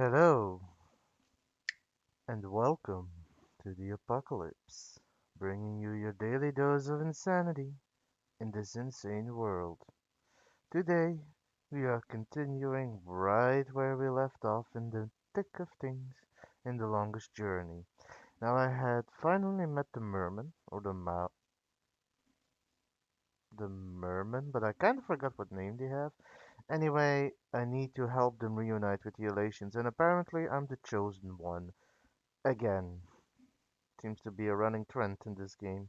Hello, and welcome to the apocalypse, bringing you your daily dose of insanity in this insane world. Today, we are continuing right where we left off in the thick of things in the longest journey. Now, I had finally met the merman, or the merman, but I kind of forgot what name they have. Anyway, I need to help them reunite with the Elatians, and apparently I'm the chosen one. Again. Seems to be a running trend in this game.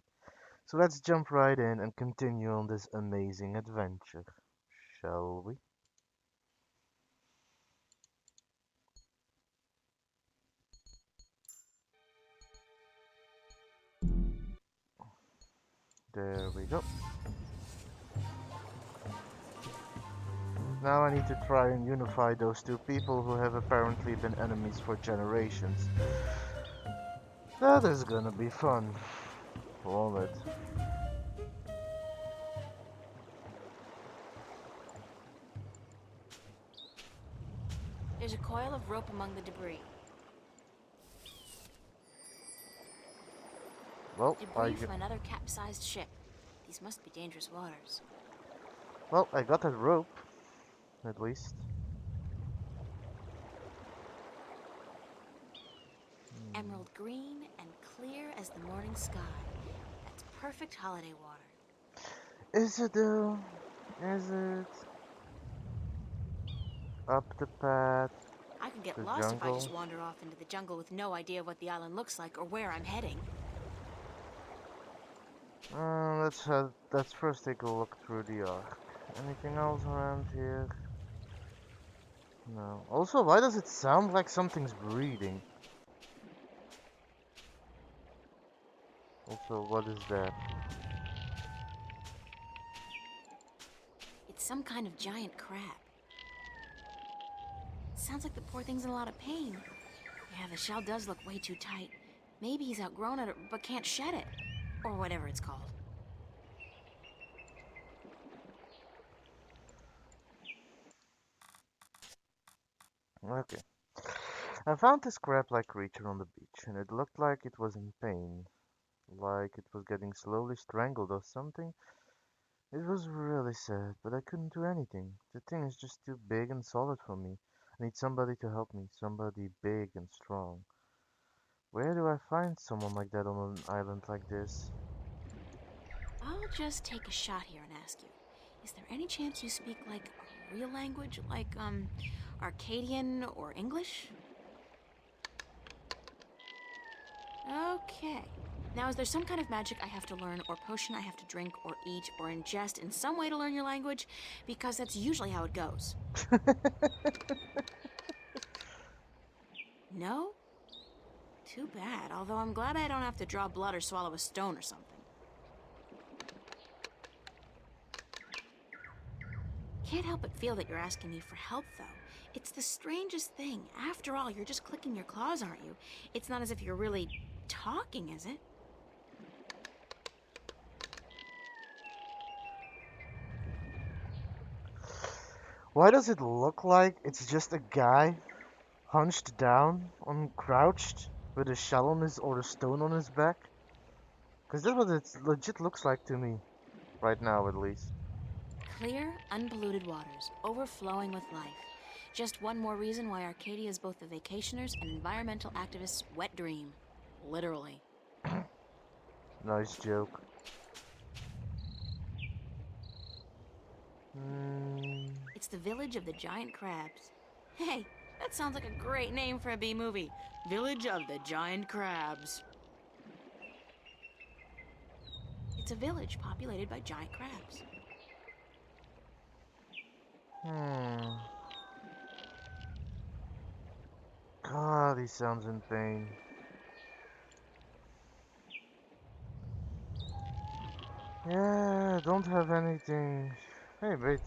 So let's jump right in and continue on this amazing adventure, shall we? There we go. Now I need to try and unify those two people who have apparently been enemies for generations. That is gonna be fun, won't it? There's a coil of rope among the debris. Well, Debris from another capsized ship. These must be dangerous waters. I got that rope, at least. Emerald green and clear as the morning sky. That's perfect holiday water. Is it though? Is it? Up the path, I could get the lost if I jungle. just wander off into the jungle with no idea what the island looks like or where I'm heading. Let's first take a look through the ark. Anything else around here? No. Also, why does it sound like something's breathing? Also, what is that? It's some kind of giant crab. Sounds like the poor thing's in a lot of pain. Yeah, the shell does look way too tight. Maybe he's outgrown it but can't shed it. Or whatever it's called. Okay. I found this crab-like creature on the beach, and it looked like it was in pain. Like it was getting slowly strangled or something. It was really sad, but I couldn't do anything. The thing is just too big and solid for me. I need somebody to help me, somebody big and strong. Where do I find someone like that on an island like this? I'll just take a shot here and ask you. Is there any chance you speak like a real language, like Arcadian or English? Okay. Now, is there some kind of magic I have to learn, or potion I have to drink, or eat, or ingest in some way to learn your language? Because that's usually how it goes. No? Too bad, although I'm glad I don't have to draw blood or swallow a stone or something. Can't help but feel that you're asking me for help, though. It's the strangest thing. After all, you're just clicking your claws, aren't you? It's not as if you're really talking, is it? Why does it look like it's just a guy hunched down, crouched, with a shell on his or a stone on his back? Because that's what it legit looks like to me, right now at least. Clear, unpolluted waters, overflowing with life. Just one more reason why Arcadia is both the vacationers' and environmental activists' wet dream. Literally. Nice joke. Hmm. It's the village of the giant crabs. Hey, that sounds like a great name for a B movie. Village of the Giant Crabs. It's a village populated by giant crabs. Hmm. God, he sounds in pain. Yeah, I don't have anything. Hey, wait.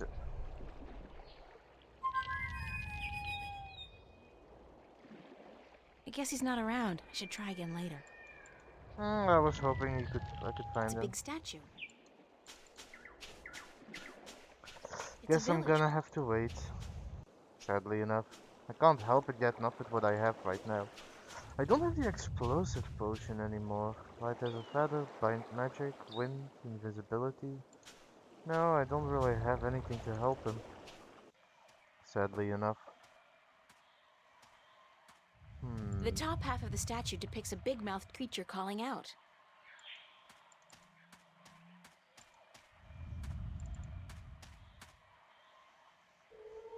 I guess he's not around. I should try again later. I was hoping I could It's find a him. big statue. It's a Guess I'm village. gonna have to wait. Sadly enough. I can't help it yet, not with what I have right now. I don't have the explosive potion anymore. Light as a feather, blind magic, wind, invisibility. No, I don't really have anything to help him, sadly enough. The Hmm. top half of the statue depicts a big-mouthed creature calling out.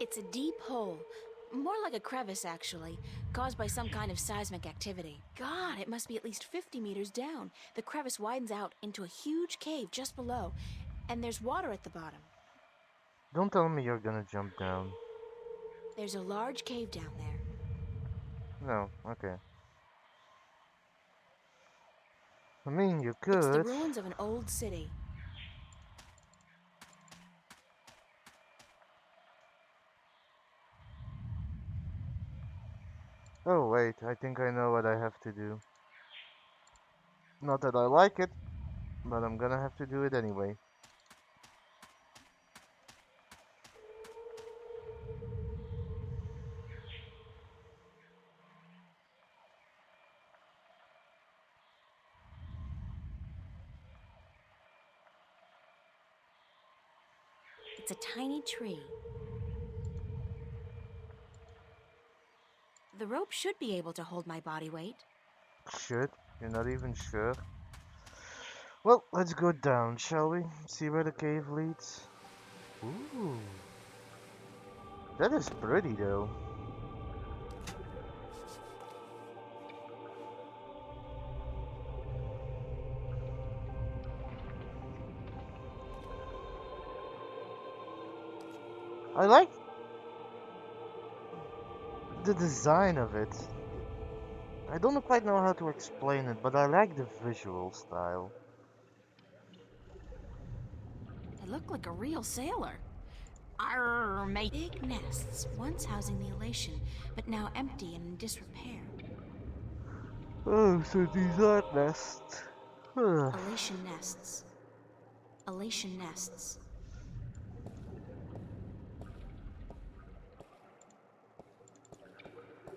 It's a deep hole, more like a crevice actually, caused by some kind of seismic activity. God, it must be at least 50 meters down. The crevice widens out into a huge cave just below, and there's water at the bottom. Don't tell me you're gonna jump down. There's a large cave down there. No, okay. I mean, you It's the could. ruins of an old city. Oh, wait, I think I know what I have to do. Not that I like it, but I'm gonna have to do it anyway. It's a tiny tree. The rope should be able to hold my body weight. Should? You're not even sure? Well, let's go down, shall we? See where the cave leads? Ooh. That is pretty, though. I like the design of it. I don't quite know how to explain it, but I like the visual style. It looked like a real sailor. Arr, mate. Big nests, once housing the elation, but now empty and in disrepair. Oh, so these are nests. Ugh. Elation nests. Elation nests.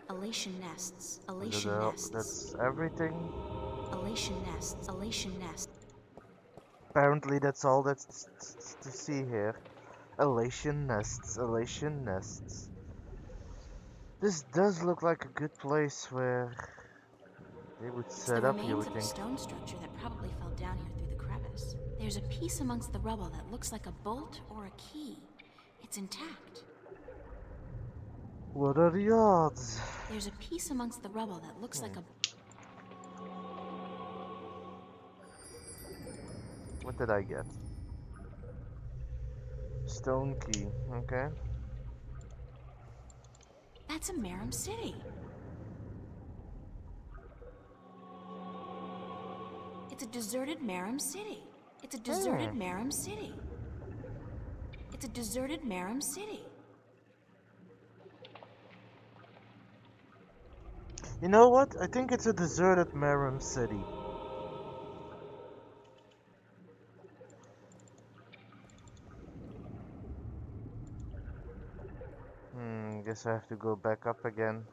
Elation nests. Elation nests. That's everything. Elation nests. Elation nests. Apparently, that's all that's to see here. Elation nests. Elation nests. This does look like a good place where they would It's the set up, you remains would of a think. stone structure that probably fell down here through the crevice. There's a piece amongst the rubble that looks like a bolt or a key. It's intact. What are the odds? There's a piece amongst the rubble that looks like a... What did I get? Stone key. Okay. That's a Marum City. It's a deserted Marum City. It's a deserted Marum City. It's a deserted Marum City. You know what? I think it's a deserted Marum City. Guess I have to go back up again.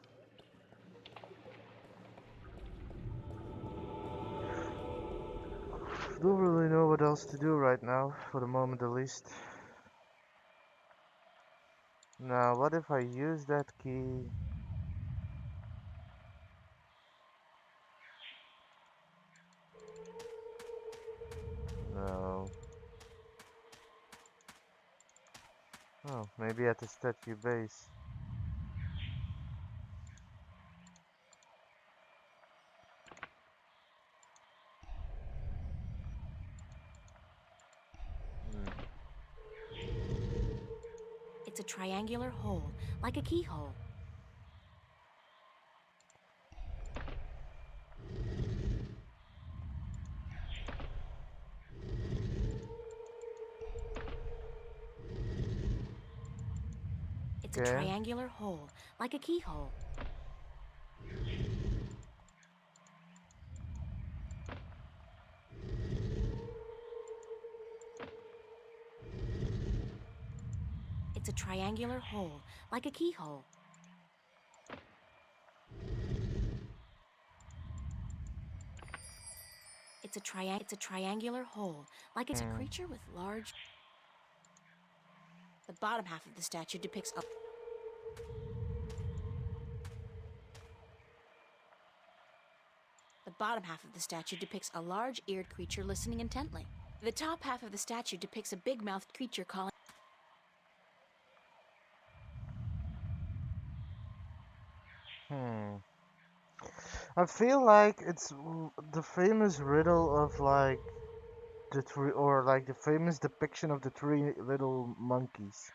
Don't really know what else to do right now, for the moment at least. Now, what if I use that key? No. Oh, maybe at the statue base. It's a triangular hole, like a keyhole. It's a Okay. triangular hole, like a keyhole. It's a triangular hole, like a keyhole. It's a triangular hole, like it's a Hmm. creature with large. The bottom half of the statue depicts a. The bottom half of the statue depicts a large-eared creature listening intently. The top half of the statue depicts a big-mouthed creature calling. Hmm. I feel like it's the famous riddle of like the three, or like the famous depiction of the three little monkeys,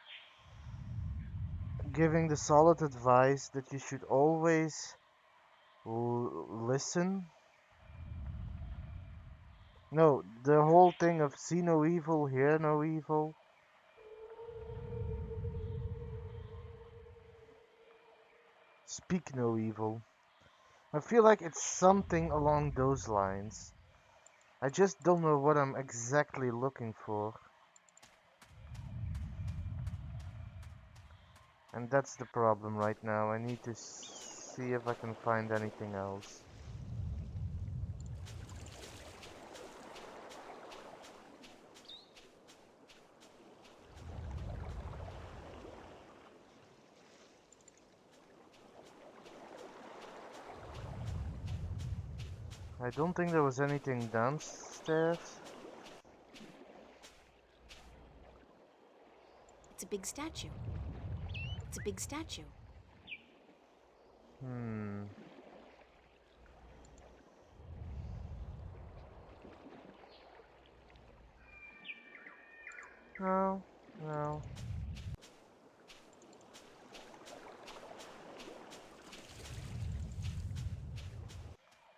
giving the solid advice that you should always listen. No, the whole thing of see no evil, hear no evil, speak no evil. I feel like it's something along those lines. I just don't know what I'm exactly looking for. And that's the problem right now. I need to see if I can find anything else. I don't think there was anything downstairs. It's a big statue. It's a big statue. Hmm. No. No.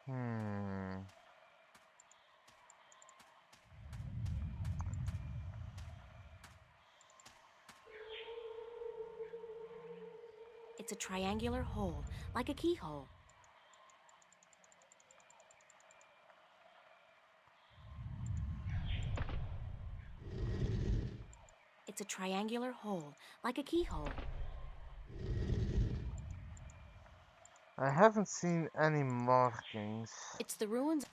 Hmm. It's a triangular hole, like a keyhole. It's a triangular hole, like a keyhole. I haven't seen any markings. It's the ruins.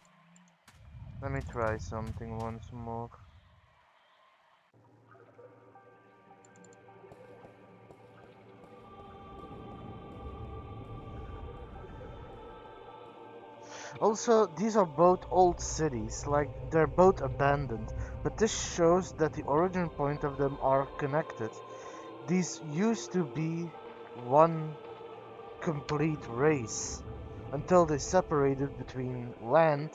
Let me try something once more. Also, these are both old cities, like they're both abandoned, but this shows that the origin point of them are connected. These used to be one complete race until they separated between land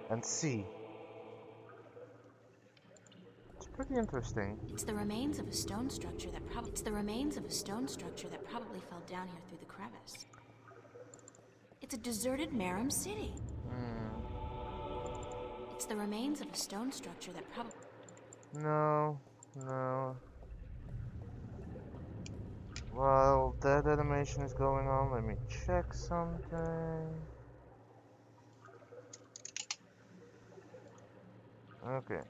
and sea. It's pretty interesting. It's the remains of a stone structure that probably. It's the remains of a stone structure that probably fell down here through the crevice. It's a deserted Marum city. Hmm. It's the remains of a stone structure that probably. No, no. While that animation is going on, let me check something. Okay.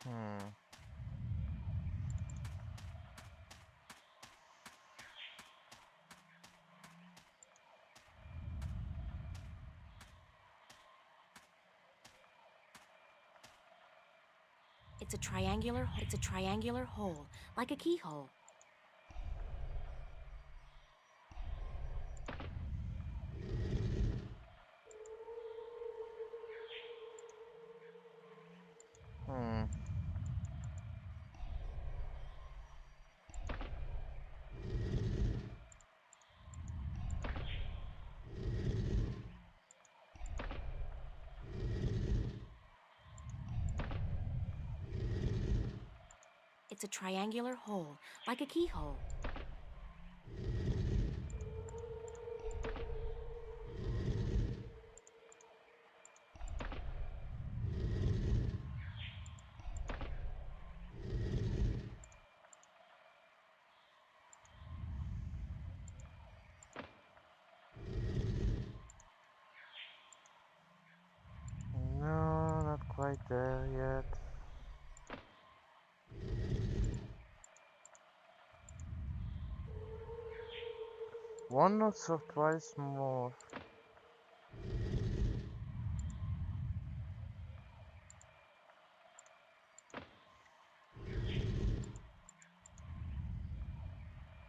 Hmm. It's a triangular hole, like a keyhole. Hmm. It's a triangular hole, like a keyhole. No, not quite there yet. One notch of twice more.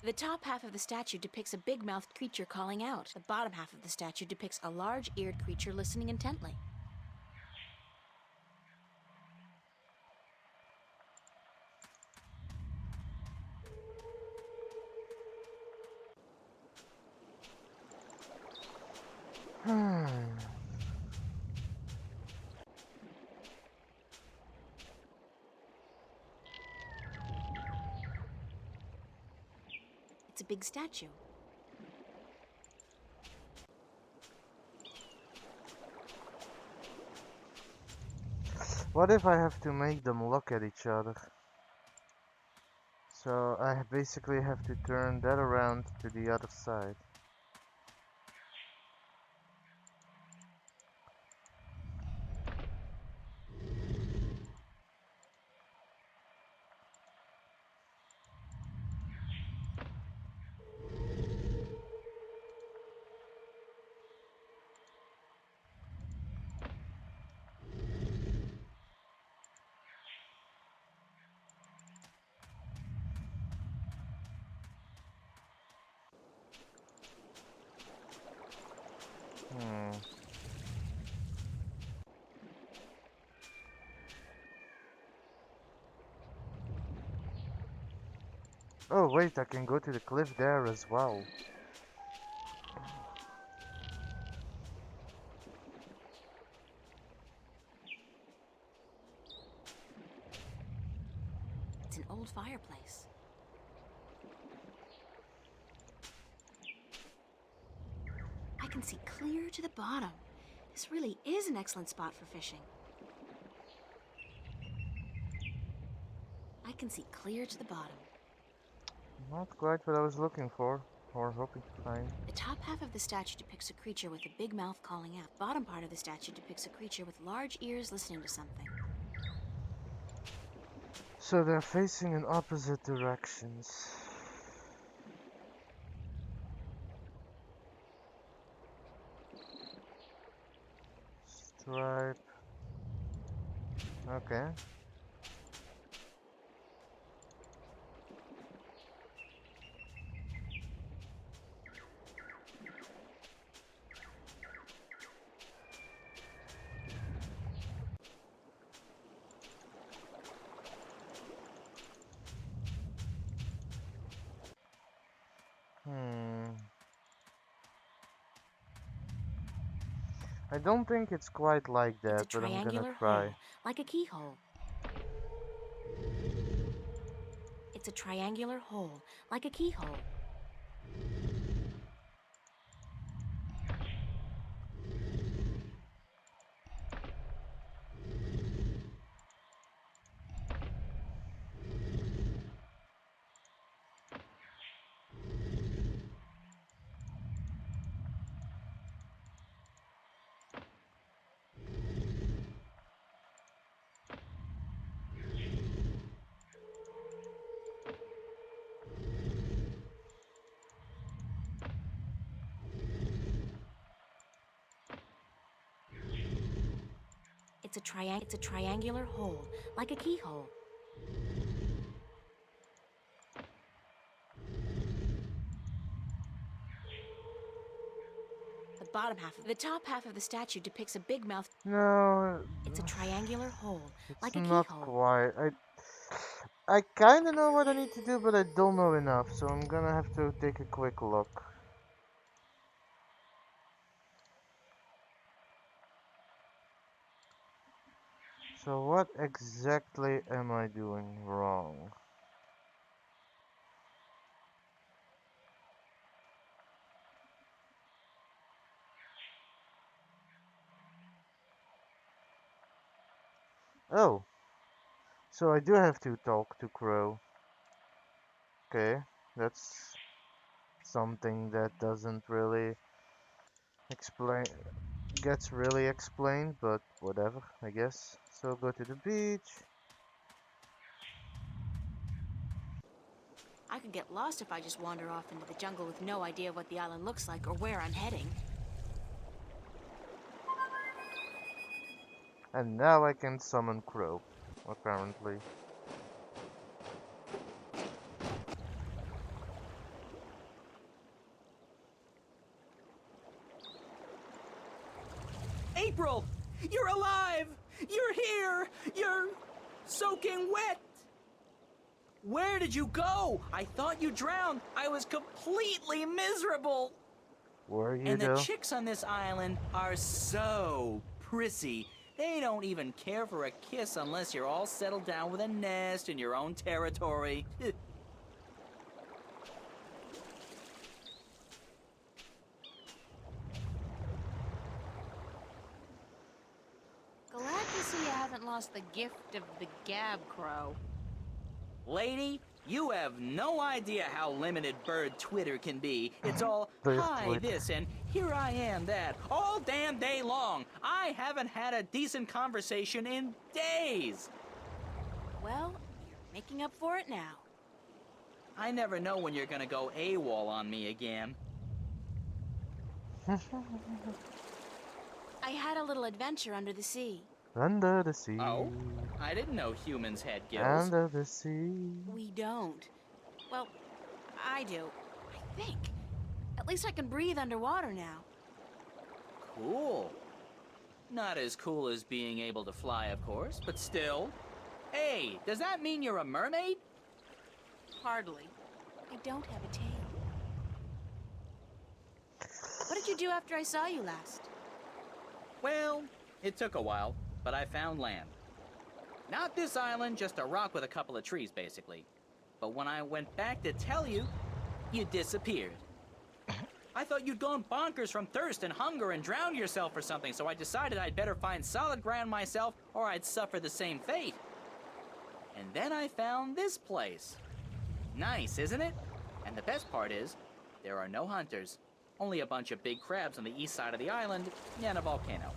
The top half of the statue depicts a big-mouthed creature calling out. The bottom half of the statue depicts a large-eared creature listening intently. Hmm. It's a big statue. What if I have to make them look at each other? So I basically have to turn that around to the other side. Hmm. Oh wait, I can go to the cliff there as well. It's an old fireplace. I can see clear to the bottom. This really is an excellent spot for fishing. I can see clear to the bottom. Not quite what I was looking for, or hoping to find. The top half of the statue depicts a creature with a big mouth calling out. The bottom part of the statue depicts a creature with large ears listening to something. So they're facing in opposite directions. Stripe. Okay. Hmm. I don't think it's quite like It's a that, but I'm gonna triangular try. hole, like a keyhole. It's a triangular hole, like a keyhole. It's a triangular hole, like a keyhole. The top half of the statue depicts a big mouth. No, It's a triangular hole, it's like a not keyhole. quite. I kinda know what I need to do, but I don't know enough, so I'm gonna have to take a quick look. So what exactly am I doing wrong? Oh, so I do have to talk to Crow. Okay, that's something that doesn't really explain gets really explained, but whatever, I guess. So go to the beach. I could get lost if I just wander off into the jungle with no idea what the island looks like or where I'm heading. And now I can summon Crow, apparently. April! You're alive! You're here! You're soaking wet! Where did you go? I thought you drowned. I was completely miserable. Were you And the though? chicks on this island are so prissy. They don't even care for a kiss unless you're all settled down with a nest in your own territory. Glad to see you haven't lost the gift of the gab, Crow. Lady, you have no idea how limited bird Twitter can be. It's all, Bird hi Twitter. this and here I am that, all damn day long. I haven't had a decent conversation in days. Well, you're making up for it now. I never know when you're gonna go AWOL on me again. I had a little adventure under the sea. Under the sea. Oh? I didn't know humans had gills. Under the sea. We don't. Well, I do. I think. At least I can breathe underwater now. Cool. Not as cool as being able to fly, of course, but still. Hey, does that mean you're a mermaid? Hardly. I don't have a tail. What did you do after I saw you last? Well, it took a while, but I found land. Not this island, just a rock with a couple of trees, basically. But when I went back to tell you, you disappeared. I thought you'd gone bonkers from thirst and hunger and drowned yourself or something, so I decided I'd better find solid ground myself or I'd suffer the same fate. And then I found this place. Nice, isn't it? And the best part is, there are no hunters. Only a bunch of big crabs on the east side of the island and a volcano.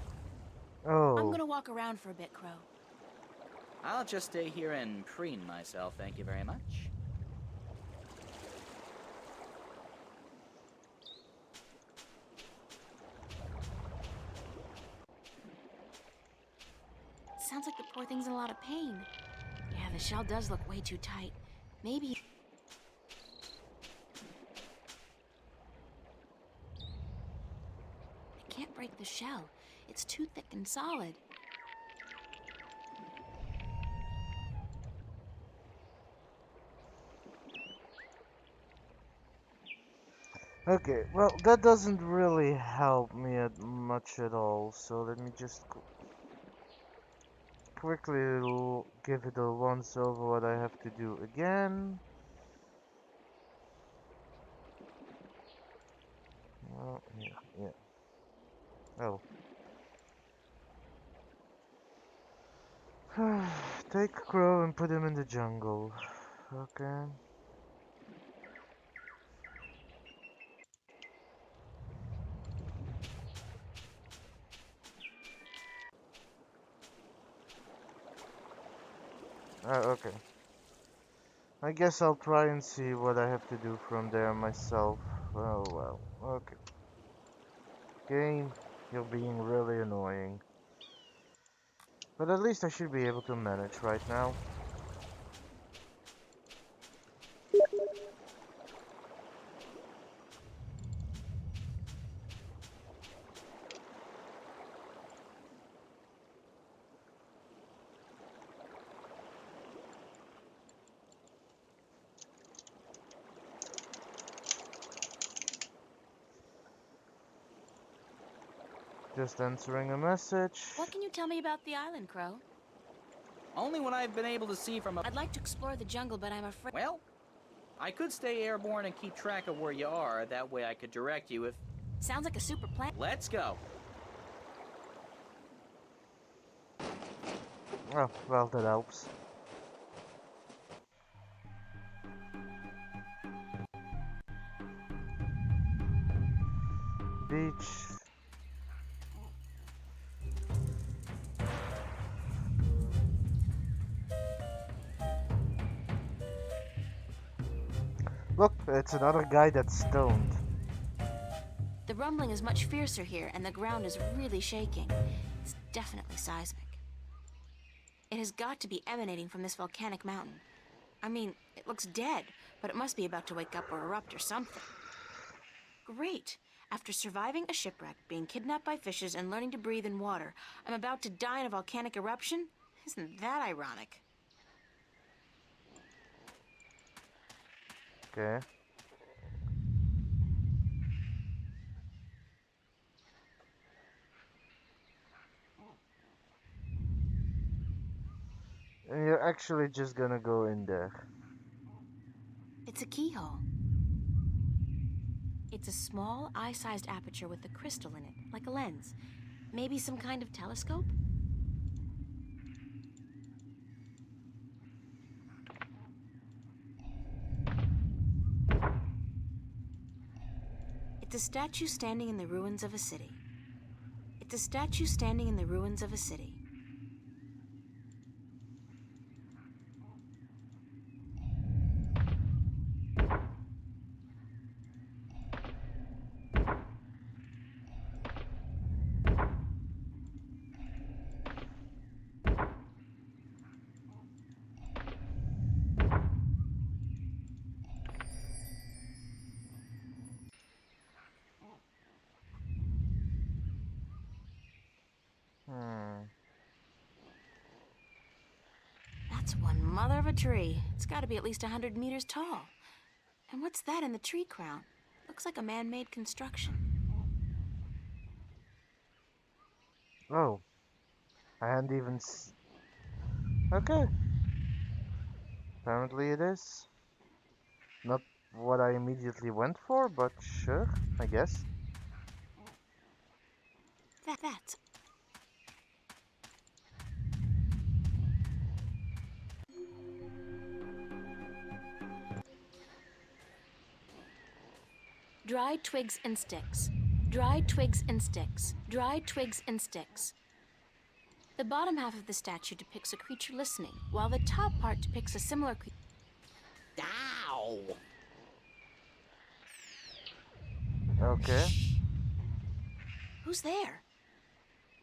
Oh. I'm gonna walk around for a bit, Crow. I'll just stay here and preen myself, thank you very much. Sounds like the poor thing's in a lot of pain. Yeah, the shell does look way too tight. Maybe... I can't break the shell. It's too thick and solid. Okay, well, that doesn't really help me much at all, so let me just quickly give it a once over what I have to do again. Oh, yeah. Oh. Take Crow and put him in the jungle. Okay. Okay. I guess I'll try and see what I have to do from there myself. Oh well. Okay. Game, you're being really annoying. But at least I should be able to manage right now. Just answering a message. What can you tell me about the island, Crow? Only what I've been able to see from a... I'd like to explore the jungle, but I'm afraid... Well, I could stay airborne and keep track of where you are. That way I could direct you if... Sounds like a super plan. Let's go. Oh, well, that helps. Beach. Look, it's another guy that's stoned. The rumbling is much fiercer here, and the ground is really shaking. It's definitely seismic. It has got to be emanating from this volcanic mountain. I mean, it looks dead, but it must be about to wake up or erupt or something. Great! After surviving a shipwreck, being kidnapped by fishes, and learning to breathe in water, I'm about to die in a volcanic eruption? Isn't that ironic? Okay. And you're actually just gonna go in there. It's a keyhole. It's a small, eye-sized aperture with a crystal in it, like a lens. Maybe some kind of telescope? It's a statue standing in the ruins of a city. It's a statue standing in the ruins of a city. That's one mother of a tree. It's got to be at least 100 meters tall. And what's that in the tree crown? Looks like a man-made construction. Oh. I hadn't even Okay. Apparently it is. Not what I immediately went for, but sure, I guess. That's... Dried twigs and sticks. Dried twigs and sticks. Dried twigs and sticks. The bottom half of the statue depicts a creature listening, while the top part depicts a similar creature. Ow! Okay. Who's there?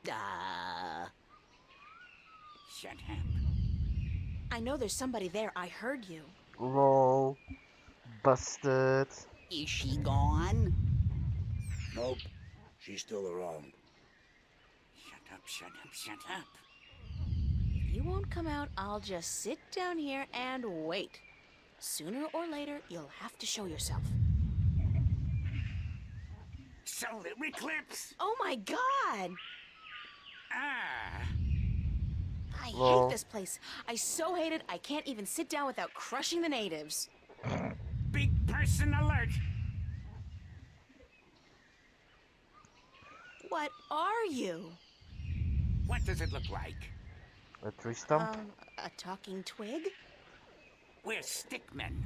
Shut up. I know there's somebody there. I heard you. Lol. Busted. Is she gone? Nope, she's still around. Shut up, shut up, shut up. If you won't come out, I'll just sit down here and wait. Sooner or later, you'll have to show yourself. Solar eclipse! Oh my god! Ah! I Lol. hate this place. I so hate it, I can't even sit down without crushing the natives. Big person alert! What are you? What does it look like? A tree stump? A talking twig? We're stickmen.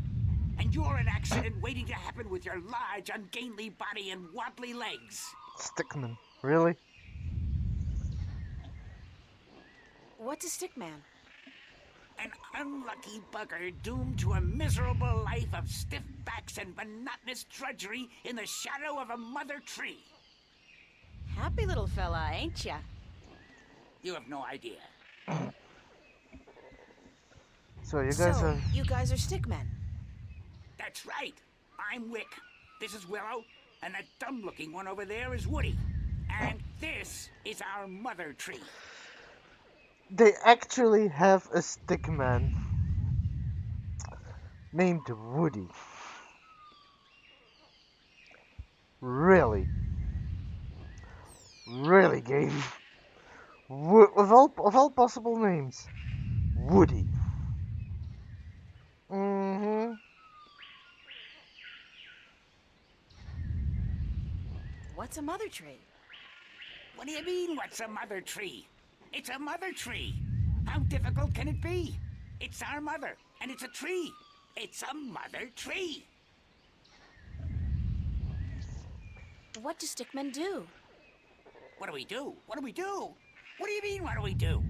And you're an accident waiting to happen with your large, ungainly body and wobbly legs. Stickman. Really? What's a stickman? An unlucky bugger doomed to a miserable life of stiff backs and monotonous drudgery in the shadow of a mother tree. Happy little fella, ain't ya? You have no idea. So you guys are... you guys are stickmen. That's right. I'm Wick. This is Willow. And that dumb-looking one over there is Woody. And this is our mother tree. They actually have a stickman named Woody. Really? Really, game? Of all possible names, Woody. Mm-hmm. What's a mother tree? What do you mean, what's a mother tree? It's a mother tree. How difficult can it be? It's our mother, and it's a tree. It's a mother tree. What do stickmen do? What do we do? What do we do? What do you mean, what do we do?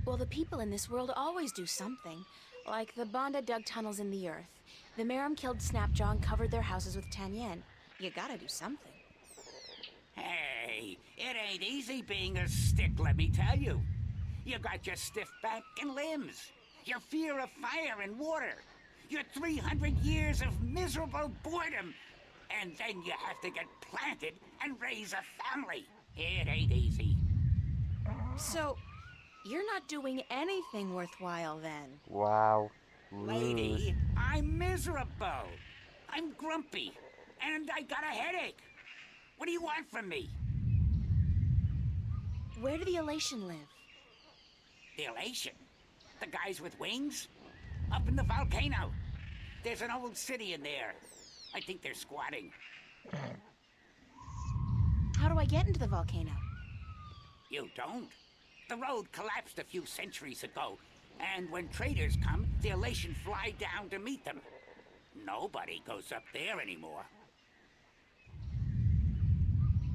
Well, the people in this world always do something. Like the Banda dug tunnels in the earth. The Merum killed Snapjaw and covered their houses with Tanyan. You gotta do something. Hey, it ain't easy being a stick, let me tell you. You got your stiff back and limbs, your fear of fire and water, your 300 years of miserable boredom, and then you have to get planted and raise a family. It ain't easy. So, you're not doing anything worthwhile then. Wow. Lady, I'm miserable. I'm grumpy, and I got a headache. What do you want from me? Where do the Elation live? The Elation? The guys with wings? Up in the volcano. There's an old city in there. I think they're squatting. How do I get into the volcano? You don't. The road collapsed a few centuries ago, and when traders come, the Elation fly down to meet them. Nobody goes up there anymore.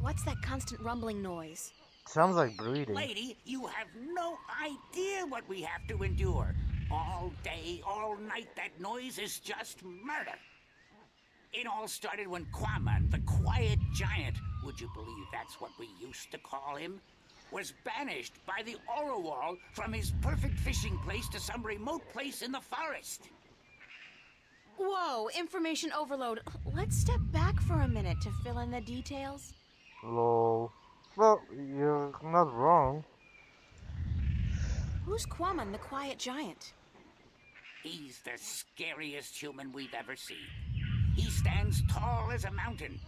What's that constant rumbling noise? Sounds like breeding. Lady, you have no idea what we have to endure. All day, all night, that noise is just murder. It all started when Quaman, the Quiet Giant, would you believe that's what we used to call him, was banished by the Orowal from his perfect fishing place to some remote place in the forest. Whoa, information overload. Let's step back for a minute to fill in the details. Lol. Well, you're not wrong. Who's Quaman, the Quiet Giant? He's the scariest human we've ever seen. He stands tall as a mountain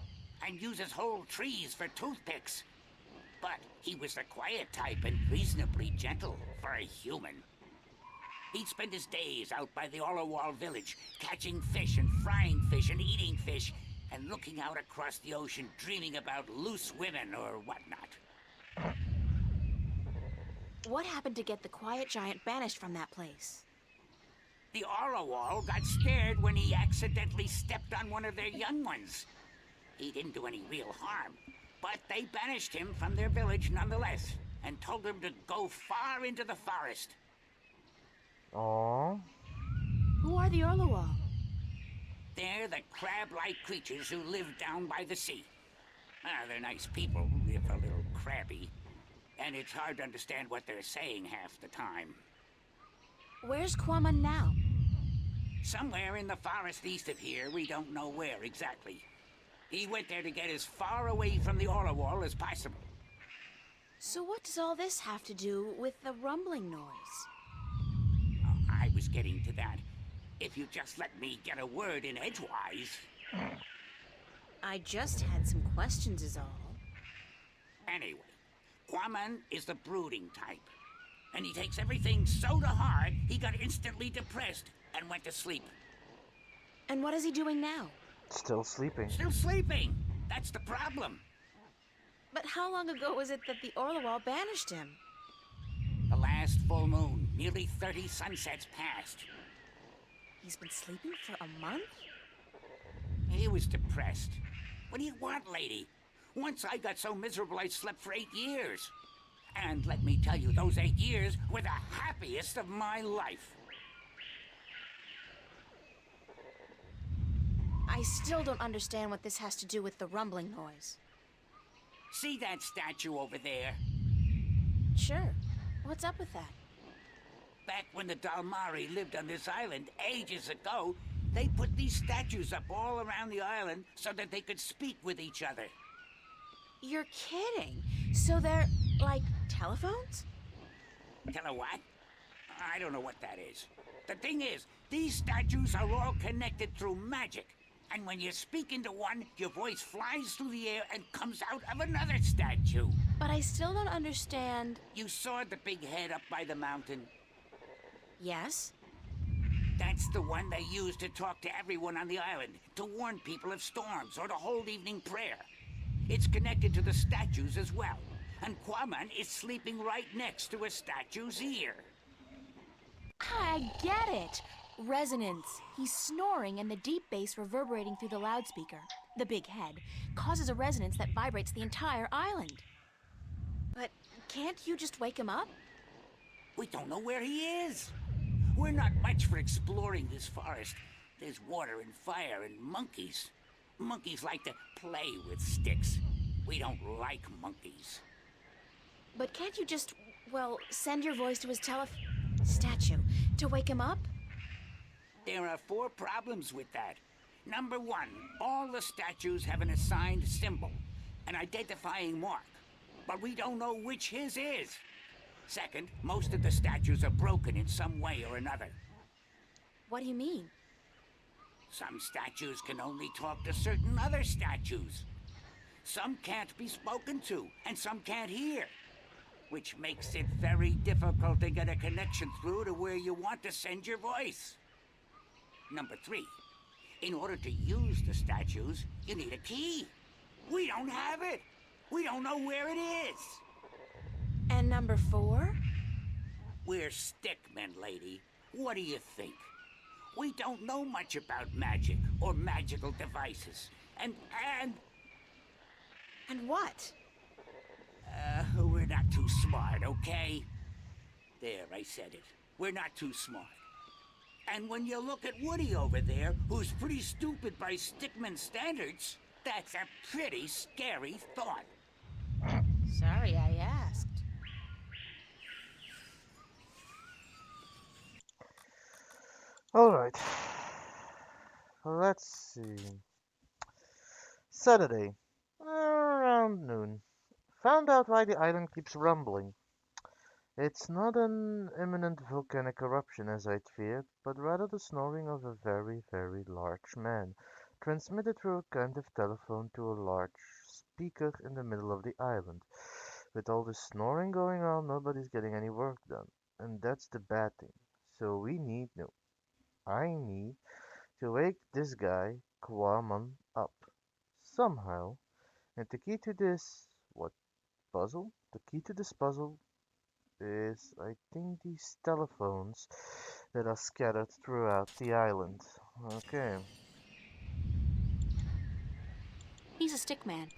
and uses whole trees for toothpicks. But he was the quiet type and reasonably gentle for a human. He'd spend his days out by the Orowal village, catching fish and frying fish and eating fish, and looking out across the ocean, dreaming about loose women or whatnot. What happened to get the Quiet Giant banished from that place? The Orowal got scared when he accidentally stepped on one of their young ones. He didn't do any real harm, but they banished him from their village nonetheless, and told him to go far into the forest. Aww. Who are the Orlowal? They're the crab-like creatures who live down by the sea. They're nice people, if a little crabby. And it's hard to understand what they're saying half the time. Where's Quaman now? Somewhere in the forest east of here, we don't know where exactly. He went there to get as far away from the Orowal as possible. So what does all this have to do with the rumbling noise? Oh, I was getting to that. If you just let me get a word in edgewise. I just had some questions is all. Anyway, Quaman is the brooding type. And he takes everything so to heart, he got instantly depressed and went to sleep. And what is he doing now? Still sleeping. Still sleeping. That's the problem. But how long ago was it that the Orlowal banished him? The last full moon, nearly 30 sunsets passed. He's been sleeping for a month? He was depressed. What do you want, lady? Once I got so miserable I slept for 8 years. And let me tell you, those 8 years were the happiest of my life. I still don't understand what this has to do with the rumbling noise. See that statue over there? Sure. What's up with that? Back when the Dalmari lived on this island ages ago, they put these statues up all around the island so that they could speak with each other. You're kidding. So they're like telephones? Tell her what? I don't know what that is. The thing is, these statues are all connected through magic. And when you speak into one, your voice flies through the air and comes out of another statue. But I still don't understand. You saw the big head up by the mountain? Yes? That's the one they use to talk to everyone on the island, to warn people of storms or to hold evening prayer. It's connected to the statues as well. And Quaman is sleeping right next to a statue's ear. I get it. Resonance. He's snoring and the deep bass reverberating through the loudspeaker, the big head, causes a resonance that vibrates the entire island. But can't you just wake him up? We don't know where he is. We're not much for exploring this forest. There's water and fire and monkeys. Monkeys like to play with sticks. We don't like monkeys. But can't you just, well, send your voice to his statue to wake him up? There are 4 problems with that. Number 1, all the statues have an assigned symbol, an identifying mark, but we don't know which his is. Second, most of the statues are broken in some way or another. What do you mean? Some statues can only talk to certain other statues. Some can't be spoken to, and some can't hear, which makes it very difficult to get a connection through to where you want to send your voice. Number 3, in order to use the statues, you need a key. We don't have it. We don't know where it is. And number 4? We're stickmen, lady. What do you think? We don't know much about magic or magical devices. And what? we're not too smart, okay? There, I said it. We're not too smart. And when you look at Woody over there, who's pretty stupid by stickman standards, that's a pretty scary thought. Sorry I asked. Alright. Let's see. Saturday, around noon. Found out why the island keeps rumbling. It's not an imminent volcanic eruption as I'd feared, but rather the snoring of a very, very large man, transmitted through a kind of telephone to a large speaker in the middle of the island. With all the snoring going on, nobody's getting any work done, and that's the bad thing. So I need to wake this guy, Kwaman, up. Somehow. And the key to this, puzzle? The key to this puzzle is, I think, these telephones that are scattered throughout the island. Okay. He's a stick man.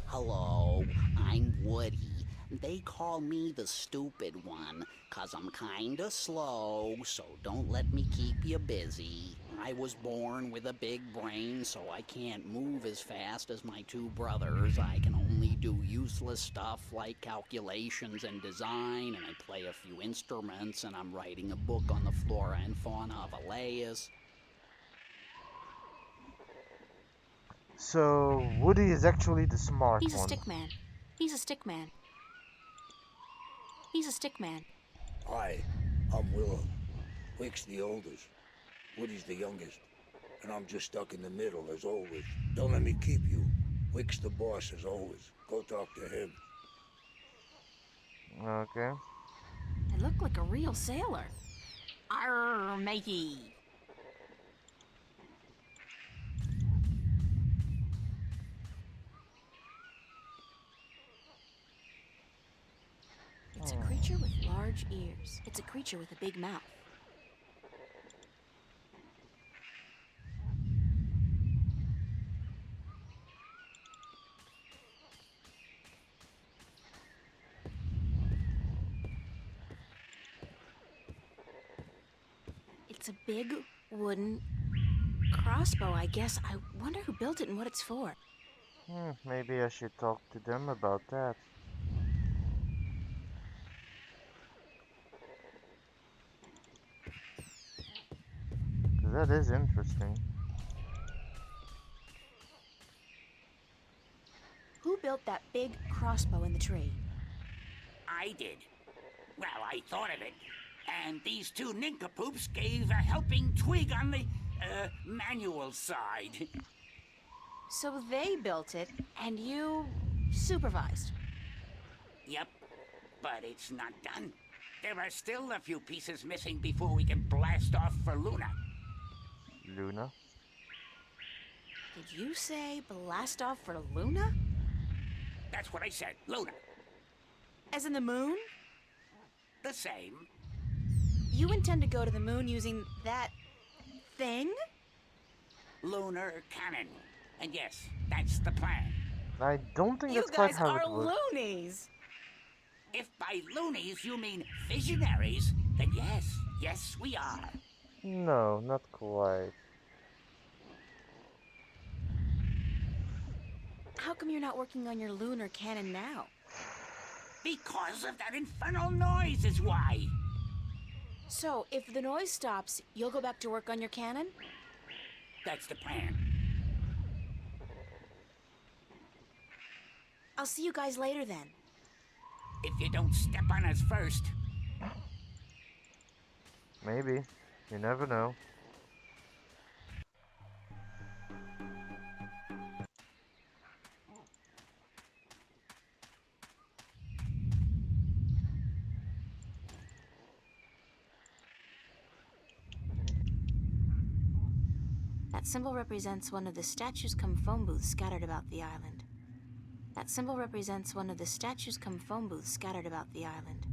Hello, I'm Woody. They call me the stupid one, 'cause I'm kinda slow, so don't let me keep you busy. I was born with a big brain, so I can't move as fast as my 2 brothers. I can only do useless stuff like calculations and design, and I play a few instruments, and I'm writing a book on the flora and fauna of Elias. So, Woody is actually the smart He's a one. stick man. He's a stick man. He's a stick man. Hi, I'm Willow. Wick's the oldest. Woody's the youngest. And I'm just stuck in the middle, as always. Don't let me keep you. Wick's the boss, as always. Go talk to him. Okay. I look like a real sailor. Arr, matey. It's a creature with large ears. It's a creature with a big mouth. It's a big wooden crossbow, I guess. I wonder who built it and what it's for. Maybe I should talk to them about that. That is interesting. Who built that big crossbow in the tree? I did. Well, I thought of it. And these 2 nincompoops gave a helping twig on the, manual side. So they built it, and you supervised. Yep, but it's not done. There are still a few pieces missing before we can blast off for Luna. Luna? Did you say blast off for Luna? That's what I said, Luna. As in the moon? The same. You intend to go to the moon using that thing? Lunar cannon. And yes, that's the plan. I don't think You that's quite guys how are it works. loonies. If by loonies you mean visionaries, then yes, we are. No, not quite. How come you're not working on your lunar cannon now? Because of that infernal noise is why. So, if the noise stops, you'll go back to work on your cannon? That's the plan. I'll see you guys later then. If you don't step on us first. Maybe. You never know. That symbol represents one of the statues cum phone booths scattered about the island. That symbol represents one of the statues cum phone booths scattered about the island.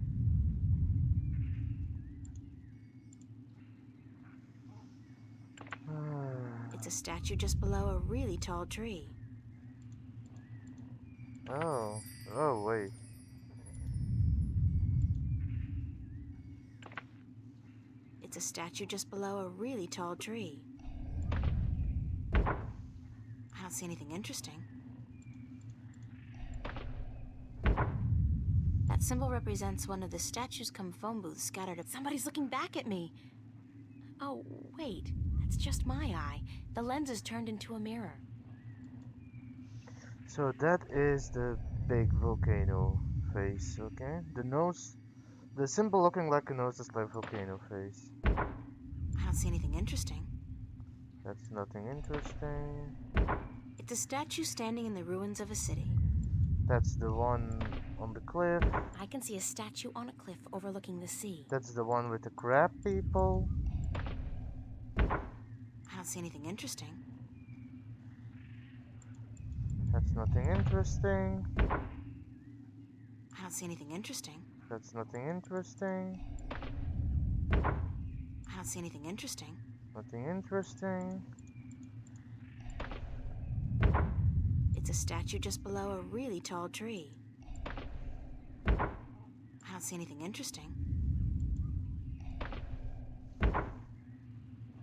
It's a statue just below a really tall tree. Oh, wait. It's a statue just below a really tall tree. I don't see anything interesting. That symbol represents one of the statues cum phone booths scattered. Somebody's looking back at me. Oh, wait. That's just my eye. The lens is turned into a mirror. So that is the big volcano face, okay? The symbol looking like a nose is like volcano face. I don't see anything interesting. That's nothing interesting. It's a statue standing in the ruins of a city. That's the one on the cliff. I can see a statue on a cliff overlooking the sea. That's the one with the crab people. I don't see anything interesting. That's nothing interesting. I don't see anything interesting. That's nothing interesting. I don't see anything interesting. Nothing interesting. It's a statue just below a really tall tree. I don't see anything interesting.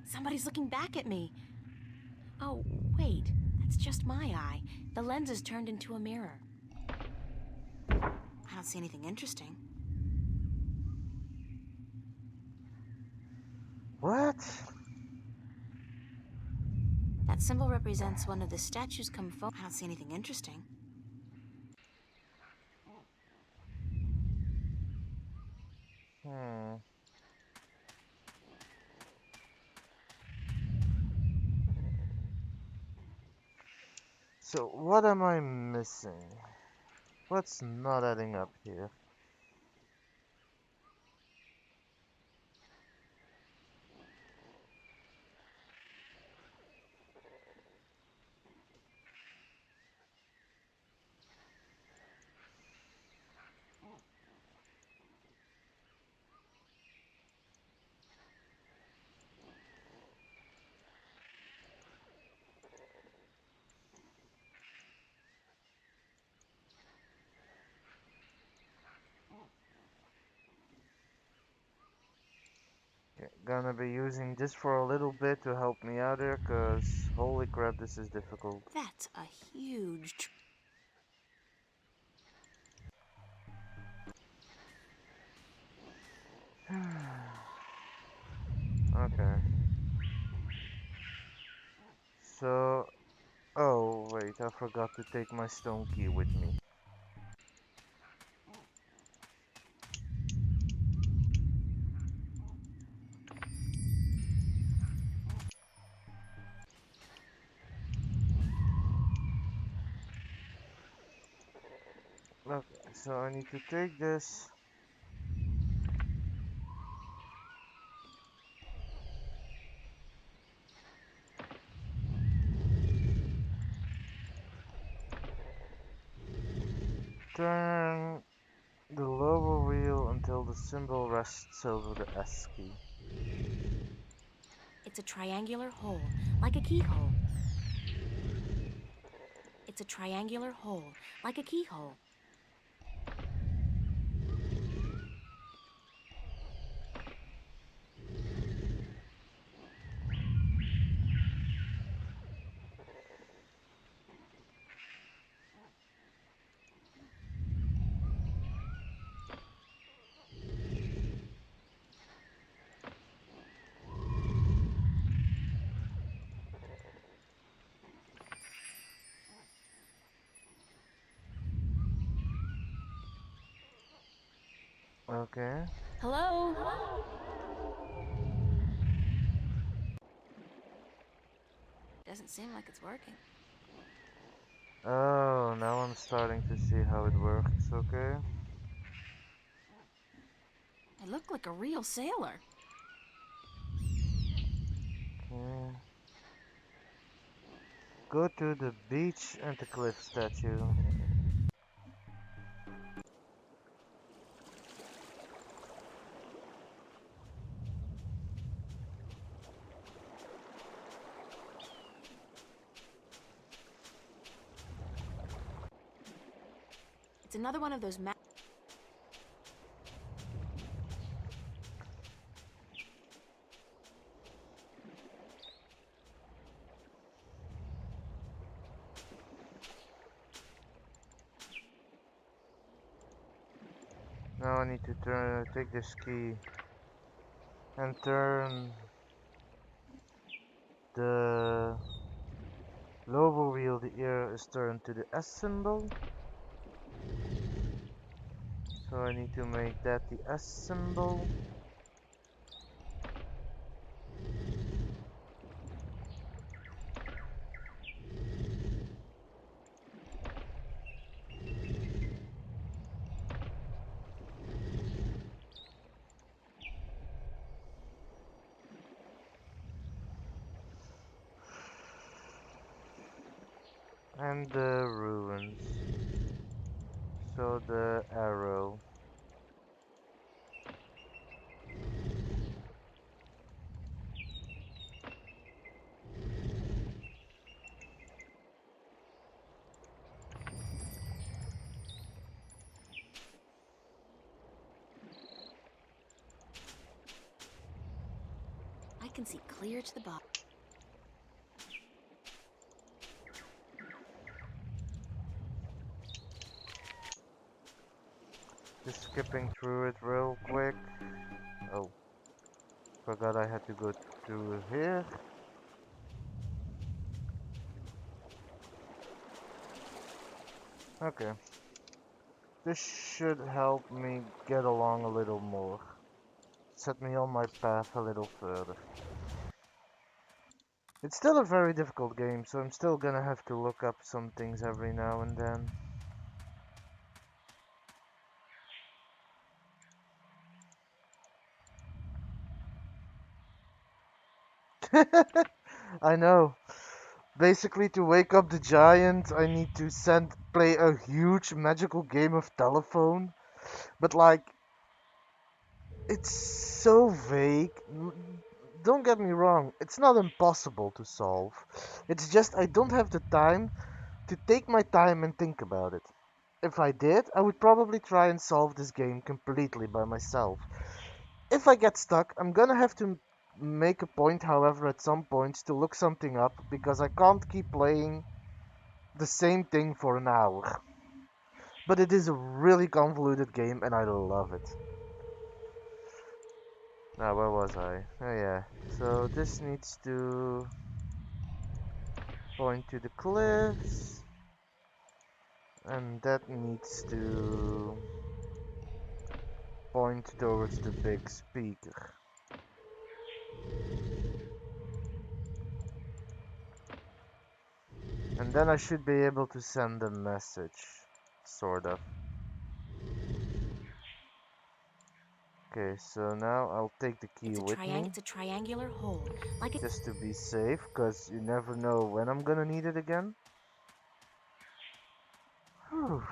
Somebody's looking back at me. Oh, wait. That's just my eye. The lens is turned into a mirror. I don't see anything interesting. What? That symbol represents one of the statues cum phone. I don't see anything interesting. So what am I missing? What's not adding up here? Gonna be using this for a little bit to help me out here, cause holy crap, this is difficult. That's a huge... Okay. So... Oh, wait, I forgot to take my stone key with me. Okay, so I need to take this. Turn the lower wheel until the symbol rests over the S key. It's a triangular hole, like a keyhole. It's a triangular hole, like a keyhole. Okay. Hello? Doesn't seem like it's working. Oh, now I'm starting to see how it works, okay? I look like a real sailor. Okay. Go to the beach and the cliff statue. It's another one of those Now I need to take this key and turn the lower wheel, the ear is turned to the S symbol. So I need to make that the S symbol. And the ruins. So the arrow. I can see clear to the bottom. Just skipping through it real quick. Oh, forgot I had to go through here. Okay. This should help me get along a little more. Set me on my path a little further. It's still a very difficult game, so I'm still gonna have to look up some things every now and then. I know. Basically, to wake up the giant, I need to play a huge magical game of telephone. But like, it's so vague. Don't get me wrong, it's not impossible to solve. It's just I don't have the time to take my time and think about it. If I did, I would probably try and solve this game completely by myself. If I get stuck, I'm gonna have to make a point, however, at some point to look something up because I can't keep playing the same thing for an hour. But it is a really convoluted game and I love it. Now, where was I? Oh yeah. So this needs to point to the cliffs. And that needs to point towards the big speaker. And then I should be able to send a message. Sort of. Okay, so now I'll take the key with me. It's a triangular hole, like it. Just to be safe, because you never know when I'm gonna need it again. Whew.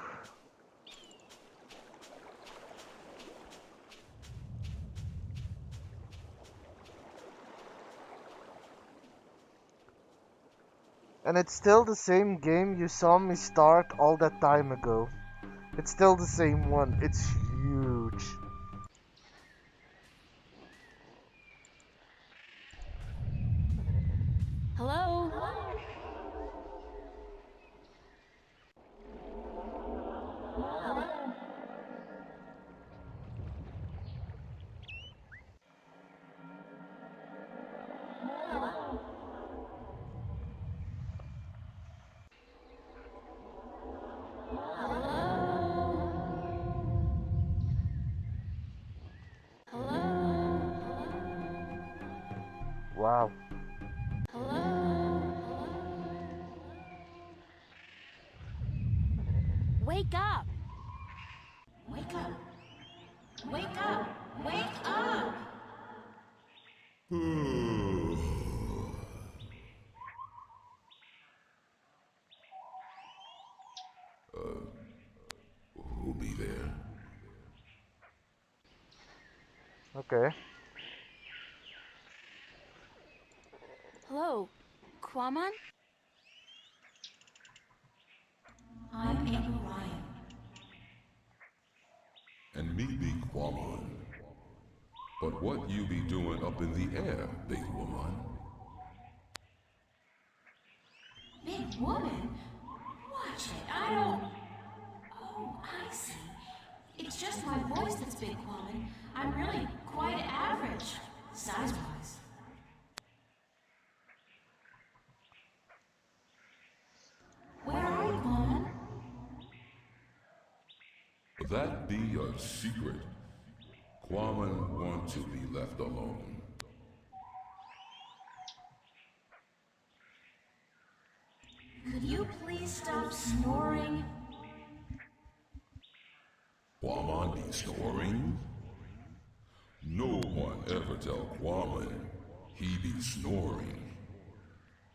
And it's still the same game you saw me start all that time ago. It's still the same one. It's huge. Hello? Wow. Hello? Wake up! Wake up! Wake up! Wake up! Who'll be there? Okay. Hello, Quaman? I'm April Ryan. And me be Quamon. But what you be doing up in the air, big woman? Big woman? Watch it, I don't... Oh, I see. It's just my voice that's big, Quaman. I'm really quite average, size-wise. Where are you, Quaman? That be a secret. Quamon want to be left alone. Could you please stop snoring? Quamon be snoring? No one ever tell Quamon he be snoring.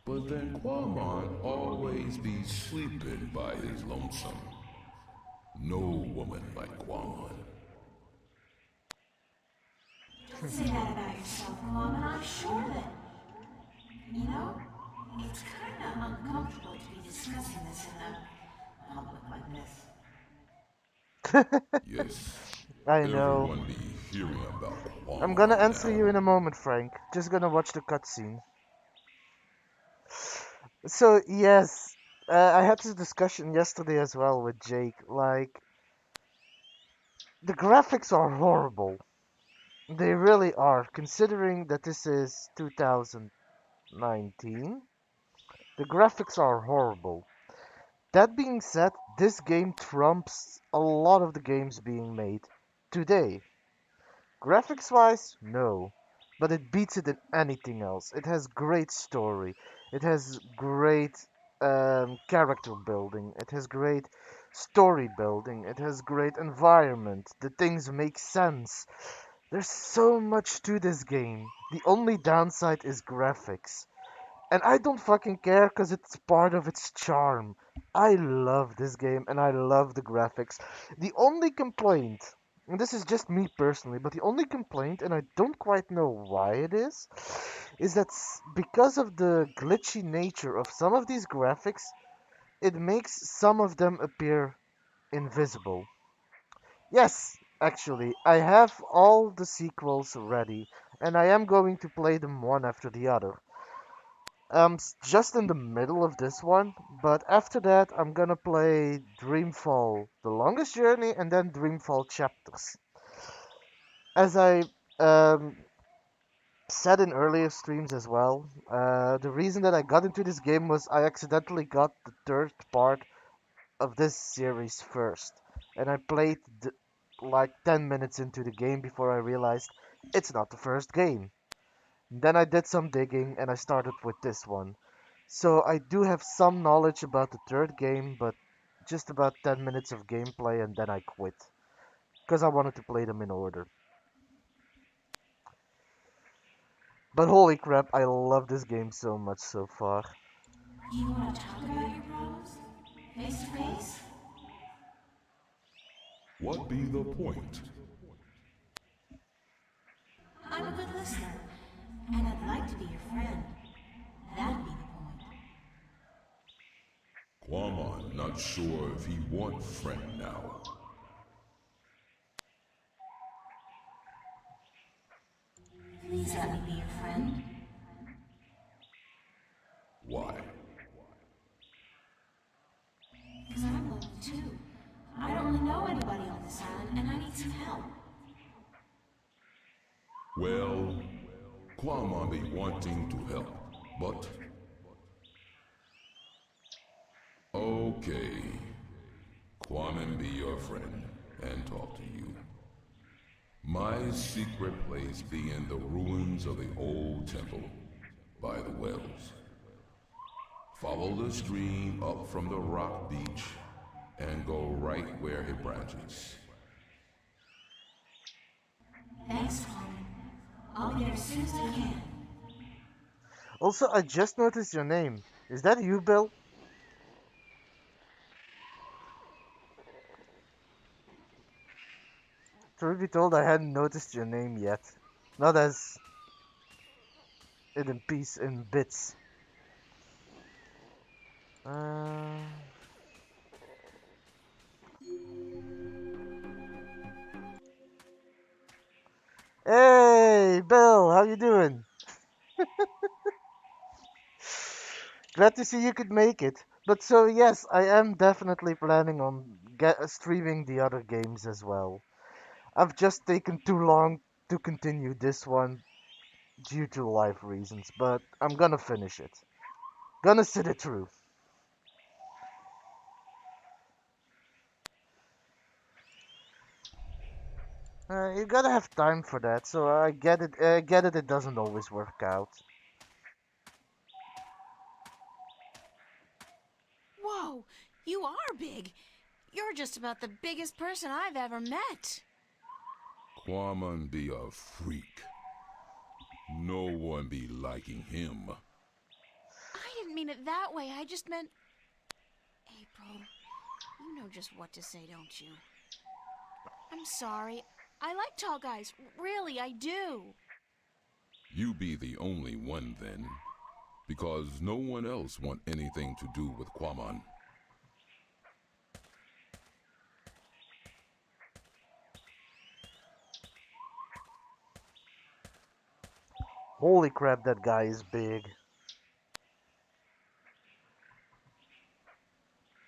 But then Quamon always be sleeping by his lonesome. No woman like Quamon. Don't say that about yourself, Quaman. I'm sure that... You know, it's kind of uncomfortable to be discussing this in a public like this. Yes, I know. everyone be hearing about Quamon I'm gonna answer now. you in a moment, Frank. Just gonna watch the cutscene. So, yes, I had this discussion yesterday as well with Jake. Like, the graphics are horrible. They really are, considering that this is 2019. The graphics are horrible. That being said, this game trumps a lot of the games being made today. Graphics wise, no. But it beats it in anything else. It has great story. It has great character building. It has great story building. It has great environment. The things make sense. There's so much to this game. The only downside is graphics. And I don't fucking care because it's part of its charm. I love this game and I love the graphics. The only complaint, and this is just me personally, but the only complaint, and I don't quite know why it is that because of the glitchy nature of some of these graphics, it makes some of them appear invisible. Yes, actually, I have all the sequels ready, and I am going to play them one after the other. Just in the middle of this one, but after that, I'm gonna play Dreamfall: The Longest Journey and then Dreamfall Chapters. As I um, said in earlier streams as well, the reason that I got into this game was I accidentally got the third part of this series first, and I played like 10 minutes into the game before I realized it's not the first game. Then I did some digging and I started with this one. So I do have some knowledge about the third game, but just about 10 minutes of gameplay and then I quit. Because I wanted to play them in order. But holy crap, I love this game so much so far. You want to talk about your problems? Face to face? What be the point? I'm a good listener, and I'd like to be your friend. That'd be the point. Quamon not sure if he want friend now. Please let me be your friend. Why? Because I'm lonely too. I don't really know anybody on this island, and I need some help. Well, Quamon be wanting to help, but... Okay. Quamon be your friend and talk to you. My secret place be in the ruins of the old temple. by the wells. Follow the stream up from the rock beach and go right where it branches. Thanks, Tom. I'll be there as soon as I can. Also, I just noticed your name. Is that you, Bill? Truth be told, I hadn't noticed your name yet. Not as in bits. Hey, Bill, how you doing? Glad to see you could make it. But so yes, I am definitely planning on streaming the other games as well. I've just taken too long to continue this one due to life reasons, but I'm gonna finish it. Gonna sit it through. You gotta have time for that, so I get it. Get it. It doesn't always work out. Whoa, you are big. You're just about the biggest person I've ever met. Quamon be a freak. No one be liking him. I didn't mean it that way. I just meant... April, you know just what to say, don't you? I'm sorry. I like tall guys. Really, I do. You be the only one then, because no one else want anything to do with Quamon. Holy crap, that guy is big.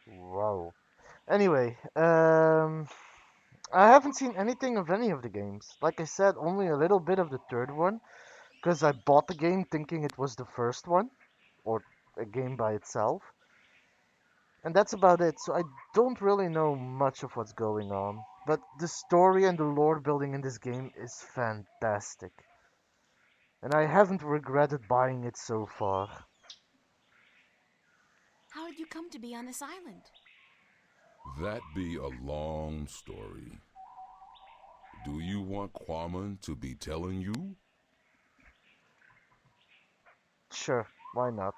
Wow. Anyway, I haven't seen anything of any of the games. Like I said, only a little bit of the third one, because I bought the game thinking it was the first one, or a game by itself. And that's about it, so I don't really know much of what's going on. But the story and the lore building in this game is fantastic. And I haven't regretted buying it so far. How did you come to be on this island? That be a long story. Do you want Quamon to be telling you? Sure, why not?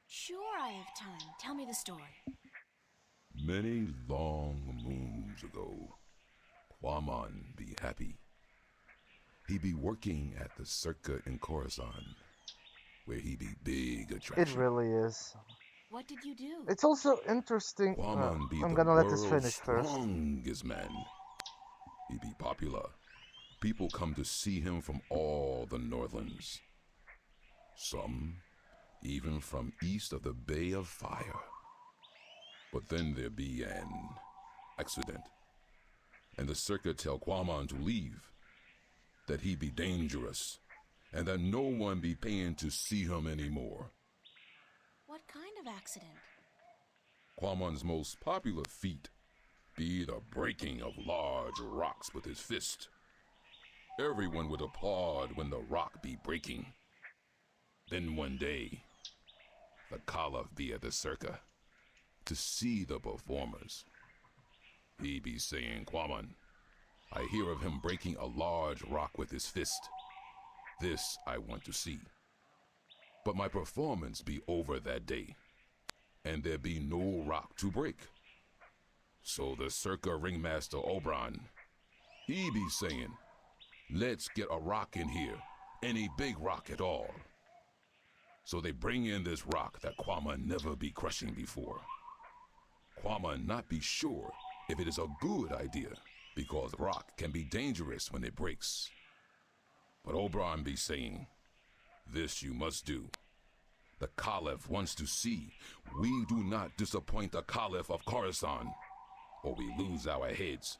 Sure, I have time. Tell me the story. Many long moons ago, Quamon be happy. He be working at the Circa in Coruscant, where he be big attraction. It really is. What did you do? It's also interesting. Quamon be I'm the gonna let this world's finish first. strongest man. He be popular. People come to see him from all the Northlands. Some even from east of the Bay of Fire. But then there be an accident, and the Circa tell Quamon to leave, that he be dangerous, and that no one be paying to see him anymore. What kind of accident? Quamon's most popular feat be the breaking of large rocks with his fist. Everyone would applaud when the rock be breaking. Then one day, the Caliph be at the Circa to see the performers. He be saying, Quamon, I hear of him breaking a large rock with his fist. This I want to see. But my performance be over that day, and there be no rock to break. So the Circa ringmaster Oberon, he be saying, let's get a rock in here, any big rock at all. So they bring in this rock that Quamon never be crushing before. Quamon not be sure if it is a good idea, because rock can be dangerous when it breaks. But Oberon be saying, this you must do. The Caliph wants to see we do not disappoint the Caliph of Coruscant, or we lose our heads.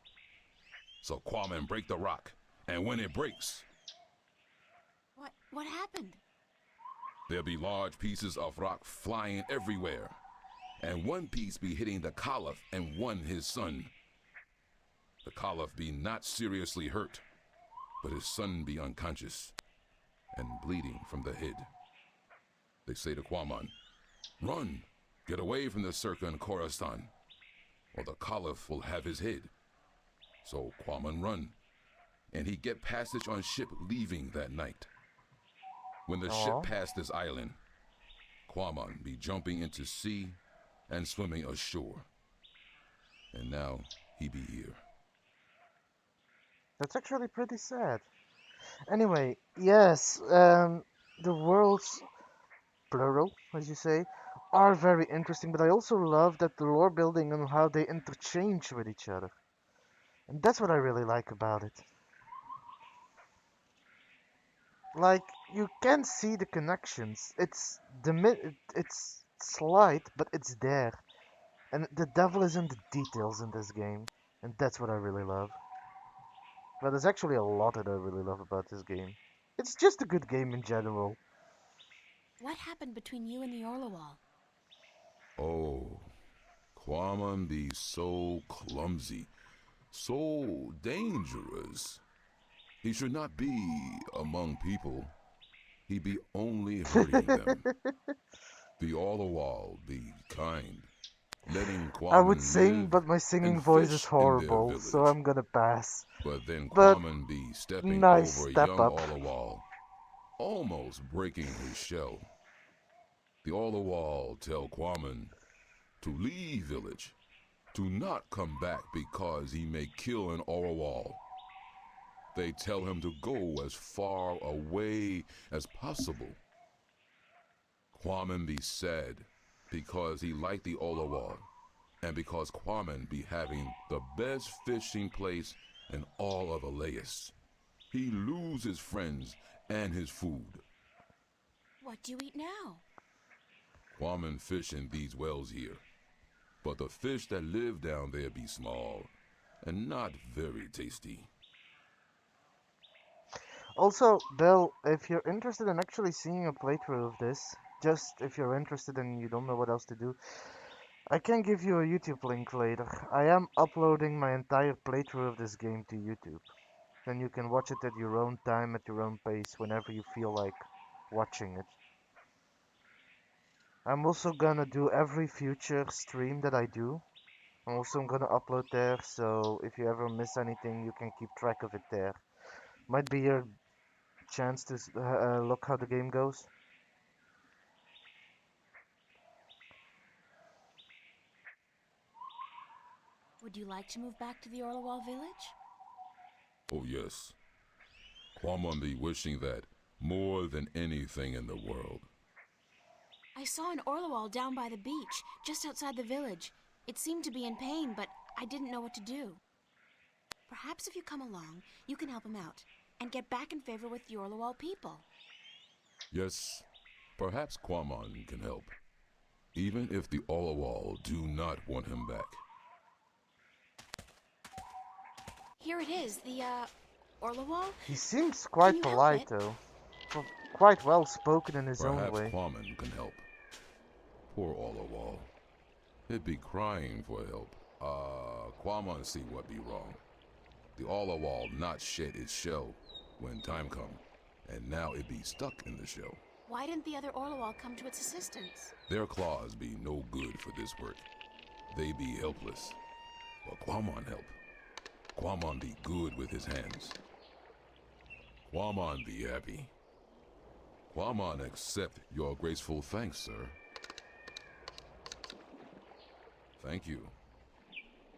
So Quamon break the rock, and when it breaks, What happened? there be large pieces of rock flying everywhere, and one piece be hitting the Caliph and one his son. The Caliph be not seriously hurt, but his son be unconscious. and bleeding from the head. They say to Kwaman, "Run! Get away from the Circa and Khorasan, or the Caliph will have his head." So Kwaman run, and he get passage on ship leaving that night. When the ship Aw. passed this island, Kwaman be jumping into sea and swimming ashore. And now he be here. That's actually pretty sad. Anyway, yes, the worlds, plural, as you say, are very interesting, but I also love that the lore building and how they interchange with each other. And that's what I really like about it. Like, you can see the connections. It's slight, but it's there. And the devil is in the details in this game. And that's what I really love. But there's actually a lot that I really love about this game. It's just a good game in general. What happened between you and the Orlawal? Oh, Kwaman be so clumsy, so dangerous. He should not be among people. He be only hurting them. The Orlawal be kind, letting Kwaman I would sing, live but my singing and voice fish is in their horrible, so village. I'm gonna pass. But then But Kwaman be stepping nice over step young up. Orlawal, almost breaking his shell. The Orlawal tell Kwaman to leave village, to not come back because he may kill an Orlawal. They tell him to go as far away as possible. Kwaman be sad because he like the Orlawal, and because Kwaman be having the best fishing place in all of Elias. He lose his friends and his food. What do you eat now? Kwaman fish in these wells here, but the fish that live down there be small and not very tasty. Also, Bill, if you're interested in actually seeing a playthrough of this, just if you're interested and you don't know what else to do, I can give you a YouTube link later. I am uploading my entire playthrough of this game to YouTube. Then you can watch it at your own time, at your own pace, whenever you feel like watching it. I'm also gonna do every future stream that I do. I'm also gonna upload there, so if you ever miss anything, you can keep track of it there. Might be your chance to look how the game goes. Would you like to move back to the Orlawal village? Oh yes, Kwaman be wishing that more than anything in the world. I saw an Orlawal down by the beach, just outside the village. It seemed to be in pain, but I didn't know what to do. Perhaps if you come along, you can help him out and get back in favor with the Orlawal people. Yes, perhaps Kwaman can help, even if the Orlawal do not want him back. Here it is, the, Orlawal? He seems Can quite you help polite it? though. Quite well spoken in his own Perhaps way. Kwaman can help. Poor Orlawal. He'd be crying for help. Kwaman see what be wrong. The Orlawal not shed its shell when time come, and now it be stuck in the shell. Why didn't the other Orlawal come to its assistance? Their claws be no good for this work. They be helpless. But Kwaman help. Kwaman be good with his hands. Kwaman be happy. Kwaman accept your graceful thanks, sir. Thank you.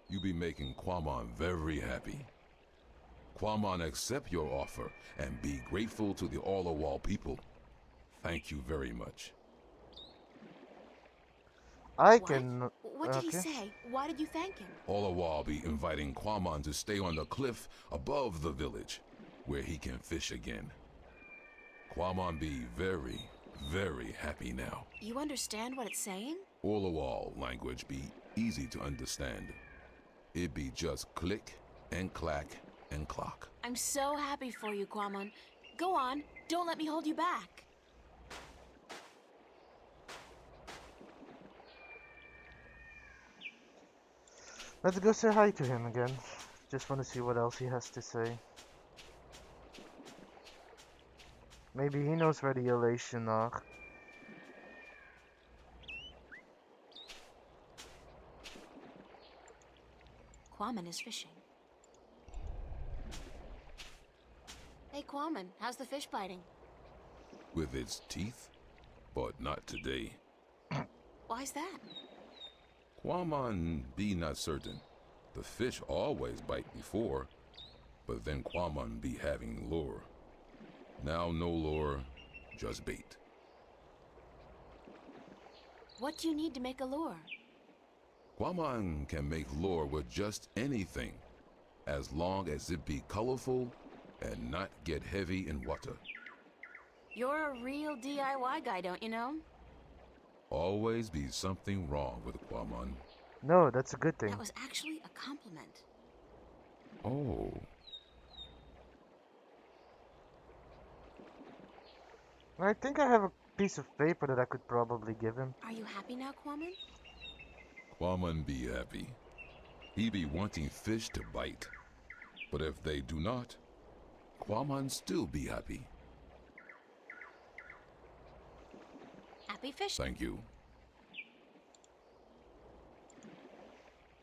You be making Kwaman very happy. Kwaman accept your offer and be grateful to the Orlawal people. Thank you very much. I What? can. What did he Okay. say? Why did you thank him? Orlawal be inviting Kwaman to stay on the cliff above the village, where he can fish again. Kwaman be very, very happy now. You understand what it's saying? Orlawal language be easy to understand. It be just click and clack and clock. I'm so happy for you, Kwaman. Go on, don't let me hold you back. Let's go say hi to him again. Just want to see what else he has to say. Maybe he knows where the elation are. Quammen is fishing. Hey, Quammen, how's the fish biting? With its teeth, but not today. Why's that? Quamon be not certain. The fish always bite before, but then Quamon be having lure. Now no lure, just bait. What do you need to make a lure? Quamon can make lure with just anything, as long as it be colorful and not get heavy in water. You're a real DIY guy, don't you know? Always be something wrong with Quamon. No, that's a good thing. That was actually a compliment. Oh, I think I have a piece of paper that I could probably give him. Are you happy now, Quammen? Quamon be happy. He be wanting fish to bite. But if they do not, Quamon still be happy. Happy fish? Thank you.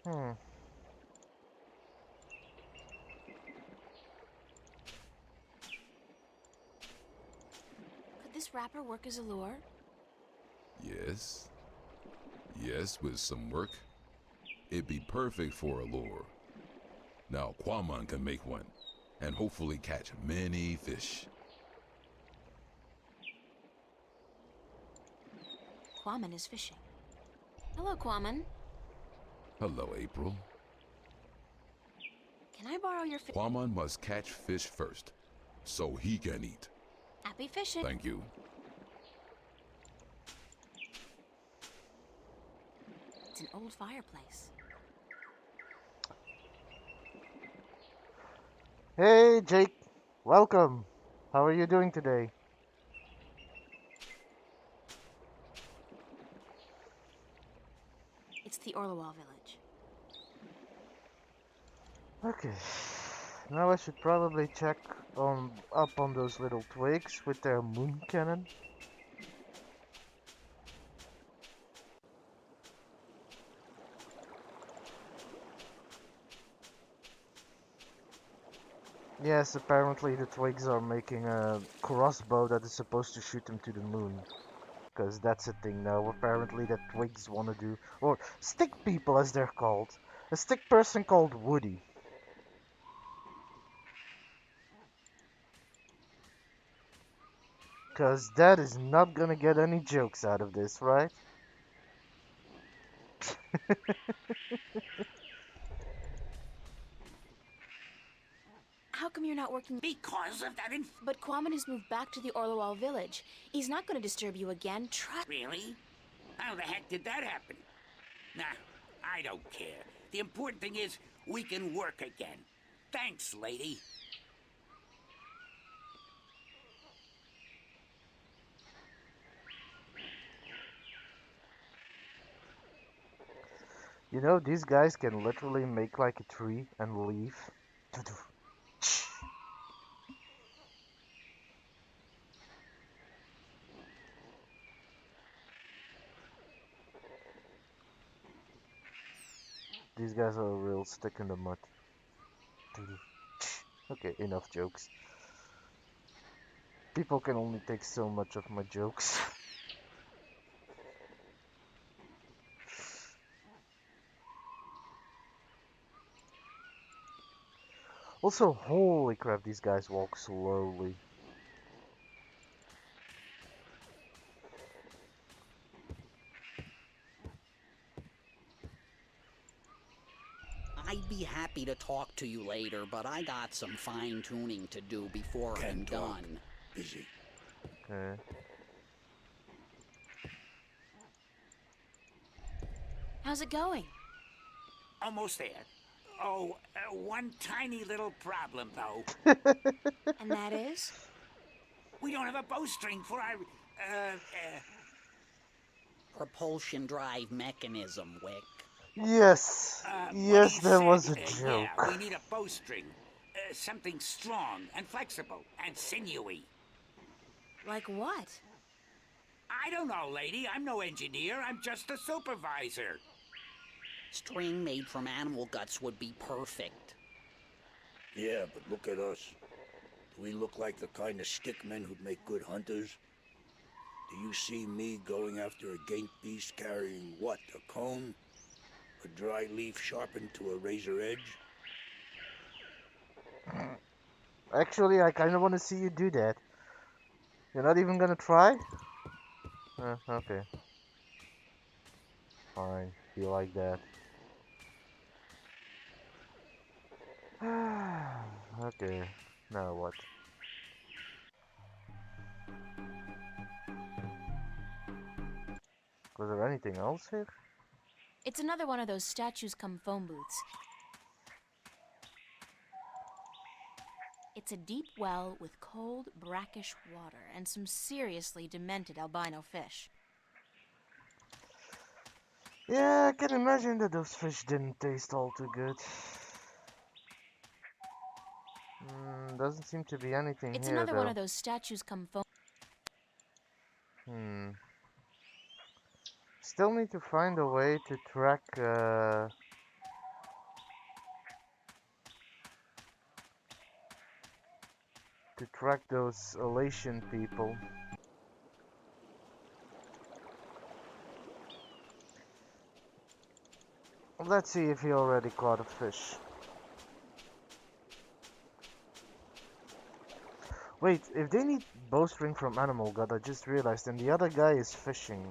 Hmm. Could this wrapper work as a lure? Yes. Yes, with some work. It'd be perfect for a lure. Now Quamon can make one, and hopefully catch many fish. Quammen is fishing. Hello, Quammen. Hello, April. Can I borrow your fish? Quamon must catch fish first, so he can eat. Happy fishing. Thank you. It's an old fireplace. Hey, Jake. Welcome. How are you doing today? It's the Orlewall village. Okay. Now I should probably check up on those little twigs with their moon cannon. Yes, apparently the twigs are making a crossbow that is supposed to shoot them to the moon. Because that's a thing now, apparently, that twigs want to do. Or stick people, as they're called. A stick person called Woody. Because that is not gonna get any jokes out of this, right? How come you're not working? Because of that But Quammen has moved back to the Orlewall village. He's not going to disturb you again. Trust. Really? How the heck did that happen? Nah, I don't care. The important thing is we can work again. Thanks, lady. You know, these guys can literally make like a tree and leave. These guys are a real stick in the mud. Okay, enough jokes. People can only take so much of my jokes. Also, holy crap, these guys walk slowly. I'd be happy to talk to you later, but I got some fine-tuning to do before I'm Can't talk. done. Busy. Okay. How's it going? Almost there. Oh, one tiny little problem, though. And that is? We don't have a bowstring for our, Propulsion drive mechanism, Wick. Yes. what Yes, he there said, was a Yeah, joke. we need a bowstring. Something strong and flexible and sinewy. Like what? I don't know, lady. I'm no engineer. I'm just a supervisor. String made from animal guts would be perfect. Yeah, but look at us. Do we look like the kind of stickmen who'd make good hunters? Do you see me going after a gate beast carrying what? A cone? A dry leaf sharpened to a razor edge? Actually, I kind of want to see you do that. You're not even gonna try? Okay. Fine, if you like that. Okay, now what? Was there anything else here? It's another one of those statues come phone booths. It's a deep well with cold, brackish water and some seriously demented albino fish. Yeah, I can imagine that those fish didn't taste all too good. Doesn't seem to be anything It's here another one though. of those statues come phone. Still need to find a way to track those elation people. Let's see if he already caught a fish. Wait, if they need bowstring from Animal God, I just realized, and the other guy is fishing.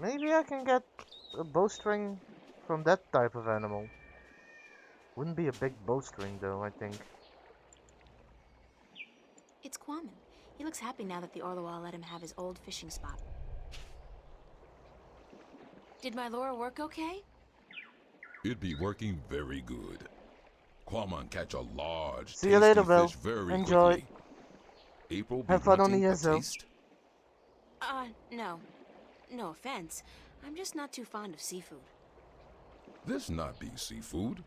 Maybe I can get a bowstring from that type of animal. Wouldn't be a big bowstring though, I think. It's Quammen. He looks happy now that the Orloa let him have his old fishing spot. Did my lure work okay? It be working very good. Quammen catch a large, See you later, tasty Bill. fish very Enjoy. quickly. April be Have fun on wanting the a Ezo. taste? No. No offense. I'm just not too fond of seafood. This not be seafood.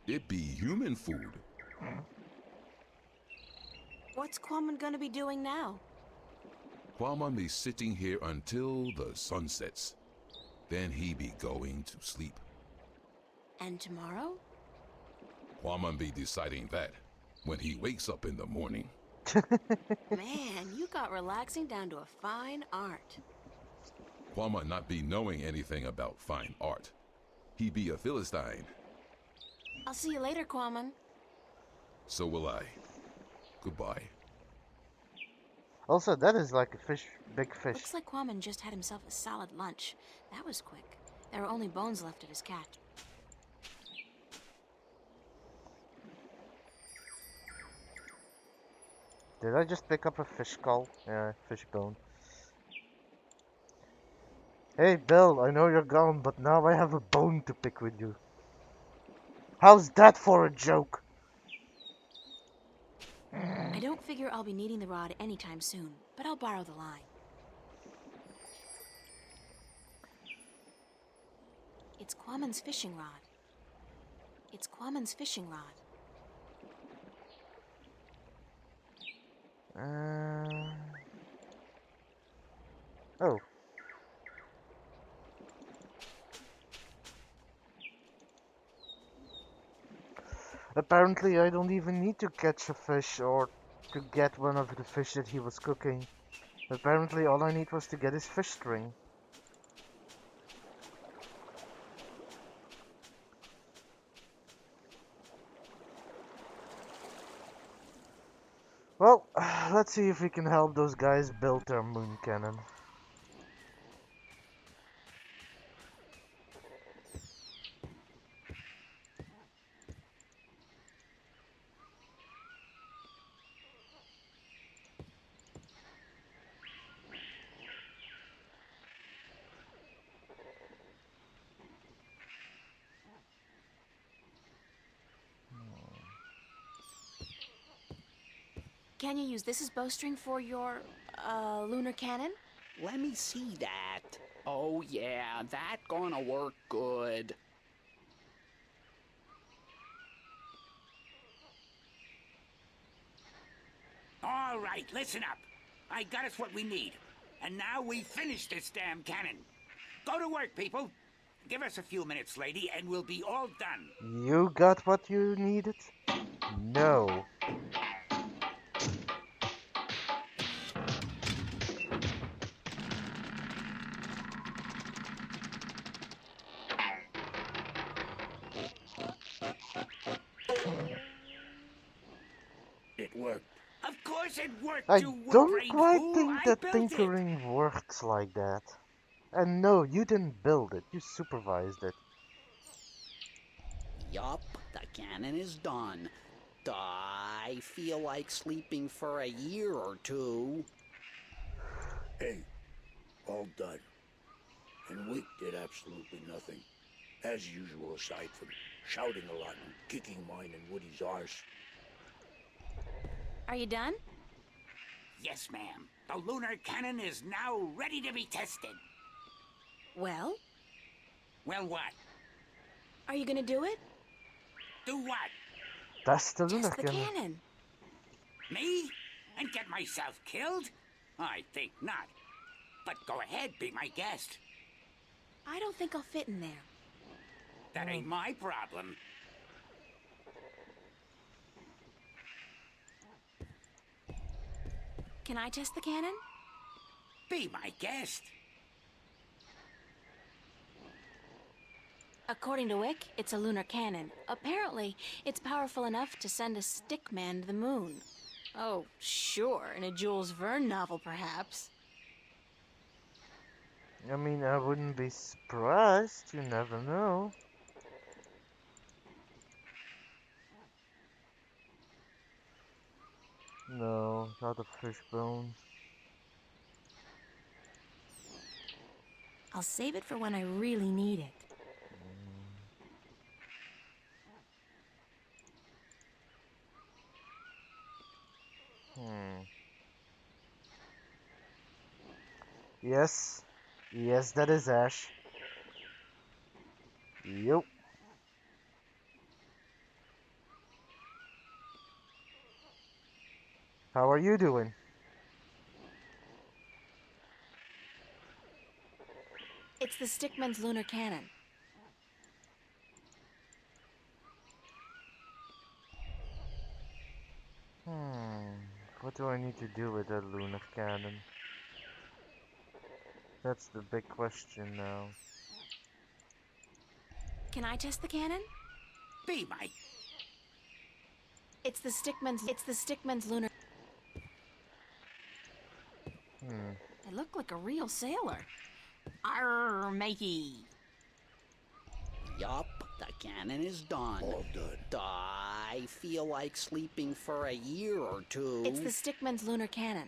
It be human food. What's Quammen gonna be doing now? Quammen be sitting here until the sun sets. Then he be going to sleep. And tomorrow? Quammen be deciding that when he wakes up in the morning. Man, you got relaxing down to a fine art. Quammen not be knowing anything about fine art. He be a Philistine. I'll see you later, Quammen. So will I. Goodbye. Also, that is like a fish, big fish. Looks like Quammen just had himself a solid lunch. That was quick. There were only bones left of his cat. Did I just pick up a fish skull? Yeah, fish bone. Hey Bill, I know you're gone, but now I have a bone to pick with you. How's that for a joke? I don't figure I'll be needing the rod anytime soon, but I'll borrow the line. It's Quammen's fishing rod. It's Quammen's fishing rod. Oh. Apparently I don't even need to catch a fish or to get one of the fish that he was cooking. Apparently all I need was to get his fish string. Well, let's see if we can help those guys build their moon cannon. Can you use this as bowstring for your, lunar cannon? Let me see that. Oh yeah, that gonna work good. All right, listen up. I got us what we need. And now we finish this damn cannon. Go to work, people. Give us a few minutes, lady, and we'll be all done. You got what you needed? No. It worked. Of course it worked, I you don't wood-brained quite fool. think I that built tinkering works like that. And no, you didn't build it, you supervised it. Yup, the cannon is done. I feel like sleeping for a year or two. Hey, all done. And Wick did absolutely nothing. As usual, aside from shouting a lot and kicking mine and Woody's arse. Are you done? it. Yes, ma'am. The lunar cannon is now ready to be tested. Well, Well, what? are you gonna do it? Do what? That's the lunar Test the cannon. cannon. Me? And get myself killed? I think not. But go ahead, be my guest. I don't think I'll fit in there. That ain't my problem. Can I test the cannon? Be my guest. According to Wick, it's a lunar cannon. Apparently, it's powerful enough to send a stick man to the moon. Oh, sure, in a Jules Verne novel, perhaps. I mean, I wouldn't be surprised, you never know. No, not a fishbone. I'll save it for when I really need it. Hmm. Yes. Yes, that is Ash. Yup. How are you doing? It's the Stickman's lunar cannon. What do I need to do with that lunar cannon? That's the big question now. Can I test the cannon? Be my... It's the Stickman's lunar. I look like a real sailor. Arr, matey. Yup, the cannon is done. All done. I feel like sleeping for a year or two. It's the Stickman's lunar cannon.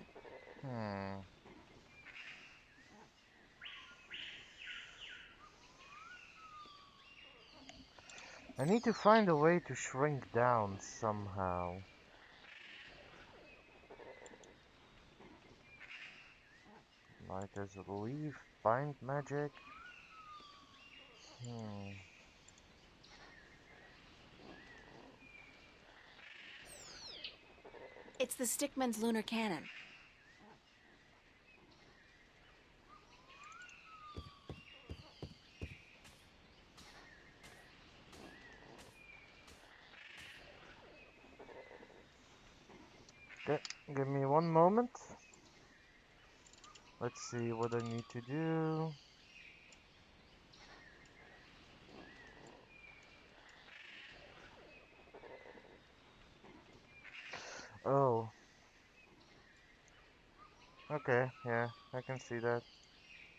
I need to find a way to shrink down somehow. Like there's a leaf, bind magic. It's the Stickman's lunar cannon. Okay, give me one moment. Let's see what I need to do. Oh. Okay, yeah, I can see that.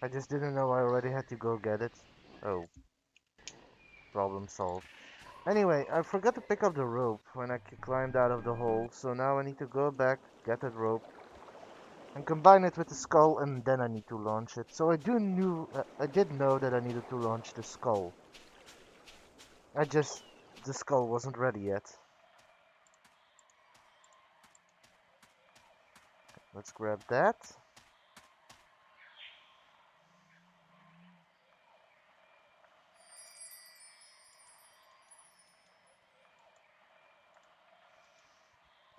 I just didn't know I already had to go get it. Oh. Problem solved. Anyway, I forgot to pick up the rope when I climbed out of the hole, so now I need to go back, get that rope, and combine it with the skull, and then I need to launch it. So I did know that I needed to launch the skull. The skull wasn't ready yet. Let's grab that.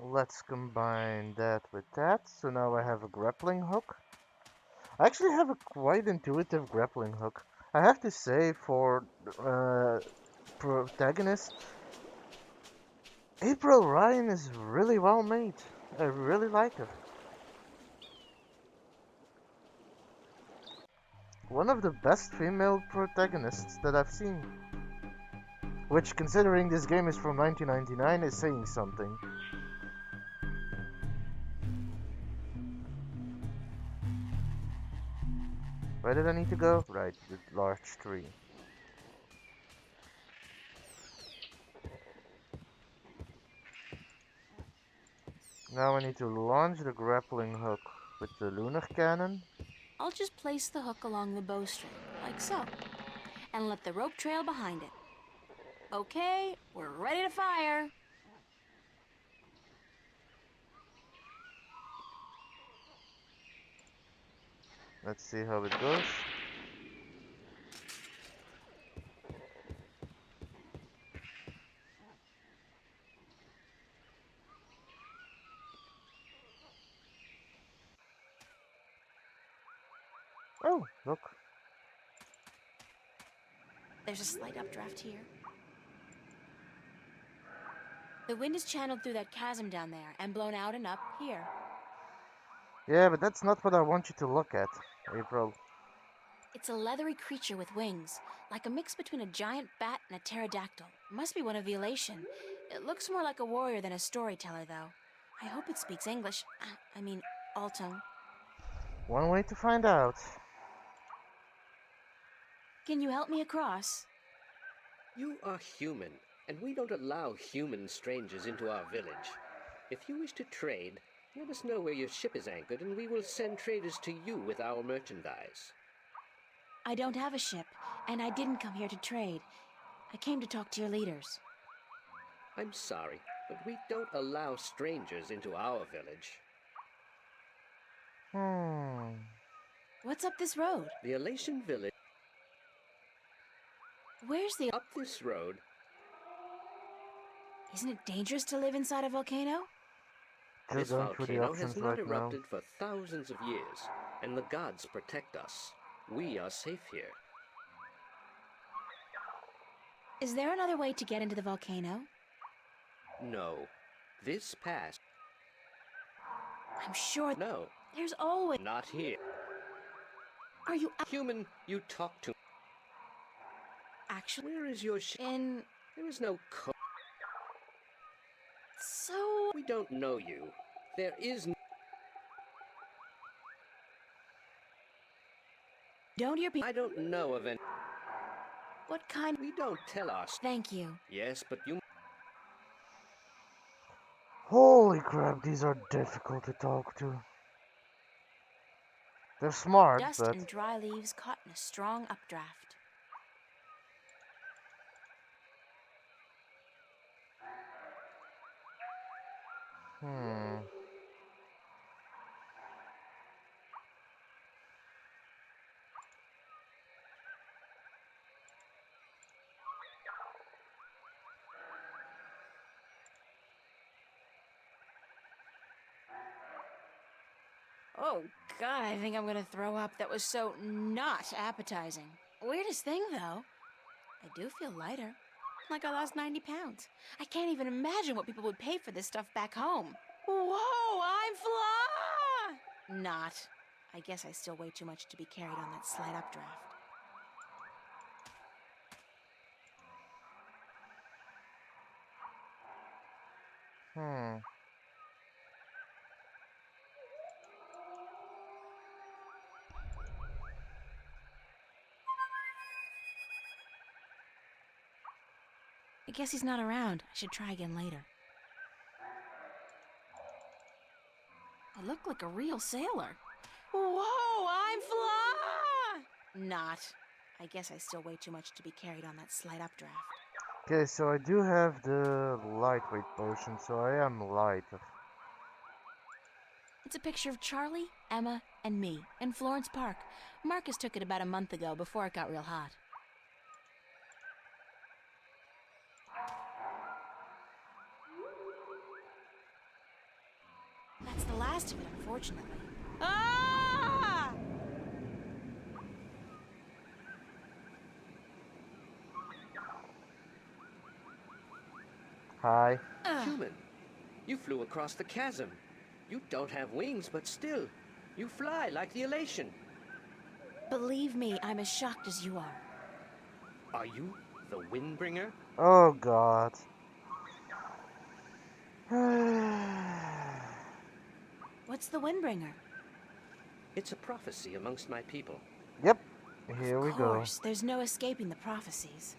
Let's combine that with that. So now I have a grappling hook. I actually have a quite intuitive grappling hook. I have to say, for protagonist, April Ryan is really well made. I really like it. One of the best female protagonists that I've seen. Which, considering this game is from 1999, is saying something. Where did I need to go? Right, the large tree. Now I need to launch the grappling hook with the lunar cannon. I'll just place the hook along the bowstring, like so, and let the rope trail behind it. Okay, we're ready to fire. Let's see how it goes. Oh, look. There's a slight updraft here. The wind is channeled through that chasm down there and blown out and up here. Yeah, but that's not what I want you to look at, April. It's a leathery creature with wings, like a mix between a giant bat and a pterodactyl. Must be one of the Elation. It looks more like a warrior than a storyteller, though. I hope it speaks English. I mean, Altung. One way to find out. Can you help me across? You are human, and we don't allow human strangers into our village. If you wish to trade, let us know where your ship is anchored, and we will send traders to you with our merchandise. I don't have a ship, and I didn't come here to trade. I came to talk to your leaders. I'm sorry, but we don't allow strangers into our village. What's up this road? The Elation village. Where's the... Up this road. Isn't it dangerous to live inside a volcano? This Just going through the volcano has options not right now. erupted for thousands of years, and the gods protect us. We are safe here. Is there another way to get into the volcano? No. This pass. I'm sure... No, There's always... not here. Are you Human, you talk to. actually Where is your ship? in... There is no code. So... We don't know you. There is no. Don't your people... I don't know of any. What kind... We don't tell us. Thank you. Yes, but you. Holy crap, these are difficult to talk to. They're smart, Dust but... and dry leaves caught in a strong updraft. Oh, God, I think I'm gonna throw up. That was so not appetizing. Weirdest thing, though. I do feel lighter. Like I lost 90 pounds. I can't even imagine what people would pay for this stuff back home. Whoa, I'm fly! Not. I guess I still weigh too much to be carried on that slight updraft. I guess he's not around. I should try again later. I look like a real sailor. Whoa, I'm fly! Not. I guess I still weigh too much to be carried on that slight updraft. Okay, so I do have the lightweight potion, so I am light. It's a picture of Charlie, Emma, and me in Florence Park. Marcus took it about a month ago before it got real hot. last of it, unfortunately. Ah! Hi. Human, you flew across the chasm. You don't have wings, but still, you fly like the elation. Believe me, I'm as shocked as you are. Are you the Windbringer? Oh God. What's the Windbringer? It's a prophecy amongst my people. Yep. Here we Of go. course, there's no escaping the prophecies.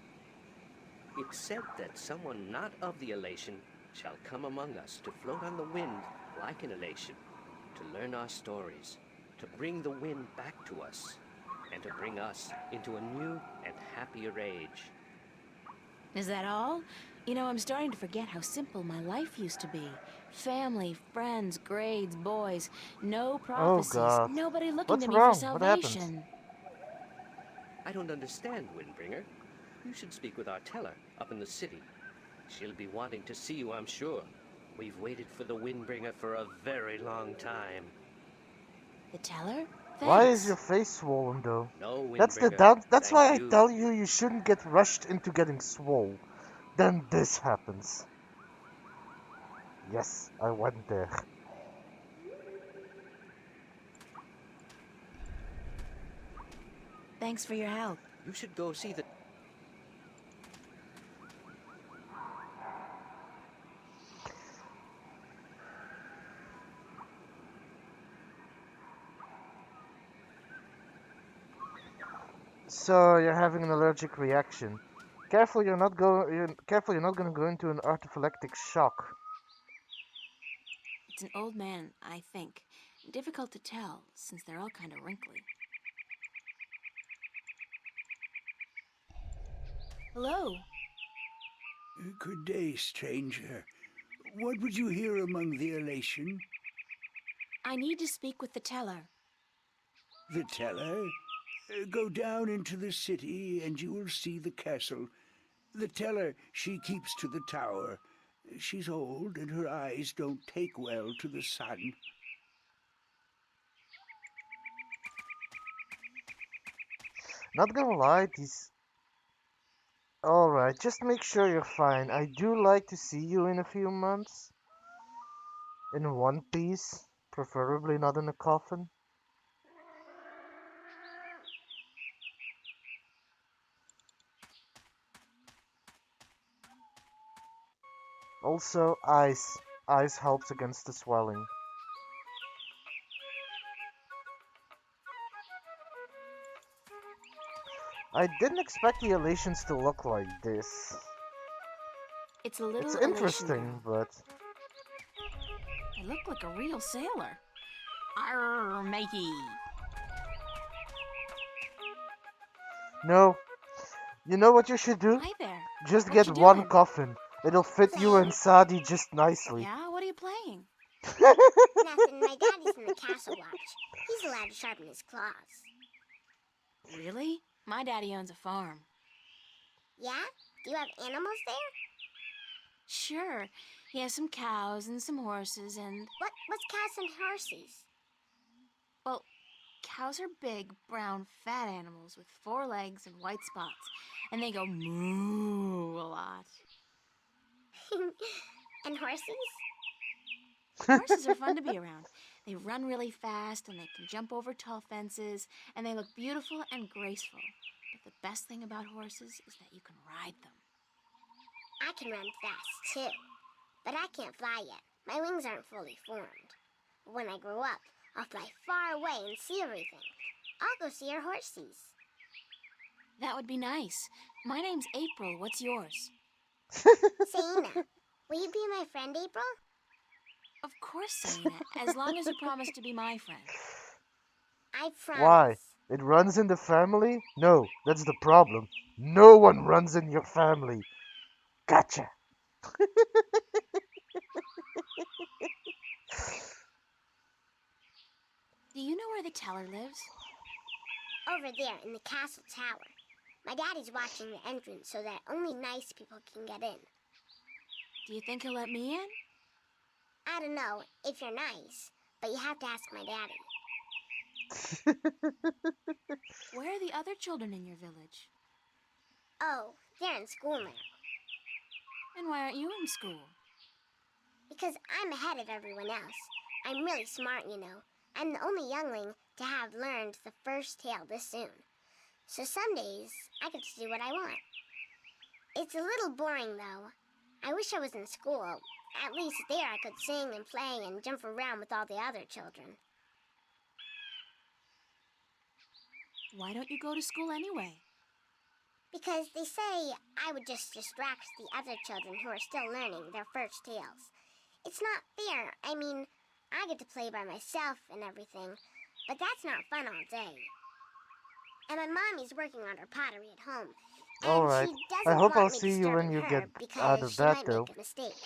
It's said that someone not of the elation shall come among us to float on the wind like an elation, to learn our stories, to bring the wind back to us, and to bring us into a new and happier age. Is that all? You know, I'm starting to forget how simple my life used to be. Family, friends, grades, boys. No Oh prophecies. God. Nobody looking What's to me for wrong? What happened? salvation. I don't understand, Windbringer. You should speak with our teller up in the city. She'll be wanting to see you, I'm sure. We've waited for the Windbringer for a very long time. The teller? Why Thanks. is your face swollen though? No, That's the Windbringer. doubt. That's Thank why I you. tell you you shouldn't get rushed into getting swole. Then this happens. Yes, I went there. Thanks for your help. You should go see the... So you're having an allergic reaction. Careful, careful, you're not gonna go into an anaphylactic shock. It's an old man, I think. Difficult to tell, since they're all kind of wrinkly. Hello. Good day, stranger. What would you hear among the elation? I need to speak with the teller. The teller? Go down into the city and you will see the castle. The teller, she keeps to the tower. She's old and her eyes don't take well to the sun. Not gonna lie, these... Alright, just make sure you're fine. I do like to see you in a few months. In one piece. Preferably not in a coffin. Also, ice. Ice helps against the swelling. I didn't expect the elations to look like this. It's a little It's elation interesting, girl. but... I look like a real sailor. Arr, Mikey. No. You know what you should do? Hi there. Just What get you one doing? coffin. It'll fit you and Sadi just nicely. Yeah, what are you playing? Nothing. My daddy's in the castle watch. He's allowed to sharpen his claws. Really? My daddy owns a farm. Yeah? Do you have animals there? Sure. He has some cows and some horses and... What's cows and horses? Well, cows are big, brown, fat animals with 4 legs and white spots. And they go moo a lot. And horses? Horses are fun to be around. They run really fast and they can jump over tall fences and they look beautiful and graceful. But the best thing about horses is that you can ride them. I can run fast too. But I can't fly yet. My wings aren't fully formed. But when I grow up, I'll fly far away and see everything. I'll go see our horses. That would be nice. My name's April. What's yours? Saina, will you be my friend, April? Of course, Selena. As long as you promise to be my friend. I promise. Why? It runs in the family? No, that's the problem. No one runs in your family. Gotcha. Do you know where the teller lives? Over there in the castle tower. My daddy's watching the entrance so that only nice people can get in. Do you think he'll let me in? I don't know if you're nice, but you have to ask my daddy. Where are the other children in your village? Oh, they're in school now. And why aren't you in school? Because I'm ahead of everyone else. I'm really smart, you know. I'm the only youngling to have learned the first tale this soon. So some days, I get to do what I want. It's a little boring, though. I wish I was in school. At least there I could sing and play and jump around with all the other children. Why don't you go to school anyway? Because they say I would just distract the other children who are still learning their first tales. It's not fair. I mean, I get to play by myself and everything, but that's not fun all day. And my mommy's working on her pottery at home, and Alright. she I doesn't hope want I'll me see you when disturbing you her get because out of she that, might though. make a mistake.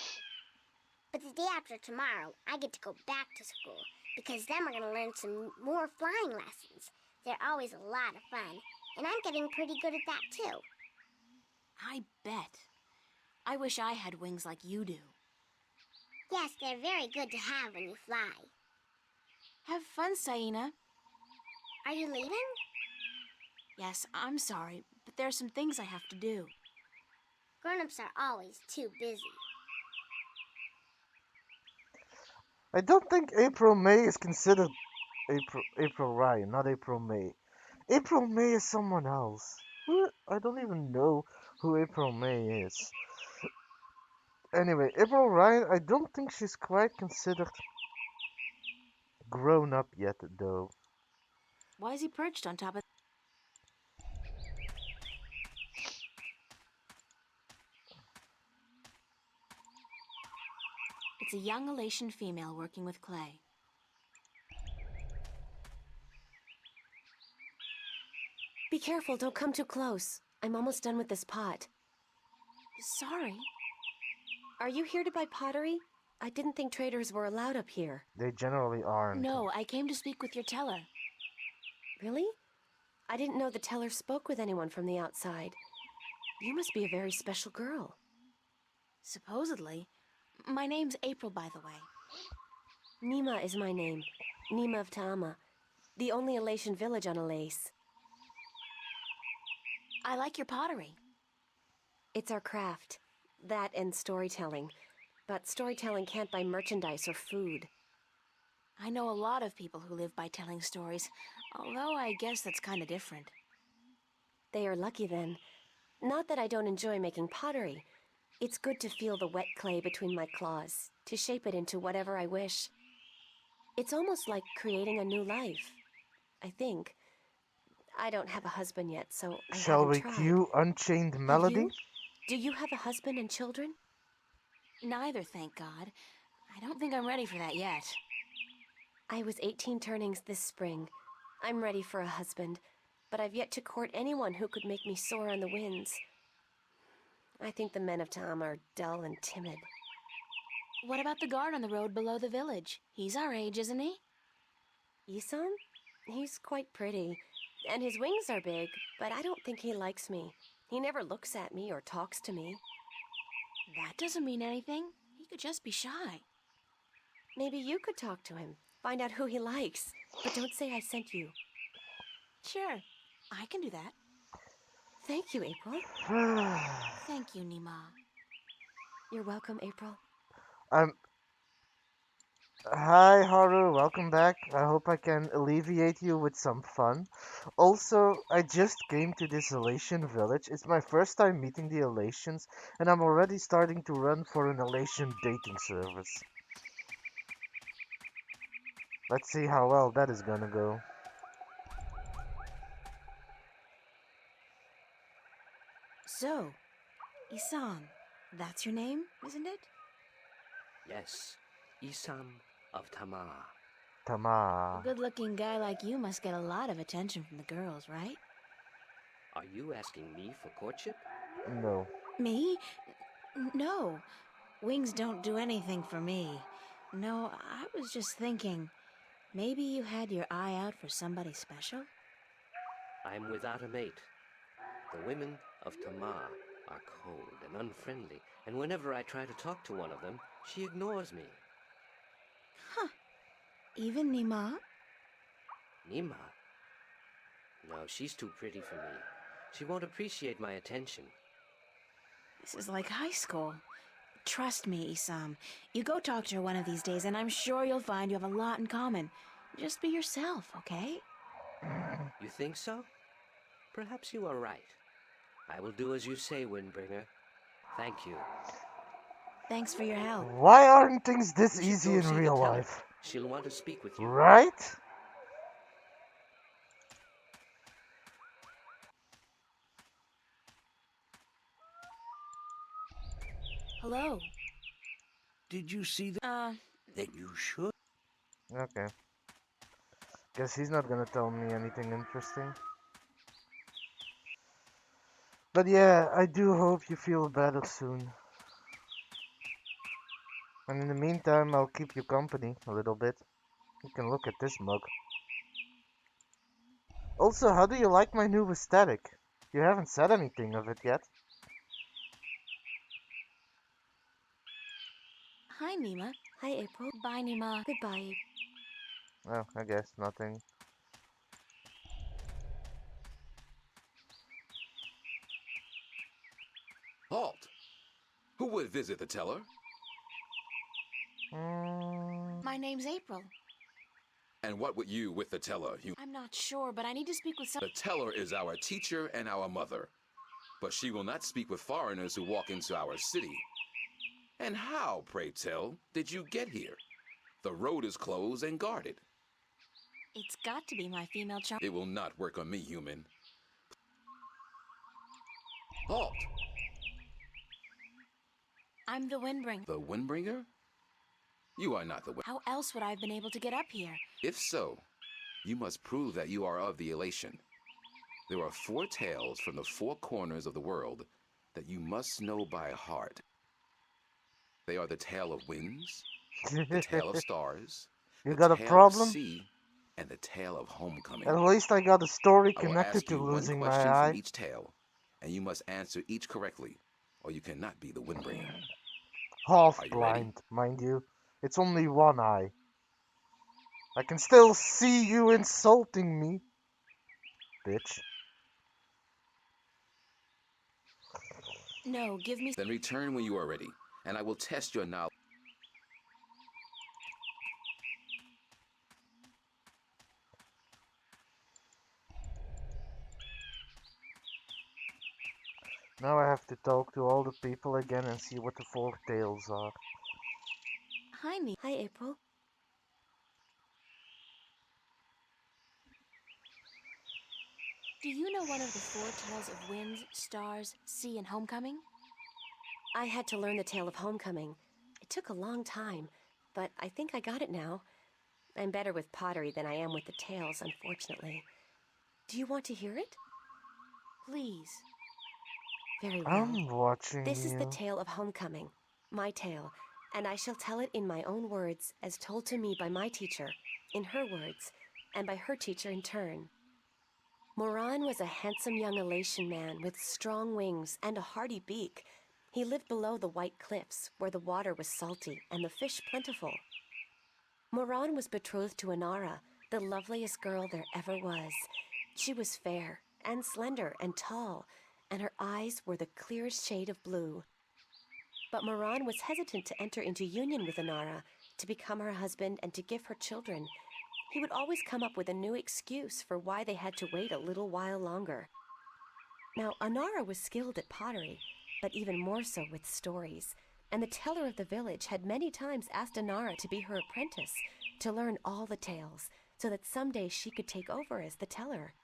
But the day after tomorrow, I get to go back to school, because then we're going to learn some more flying lessons. They're always a lot of fun, and I'm getting pretty good at that too. I bet. I wish I had wings like you do. Yes, they're very good to have when you fly. Have fun, Saina. Are you leaving? Yes, I'm sorry, but there are some things I have to do. Grown-ups are always too busy. I don't think April May is considered April Ryan, not April May. April May is someone else. I don't even know who April May is. Anyway, April Ryan, I don't think she's quite considered grown up yet, though. Why is he perched on top of... It's a young Elation female working with clay. Be careful, don't come too close. I'm almost done with this pot. Sorry. Are you here to buy pottery? I didn't think traders were allowed up here. They generally aren't. No, I came to speak with your teller. Really? I didn't know the teller spoke with anyone from the outside. You must be a very special girl. Supposedly. My name's April, by the way. Nima is my name. Nima of Ta'ama. The only Elation village on Alace. I like your pottery. It's our craft. That and storytelling. But storytelling can't buy merchandise or food. I know a lot of people who live by telling stories, although I guess that's kind of different. They are lucky then. Not that I don't enjoy making pottery. It's good to feel the wet clay between my claws, to shape it into whatever I wish. It's almost like creating a new life, I think. I don't have a husband yet, so I Shall haven't we tried. cue Unchained Have Melody? you? Do you have a husband and children? Neither, thank God. I don't think I'm ready for that yet. I was 18 turnings this spring. I'm ready for a husband, but I've yet to court anyone who could make me soar on the winds. I think the men of Ta'ama are dull and timid. What about the guard on the road below the village? He's our age, isn't he? Isan? He's quite pretty, and his wings are big, but I don't think he likes me. He never looks at me or talks to me. That doesn't mean anything. He could just be shy. Maybe you could talk to him, find out who he likes, but don't say I sent you. Sure, I can do that. Thank you, April. Thank you, Nima. You're welcome, April. Hi Haru, welcome back. I hope I can alleviate you with some fun. Also, I just came to this Elation village. It's my first time meeting the Elations, and I'm already starting to run for an Elation dating service. Let's see how well that is gonna go. So, Isam, that's your name, isn't it? Yes, Isam of Tama. A Tama. good-looking guy like you must get a lot of attention from the girls, right? Are you asking me for courtship? No. Me? No. Wings don't do anything for me. No, I was just thinking, maybe you had your eye out for somebody special? I'm without a mate. The women of Tama are cold and unfriendly, and whenever I try to talk to one of them, she ignores me. Huh. Even Nima? Nima? No, she's too pretty for me. She won't appreciate my attention. This is like high school. Trust me, Isam. You go talk to her one of these days, and I'm sure you'll find you have a lot in common. Just be yourself, okay? You think so? Perhaps you are right. I will do as you say, Windbringer. Thank you. Thanks for your help. Why aren't things this You should easy go in see the real teller. life? She'll want to speak with you. Right? Hello. Did you see the... Then you should. Okay. Guess he's not gonna tell me anything interesting. But yeah, I do hope you feel better soon. And in the meantime, I'll keep you company a little bit. You can look at this mug. Also, how do you like my new aesthetic? You haven't said anything of it yet. Hi, Nima. Hi, April. Bye, Nima. Goodbye. Oh, I guess nothing. Halt! Who would visit the teller? My name's April. And what would you with the teller? I'm not sure, but I need to speak with some... The teller is our teacher and our mother. But she will not speak with foreigners who walk into our city. And how, pray tell, did you get here? The road is closed and guarded. It's got to be my female charm. It will not work on me, human. Halt! I'm the Windbringer. The Windbringer? You are not the Wind. How else would I have been able to get up here? If so, you must prove that you are of the elation. There are 4 tales from the 4 corners of the world that you must know by heart. They are the tale of winds, the tale of stars, You the got a tale problem? of sea, and the tale of homecoming. At least I got a story I will connected ask to you losing one my question eye. from each tale, and you must answer each correctly, or you cannot be the Windbringer. Half Are you ready? blind, mind you. It's only one eye. I can still see you insulting me, bitch. No, give me... Then return when you are ready, and I will test your knowledge. Now I have to talk to all the people again and see what the 4 tales are. Hi, Nima. Hi, April. Do you know one of the 4 tales of winds, stars, sea, and homecoming? I had to learn the tale of homecoming. It took a long time, but I think I got it now. I'm better with pottery than I am with the tales, unfortunately. Do you want to hear it? Please. Very well. I'm watching This you. is the tale of homecoming, my tale, and I shall tell it in my own words, as told to me by my teacher, in her words, and by her teacher in turn. Moran was a handsome young Elation man with strong wings and a hardy beak. He lived below the white cliffs, where the water was salty and the fish plentiful. Moran was betrothed to Inara, the loveliest girl there ever was. She was fair and slender and tall, and her eyes were the clearest shade of blue. But Moran was hesitant to enter into union with Inara, to become her husband and to give her children. He would always come up with a new excuse for why they had to wait a little while longer. Now, Inara was skilled at pottery, but even more so with stories, and the teller of the village had many times asked Inara to be her apprentice, to learn all the tales, so that someday she could take over as the teller.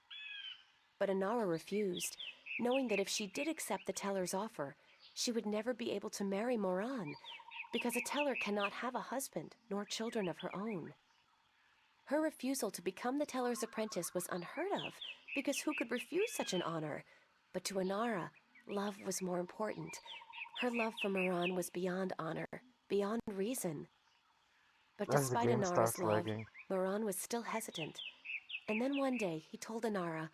But Inara refused, knowing that if she did accept the teller's offer, she would never be able to marry Moran, because a teller cannot have a husband nor children of her own. Her refusal to become the teller's apprentice was unheard of, because who could refuse such an honor? But to Inara, love was more important. Her love for Moran was beyond honor, beyond reason. But As the despite game Inara's starts love, lagging. Moran was still hesitant. And then one day he told Inara,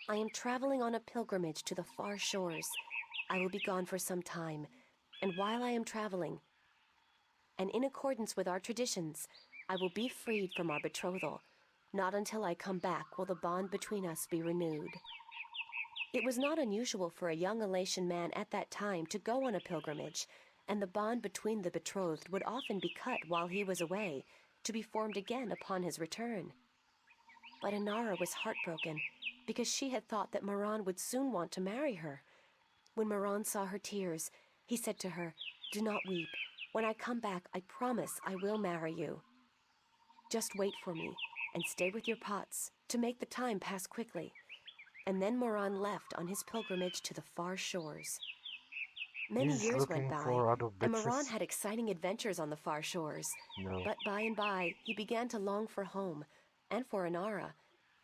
"I am traveling on a pilgrimage to the far shores. I will be gone for some time, and while I am traveling, and in accordance with our traditions, I will be freed from our betrothal. Not until I come back will the bond between us be renewed. It was not unusual for a young Elatian man at that time to go on a pilgrimage, and the bond between the betrothed would often be cut while he was away, to be formed again upon his return. But Inara was heartbroken, because she had thought that Moran would soon want to marry her. When Moran saw her tears, he said to her, "Do not weep. When I come back, I promise I will marry you. Just wait for me, and stay with your pots, to make the time pass quickly." And then Moran left on his pilgrimage to the far shores. Many He's years looking went by, for other and Moran bitches. had exciting adventures on the far shores. No. But by and by, he began to long for home, and for Inara,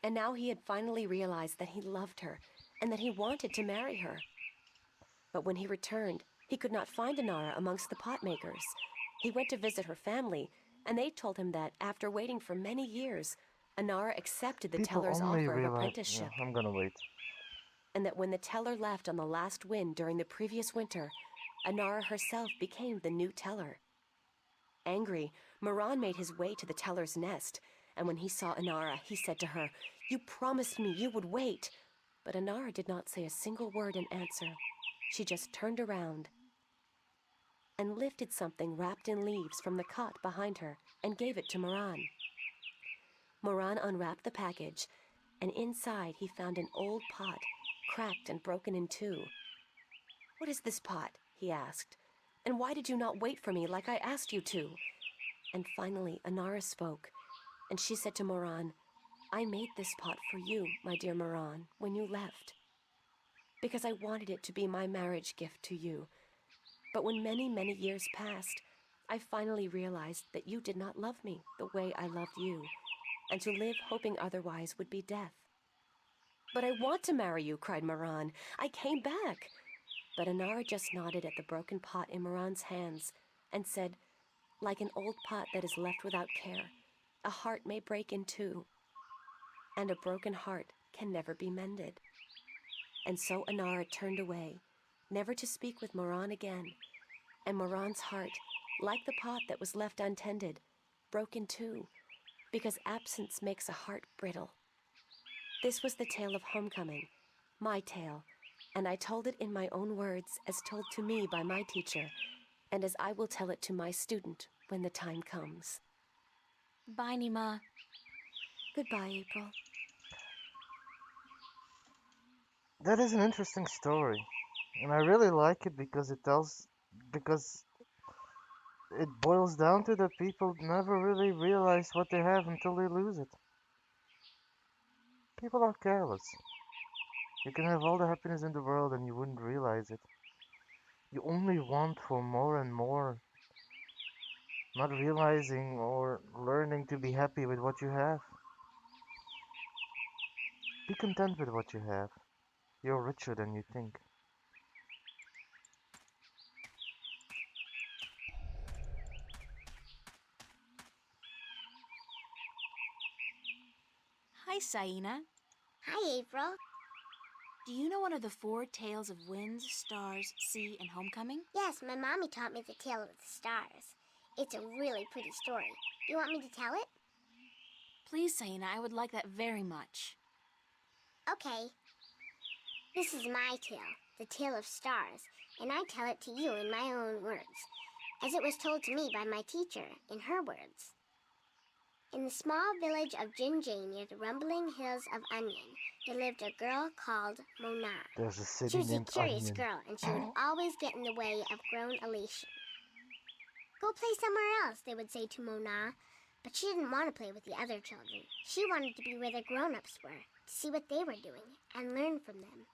and now he had finally realized that he loved her, and that he wanted to marry her. But when he returned, he could not find Inara amongst the pot makers. He went to visit her family, and they told him that, after waiting for many years, Inara accepted the People teller's only offer of realize. apprenticeship, Yeah, I'm gonna wait. and that when the teller left on the last wind during the previous winter, Inara herself became the new teller. Angry, Moran made his way to the teller's nest, and when he saw Inara, he said to her, "You promised me you would wait." But Inara did not say a single word in answer. She just turned around and lifted something wrapped in leaves from the cot behind her and gave it to Moran. Moran unwrapped the package, and inside he found an old pot, cracked and broken in two. "What is this pot?" he asked. "And why did you not wait for me like I asked you to?" And finally Inara spoke, and she said to Moran, "I made this pot for you, my dear Moran, when you left, because I wanted it to be my marriage gift to you. But when many, many years passed, I finally realized that you did not love me the way I loved you, and to live hoping otherwise would be death." "But I want to marry you," cried Moran. "I came back." But Inara just nodded at the broken pot in Moran's hands and said, "Like an old pot that is left without care, a heart may break in two, and a broken heart can never be mended." And so Inara turned away, never to speak with Moran again, and Moran's heart, like the pot that was left untended, broke in two, because absence makes a heart brittle. This was the tale of homecoming, my tale, and I told it in my own words as told to me by my teacher, and as I will tell it to my student when the time comes. Bye, Nima. Goodbye, April. That is an interesting story, and I really like it because because it boils down to that people never really realize what they have until they lose it. People are careless. You can have all the happiness in the world and you wouldn't realize it. You only want for more and more, not realizing or learning to be happy with what you have. Be content with what you have. You're richer than you think. Hi, Saina. Hi, April. Do you know one of the four tales of winds, stars, sea, and homecoming? Yes, my mommy taught me the tale of the stars. It's a really pretty story. Do you want me to tell it? Please, Saina, I would like that very much. Okay. This is my tale, the tale of stars, and I tell it to you in my own words, as it was told to me by my teacher in her words. In the small village of Jinjay near the rumbling hills of Onion, there lived a girl called Mona. There's a She city was a named curious Onion. girl, and she would always get in the way of grown elation. "Go play somewhere else," they would say to Mona. But she didn't want to play with the other children. She wanted to be where the grown-ups were, to see what they were doing, and learn from them.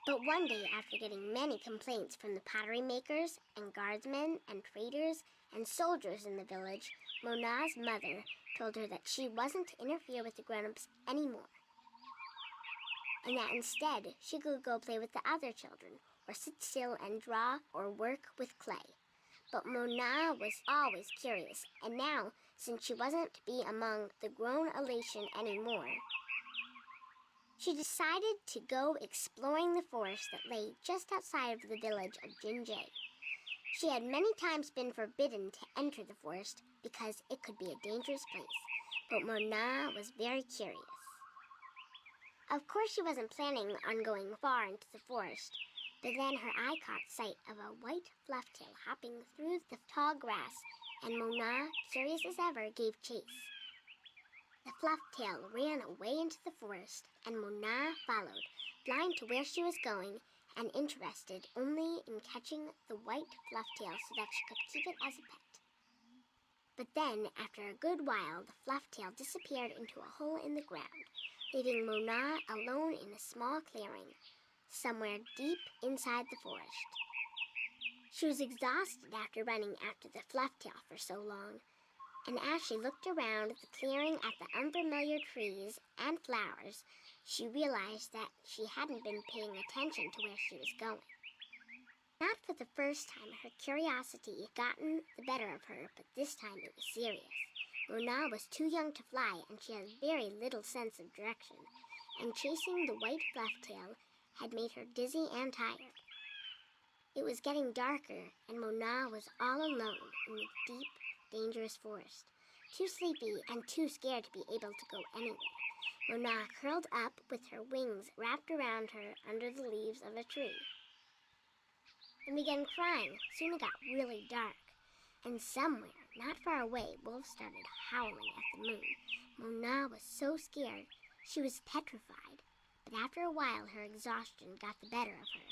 But one day, after getting many complaints from the pottery makers and guardsmen and traders and soldiers in the village, Mona's mother told her that she wasn't to interfere with the grown-ups anymore, and that instead she could go play with the other children, or sit still and draw or work with clay. But Mona was always curious, and now, since she wasn't to be among the grown elation anymore, she decided to go exploring the forest that lay just outside of the village of Jinjay. She had many times been forbidden to enter the forest because it could be a dangerous place, but Mona was very curious. Of course, she wasn't planning on going far into the forest, but then her eye caught sight of a white flufftail hopping through the tall grass, and Mona, curious as ever, gave chase. The flufftail ran away into the forest, and Mona followed, blind to where she was going and interested only in catching the white flufftail so that she could keep it as a pet. But then, after a good while, the flufftail disappeared into a hole in the ground, leaving Mona alone in a small clearing, somewhere deep inside the forest. She was exhausted after running after the flufftail for so long, and as she looked around the clearing at the unfamiliar trees and flowers, she realized that she hadn't been paying attention to where she was going. Not for the first time her curiosity had gotten the better of her, but this time it was serious. Mona was too young to fly, and she had very little sense of direction, and chasing the white flufftail had made her dizzy and tired. It was getting darker, and Mona was all alone in the deep, dangerous forest, too sleepy and too scared to be able to go anywhere. Mona curled up with her wings wrapped around her under the leaves of a tree and began crying. Soon it got really dark, and somewhere, not far away, wolves started howling at the moon. Mona was so scared she was petrified, but after a while her exhaustion got the better of her,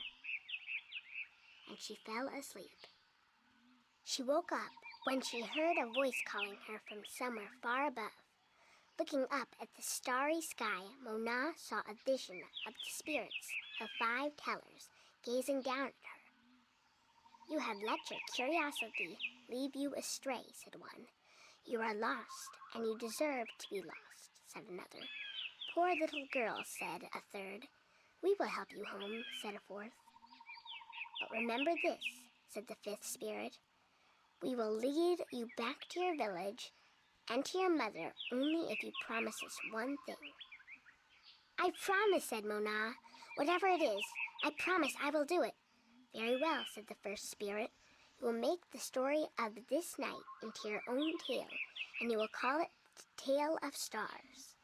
and she fell asleep. She woke up when she heard a voice calling her from somewhere far above. Looking up at the starry sky, Mona saw a vision of the spirits of 5 tellers gazing down at her. "You have let your curiosity leave you astray," said one. "You are lost, and you deserve to be lost," said another. "Poor little girl," said a third. "We will help you home," said a fourth. "But remember this," said the 5th spirit. "We will lead you back to your village and to your mother only if you promise us one thing." "I promise," said Mona. "Whatever it is, I promise I will do it." "Very well," said the 1st spirit. "You will make the story of this night into your own tale, and you will call it the Tale of Stars."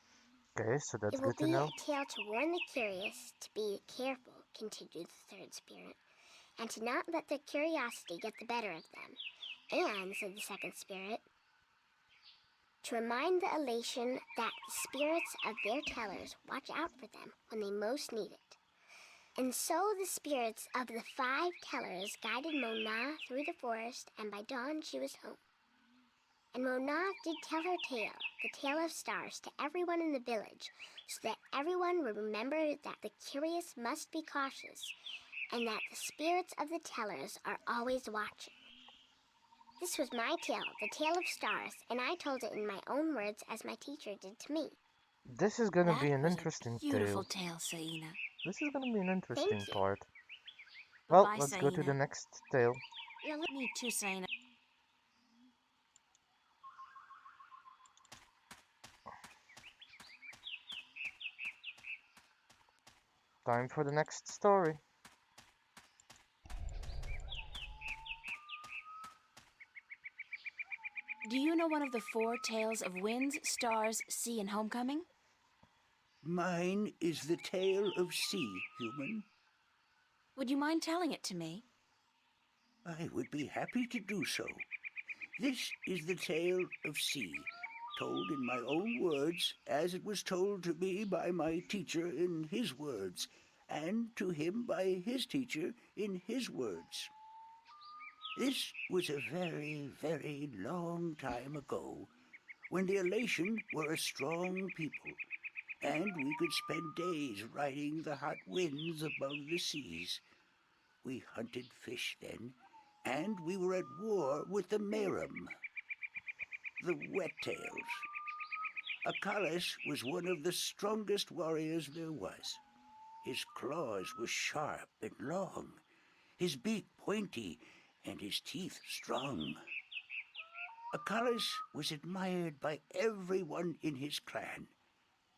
Okay, so that's "It will good to be know. a tale to warn the curious to be careful," continued the 3rd spirit, "and to not let their curiosity get the better of them. And," said the 2nd spirit, "to remind the elation that the spirits of their tellers watch out for them when they most need it." And so the spirits of the 5 tellers guided Mona through the forest, and by dawn she was home. And Mona did tell her tale, the Tale of Stars, to everyone in the village, so that everyone would remember that the curious must be cautious, and that the spirits of the tellers are always watching. This was my tale, the Tale of Stars, and I told it in my own words as my teacher did to me. This is gonna That be an was a interesting beautiful tale. tale, Saina. This is gonna be an interesting Thank you. part. Well, Bye, let's go to the Saina. next tale. Me too, Saina. Time for the next story. Do you know one of the 4 tales of winds, stars, sea, and homecoming? Mine is the tale of sea, human. Would you mind telling it to me? I would be happy to do so. This is the tale of sea, told in my own words, as it was told to me by my teacher in his words, and to him by his teacher in his words. This was a very, very long time ago, when the Elation were a strong people, and we could spend days riding the hot winds above the seas. We hunted fish then, and we were at war with the Merum, the Wet-tails. Akalis was one of the strongest warriors there was. His claws were sharp and long, his beak pointy, and his teeth strong. Akalis was admired by everyone in his clan,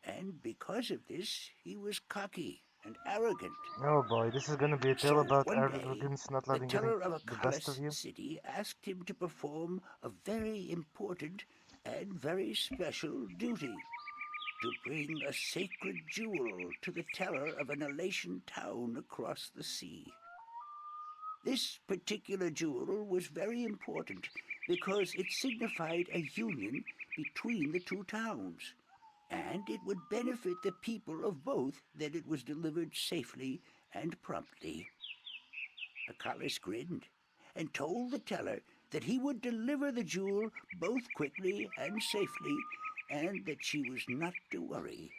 and because of this he was cocky and arrogant. Oh boy, this is gonna be a tale So about one day, arrogance not the letting getting teller of the best of Akalis you. city asked him to perform a very important and very special duty, to bring a sacred jewel to the teller of an Elation town across the sea. This particular jewel was very important because it signified a union between the two towns, and it would benefit the people of both that it was delivered safely and promptly. Akalis grinned and told the teller that he would deliver the jewel both quickly and safely, and that she was not to worry.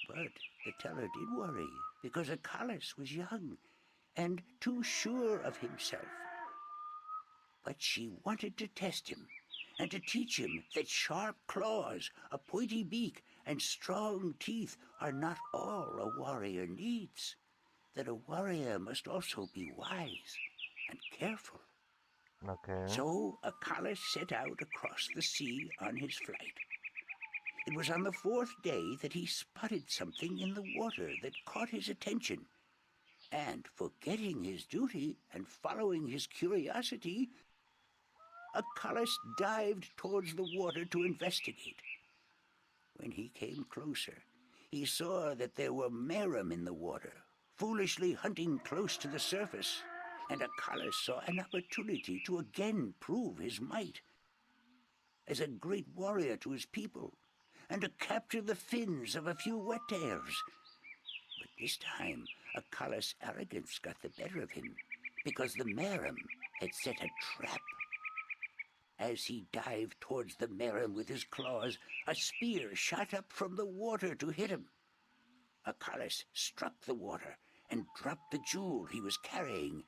But the teller did worry, because Akalis was young and too sure of himself. But she wanted to test him and to teach him that sharp claws, a pointy beak, and strong teeth are not all a warrior needs, that a warrior must also be wise and careful. Okay. So Akalis set out across the sea on his flight. It was on the fourth day that he spotted something in the water that caught his attention, and forgetting his duty and following his curiosity, Akalis dived towards the water to investigate. When he came closer, he saw that there were Merum in the water, foolishly hunting close to the surface, and Akalis saw an opportunity to again prove his might as a great warrior to his people, and to capture the fins of a few wet-tails. But this time, Akalis' arrogance got the better of him, because the Merum had set a trap. As he dived towards the Merum with his claws, a spear shot up from the water to hit him. Akalis struck the water and dropped the jewel he was carrying,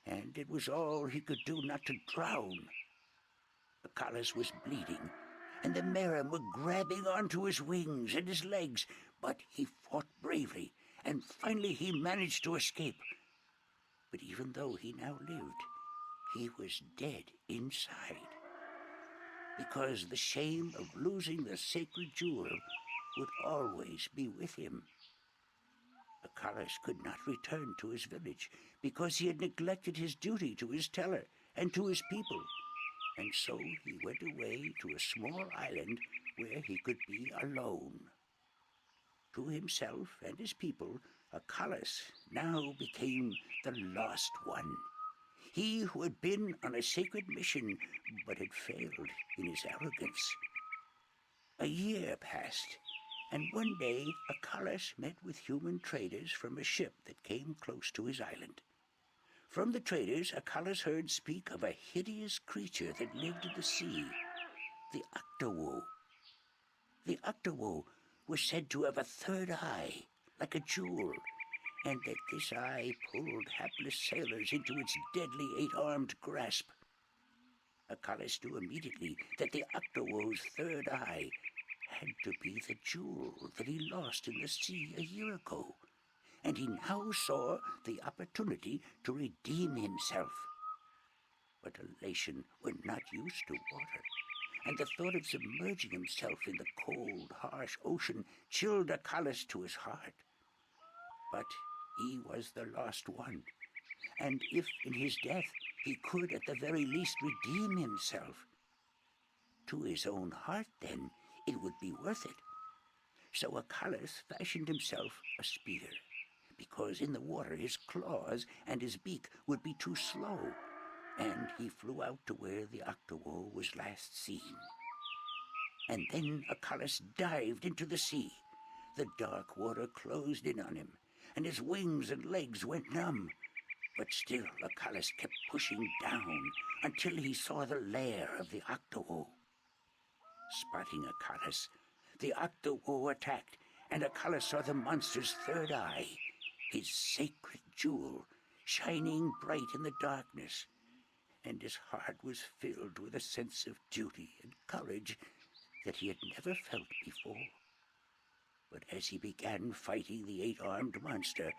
and it was all he could do not to drown. Akalis was bleeding, and the Merum were grabbing onto his wings and his legs, but he fought bravely, and finally he managed to escape. But even though he now lived, he was dead inside, because the shame of losing the sacred jewel would always be with him. Akalis could not return to his village, because he had neglected his duty to his teller and to his people, and so he went away to a small island where he could be alone. To himself and his people, Akalis now became the lost one. He who had been on a sacred mission, but had failed in his arrogance. A year passed, and one day Akalis met with human traders from a ship that came close to his island. From the traders, Akalis heard speak of a hideous creature that lived in the sea, the Octowoe. The Octowoe was said to have a third eye, like a jewel, and that this eye pulled hapless sailors into its deadly eight-armed grasp. Akalis knew immediately that the Octowoe's third eye had to be the jewel that he lost in the sea a year ago, and he now saw the opportunity to redeem himself. But Elation were not used to water, and the thought of submerging himself in the cold, harsh ocean chilled Akalis to his heart. But he was the lost one, and if in his death he could at the very least redeem himself, to his own heart then it would be worth it. So Akalis fashioned himself a spear, because in the water his claws and his beak would be too slow, and he flew out to where the Octowoe was last seen. And then Akalis dived into the sea. The dark water closed in on him, and his wings and legs went numb. But still Akalis kept pushing down until he saw the lair of the Octowoe. Spotting Akalis, the Octowoe attacked, and Akalis saw the monster's third eye, his sacred jewel, shining bright in the darkness, and his heart was filled with a sense of duty and courage that he had never felt before. But as he began fighting the eight-armed monster,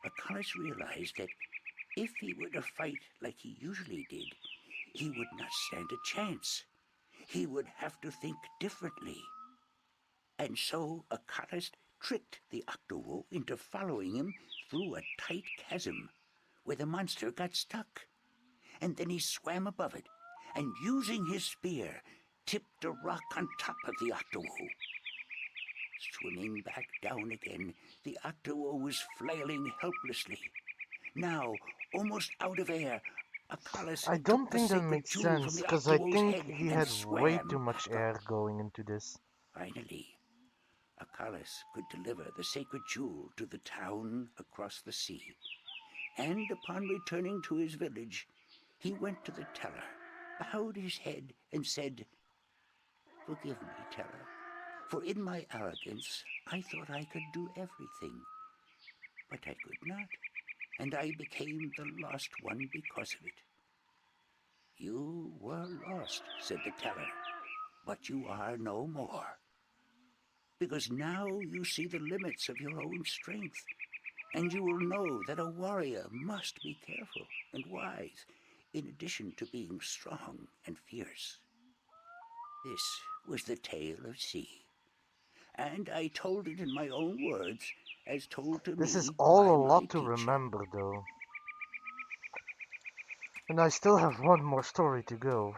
Akalis realized that if he were to fight like he usually did, he would not stand a chance. He would have to think differently. And so Akalis tricked the Octowo into following him through a tight chasm where the monster got stuck. And then he swam above it, and using his spear, tipped a rock on top of the Octowo. Swimming back down again, the Octowo was flailing helplessly. Now, almost out of air, Akalis I took don't the think that sacred makes jewel from sense, the because I Octowo's think head he and had way swam too much after. air going into this. Finally, Akalis could deliver the sacred jewel to the town across the sea. And upon returning to his village, he went to the teller, bowed his head, and said, "Forgive me, teller, for in my arrogance I thought I could do everything. But I could not, and I became the lost one because of it." "You were lost," said the teller, "but you are no more. Because now you see the limits of your own strength, and you will know that a warrior must be careful and wise, in addition to being strong and fierce." This was the tale of C, and I told it in my own words, as told to This me is all by a my lot to teacher. remember, though. And I still have one more story to go.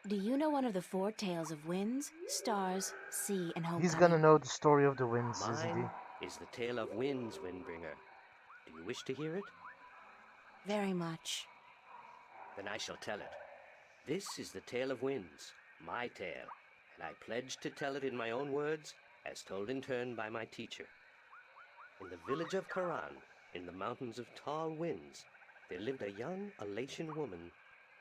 Do you know one of the four tales of winds, stars, sea, and homecoming? He's gonna know the story of the winds, isn't he? Mine is the tale of winds, Windbringer. Do you wish to hear it? Very much. Then I shall tell it. This is the tale of winds, my tale, and I pledge to tell it in my own words, as told in turn by my teacher. In the village of Karan, in the mountains of tall winds, there lived a young Alatian woman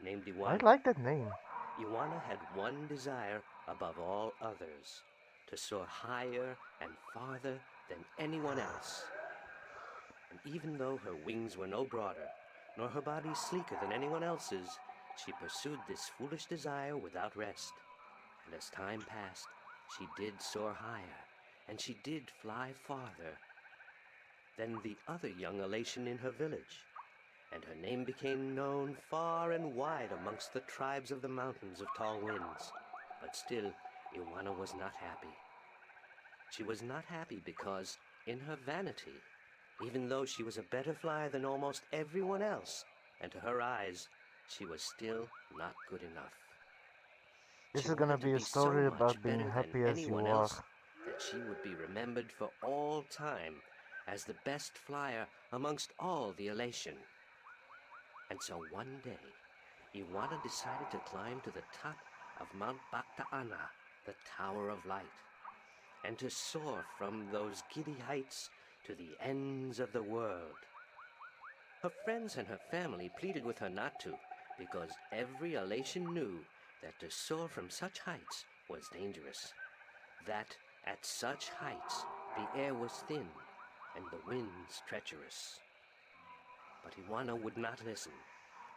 named I Iwana. like that name. Iwana had one desire above all others, to soar higher and farther than anyone else. And even though her wings were no broader, nor her body sleeker than anyone else's, she pursued this foolish desire without rest. And as time passed, she did soar higher, and she did fly farther than the other young Alatian in her village, and her name became known far and wide amongst the tribes of the mountains of tall winds. But still, Iwana was not happy. She was not happy because, in her vanity, even though she was a better flyer than almost everyone else, and to her eyes, she was still not good enough. This She is gonna wanted to be a so story much about being better than happy as you anyone are. else that she would be remembered for all time as the best flyer amongst all the Alatian. And so one day, Iwana decided to climb to the top of Mount Bakta'ana, the Tower of Light, and to soar from those giddy heights to the ends of the world. Her friends and her family pleaded with her not to, because every Alatian knew that to soar from such heights was dangerous, that at such heights the air was thin and the winds treacherous. But Iwana would not listen,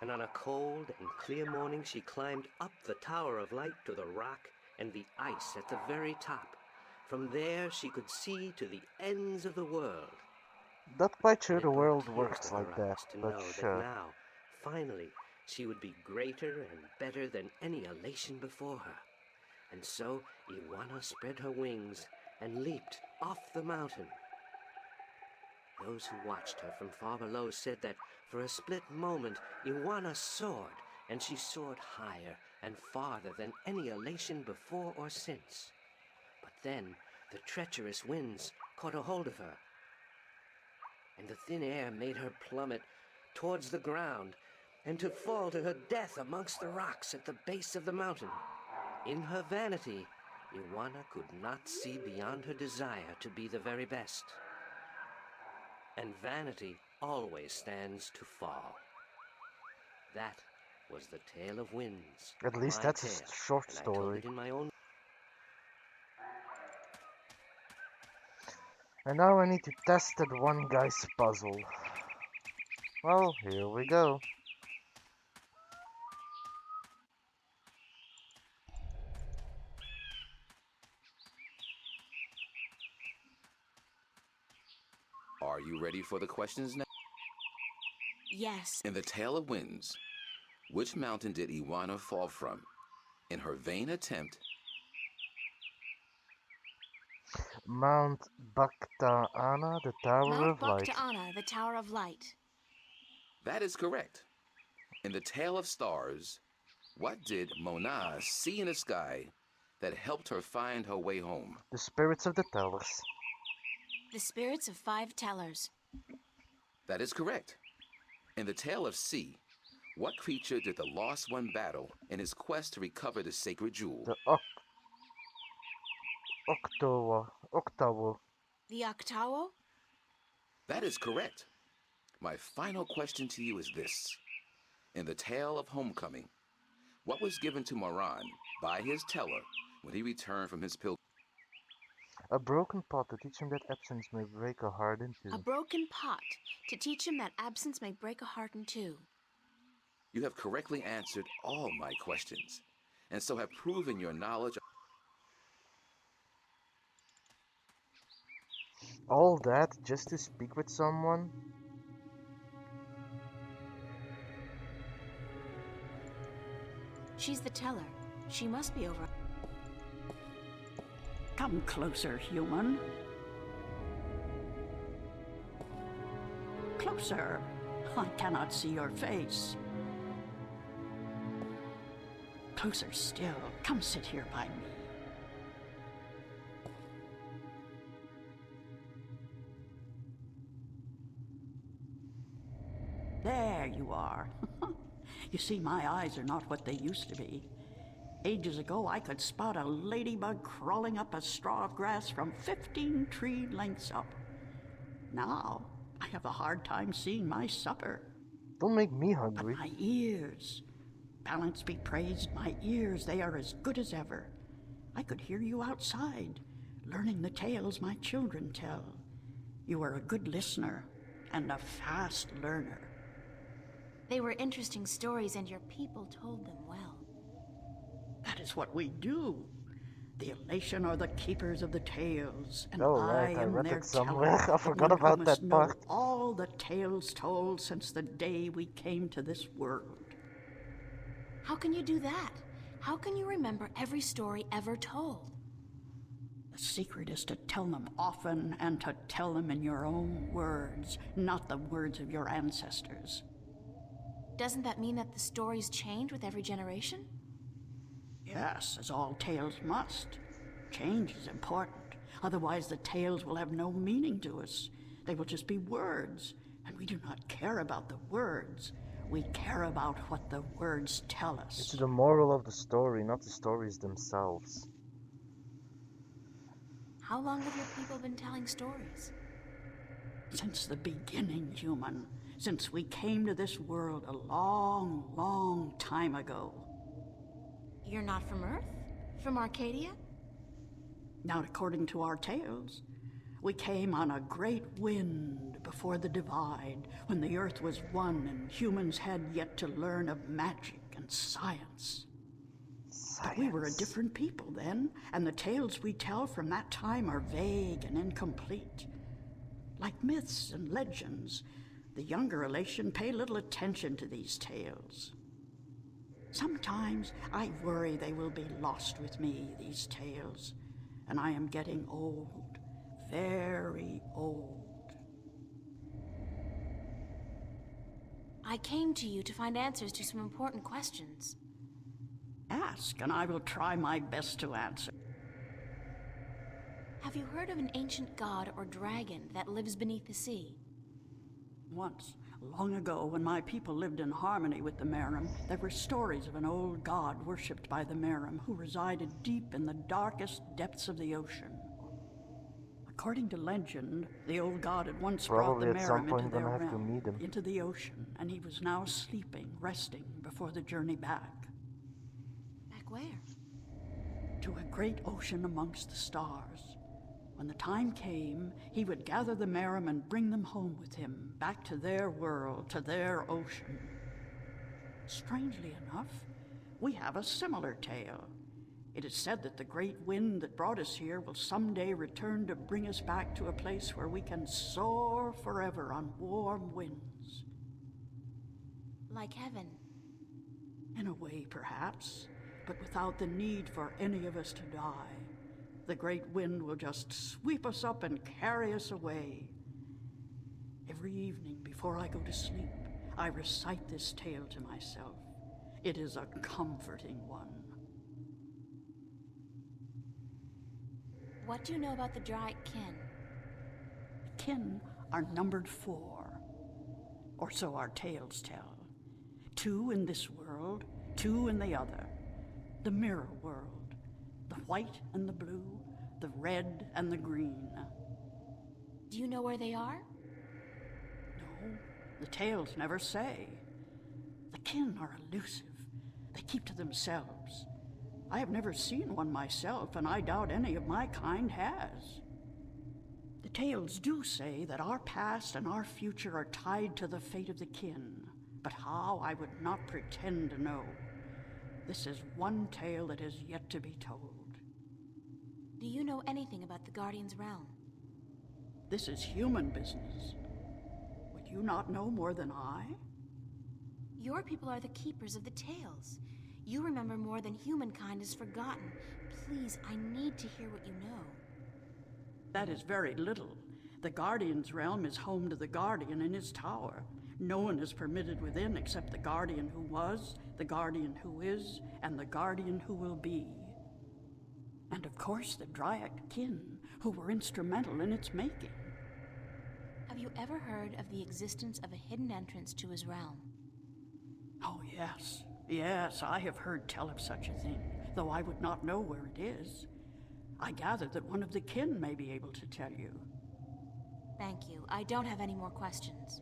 and on a cold and clear morning she climbed up the Tower of Light to the rock and the ice at the very top. From there she could see to the ends of the world. Not quite sure And the it brought world tears works to her like that, eyes to but know that sure. now, finally, she would be greater and better than any Alatian before her. And so Iwana spread her wings and leaped off the mountain. Those who watched her from far below said that for a split moment Iwana soared, and she soared higher and farther than any Alatian before or since. But then the treacherous winds caught a hold of her, and the thin air made her plummet towards the ground, and to fall to her death amongst the rocks at the base of the mountain. In her vanity, Iwana could not see beyond her desire to be the very best. And vanity always stands to fall. That was the tale of winds. At least my that's a tale, short and I told story. it in my own. And now I need to test that one guy's puzzle. Well, here we go. Are you ready for the questions now? Yes. In the Tale of Winds, which mountain did Iwana fall from in her vain attempt Mount Bactaana, the Tower Mount of Light. Bactaana, the Tower of Light. That is correct. In the Tale of Stars, what did Mona see in the sky that helped her find her way home? The spirits of the tellers. The spirits of 5 tellers. That is correct. In the Tale of Sea, what creature did the Lost One battle in his quest to recover the sacred jewel? The Octawo. The Octawo? That is correct. My final question to you is this. In the Tale of Homecoming, what was given to Moran by his teller when he returned from his pilgrimage? A broken pot to teach him that absence may break a heart in two. A broken pot to teach him that absence may break a heart in two. You have correctly answered all my questions, and so have proven your knowledge. All that just to speak with someone? She's the teller. She must be over. Come closer, human. Closer. I cannot see your face. Closer still. Come sit here by me. There you are. You see, my eyes are not what they used to be. Ages ago, I could spot a ladybug crawling up a straw of grass from 15 tree lengths up. Now, I have a hard time seeing my supper. Don't make me hungry. But my ears. Balance be praised, my ears, they are as good as ever. I could hear you outside, learning the tales my children tell. You are a good listener and a fast learner. They were interesting stories, and your people told them well. That is what we do. The Elation are the keepers of the tales, and Oh, I right, I am read their it somewhere. teller, I forgot the one who about must that know part. all the tales told since the day we came to this world. How can you do that? How can you remember every story ever told? The secret is to tell them often and to tell them in your own words, not the words of your ancestors. Doesn't that mean that the stories change with every generation? Yes, as all tales must. Change is important. Otherwise, the tales will have no meaning to us. They will just be words, and we do not care about the words. We care about what the words tell us. It's the moral of the story, not the stories themselves. How long have your people been telling stories? Since the beginning, human. Since we came to this world a long, long time ago. You're not from Earth? From Arcadia? Not according to our tales. We came on a great wind before the divide, when the Earth was one and humans had yet to learn of magic and science. But we were a different people then, and the tales we tell from that time are vague and incomplete. Like myths and legends, the younger Elation pay little attention to these tales. Sometimes I worry they will be lost with me, these tales, and I am getting old, very old. I came to you to find answers to some important questions. Ask, and I will try my best to answer. Have you heard of an ancient god or dragon that lives beneath the sea? Once, long ago, when my people lived in harmony with the Merim, there were stories of an old god worshipped by the Merim who resided deep in the darkest depths of the ocean. According to legend, the old god had once brought the Probably at some Merim point into their gonna have to realm, meet him. into the ocean, and he was now sleeping, resting before the journey back. Back where? To a great ocean amongst the stars. When the time came, he would gather the Merim and bring them home with him, back to their world, to their ocean. Strangely enough, we have a similar tale. It is said that the great wind that brought us here will someday return to bring us back to a place where we can soar forever on warm winds. Like heaven. In a way, perhaps, but without the need for any of us to die. the great wind will just sweep us up and carry us away. Every evening before I go to sleep, I recite this tale to myself. It is a comforting one. What do you know about the Dryad kin? Kin are numbered 4, or so our tales tell. 2 in this world, 2 in the other. The mirror world, the white and the blue, the red and the green. Do you know where they are? No, the tales never say. The kin are elusive. They keep to themselves. I have never seen one myself, and I doubt any of my kind has. The tales do say that our past and our future are tied to the fate of the kin, but how I would not pretend to know. This is one tale that is yet to be told. Do you know anything about the Guardian's realm? This is human business. Would you not know more than I? Your people are the keepers of the tales. You remember more than humankind has forgotten. Please, I need to hear what you know. That is very little. The Guardian's realm is home to the Guardian in his tower. No one is permitted within except the Guardian who was, the Guardian who is, and the Guardian who will be. And of course the Dryad kin, who were instrumental in its making. Have you ever heard of the existence of a hidden entrance to his realm? Oh, yes. Yes, I have heard tell of such a thing, though I would not know where it is. I gather that one of the kin may be able to tell you. Thank you. I don't have any more questions.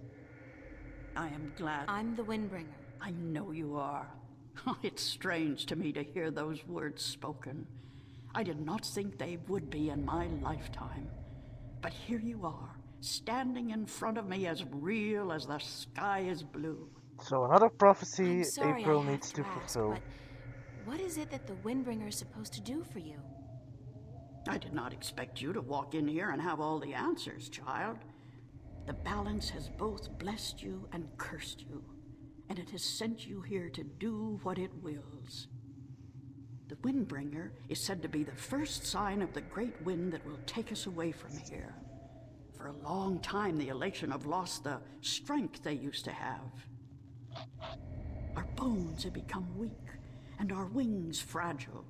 I am glad. I'm the Windbringer. I know you are. It's strange to me to hear those words spoken. I did not think they would be in my lifetime. But here you are, standing in front of me as real as the sky is blue. So another prophecy I'm sorry April I have needs to ask, fulfill. but what is it that the Windbringer is supposed to do for you? I did not expect you to walk in here and have all the answers, child. The balance has both blessed you and cursed you, and it has sent you here to do what it wills. The Windbringer is said to be the first sign of the great wind that will take us away from here. For a long time, the Elation have lost the strength they used to have. Our bones have become weak, and our wings fragile.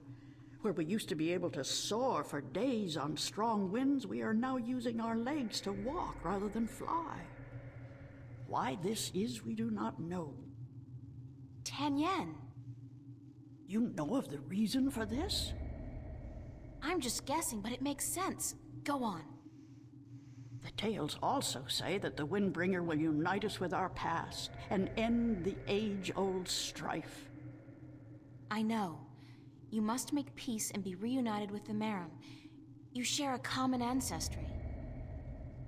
Where we used to be able to soar for days on strong winds, we are now using our legs to walk rather than fly. Why this is, we do not know. Tanyan. You know of the reason for this? I'm just guessing, but it makes sense. Go on. The tales also say that the Windbringer will unite us with our past and end the age-old strife. I know. You must make peace and be reunited with the Merim. You share a common ancestry.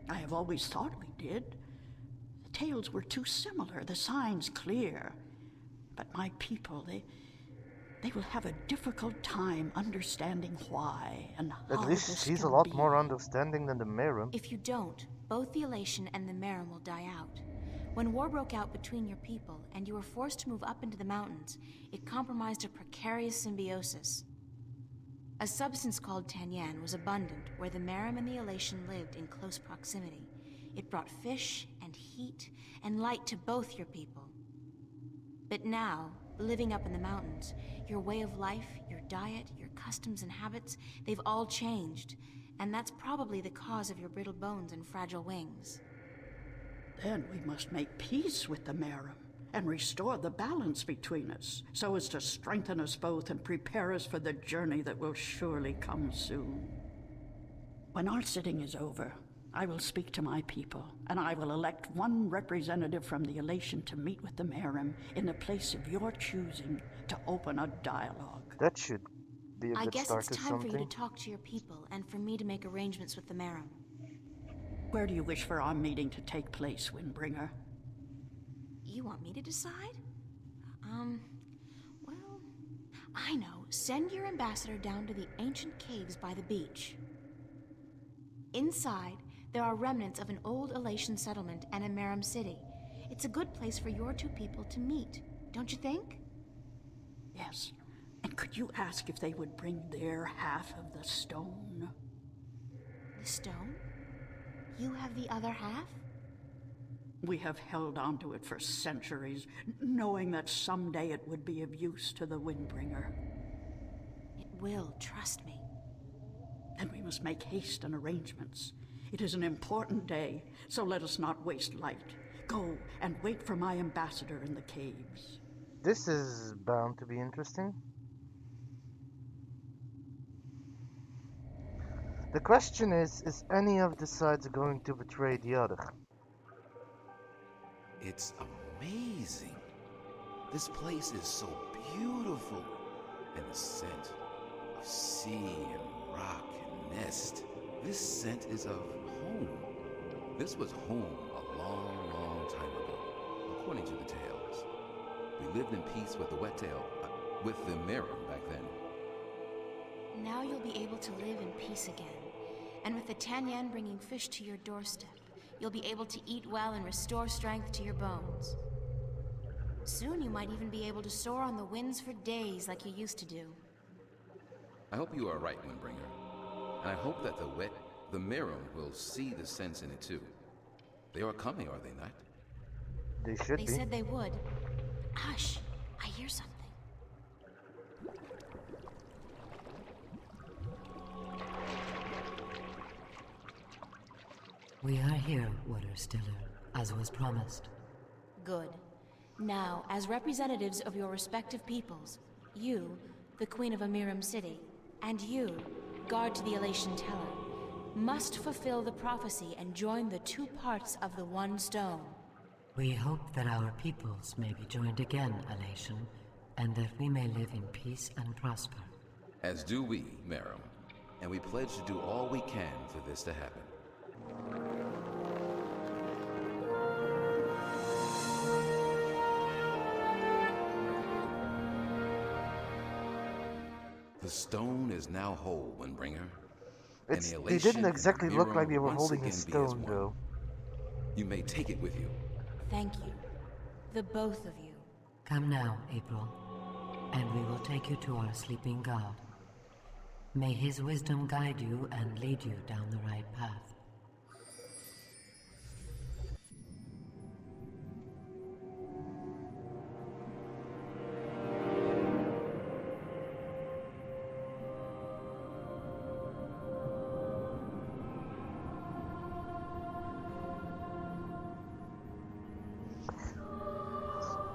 I have always thought we did. The tales were too similar, the signs clear. But my people, they will have a difficult time understanding why and how. At least this she's a can lot be. more understanding than the Merim. If you don't, both the Elation and the Merim will die out. When war broke out between your people and you were forced to move up into the mountains, it compromised a precarious symbiosis. A substance called Tanyan was abundant where the Merim and the Elation lived in close proximity. It brought fish and heat and light to both your people. But now, living up in the mountains, your way of life, your diet, your customs and habits, they've all changed. And that's probably the cause of your brittle bones and fragile wings. Then we must make peace with the Merim and restore the balance between us, so as to strengthen us both and prepare us for the journey that will surely come soon. When our sitting is over, I will speak to my people, and I will elect one representative from the Elation to meet with the Merim in a place of your choosing to open a dialogue. That should be a I good guess start it's to time for you something. to talk to your people and for me to make arrangements with the Merim. Where do you wish for our meeting to take place, Windbringer? You want me to decide? Well, I know. Send your ambassador down to the ancient caves by the beach. Inside, there are remnants of an old Elation settlement and a Merim city. It's a good place for your two people to meet, don't you think? Yes, and Could you ask if they would bring their half of the stone? The stone? You have the other half? We have held onto it for centuries, knowing that someday it would be of use to the Windbringer. It will, trust me. Then we must make haste and arrangements. It is an important day, so let us not waste light. Go and wait for my ambassador in the caves. This is bound to be interesting. The question is any of the sides going to betray the other? It's amazing. This place is so beautiful. And the scent of sea and rock and nest. This scent is of home. This was home a long, long time ago, according to the tales. We lived in peace with the Wet-tail, with the Merim back then. Now you'll be able to live in peace again. And with the Tanyan bringing fish to your doorstep, you'll be able to eat well and restore strength to your bones. Soon you might even be able to soar on the winds for days like you used to do. I hope you are right, Windbringer. And I hope that the Merim will see the sense in it too. They are coming, are they not? They should be. They said they would. Hush, I hear something. We are here, Waterstiller, as was promised. Good. Now, as representatives of your respective peoples, you, the Queen of Amiram City, and you, guard to the Elation Teller, must fulfill the prophecy and join the two parts of the one stone. We hope that our peoples may be joined again, Elation, and that we may live in peace and prosper. As do we, Merim. And we pledge to do all we can for this to happen. The stone is now whole, Windbringer. They didn't exactly look like they were holding a stone, though. You may take it with you. Thank you. The both of you. Come now, April, and we will take you to our sleeping god. May his wisdom guide you and lead you down the right path.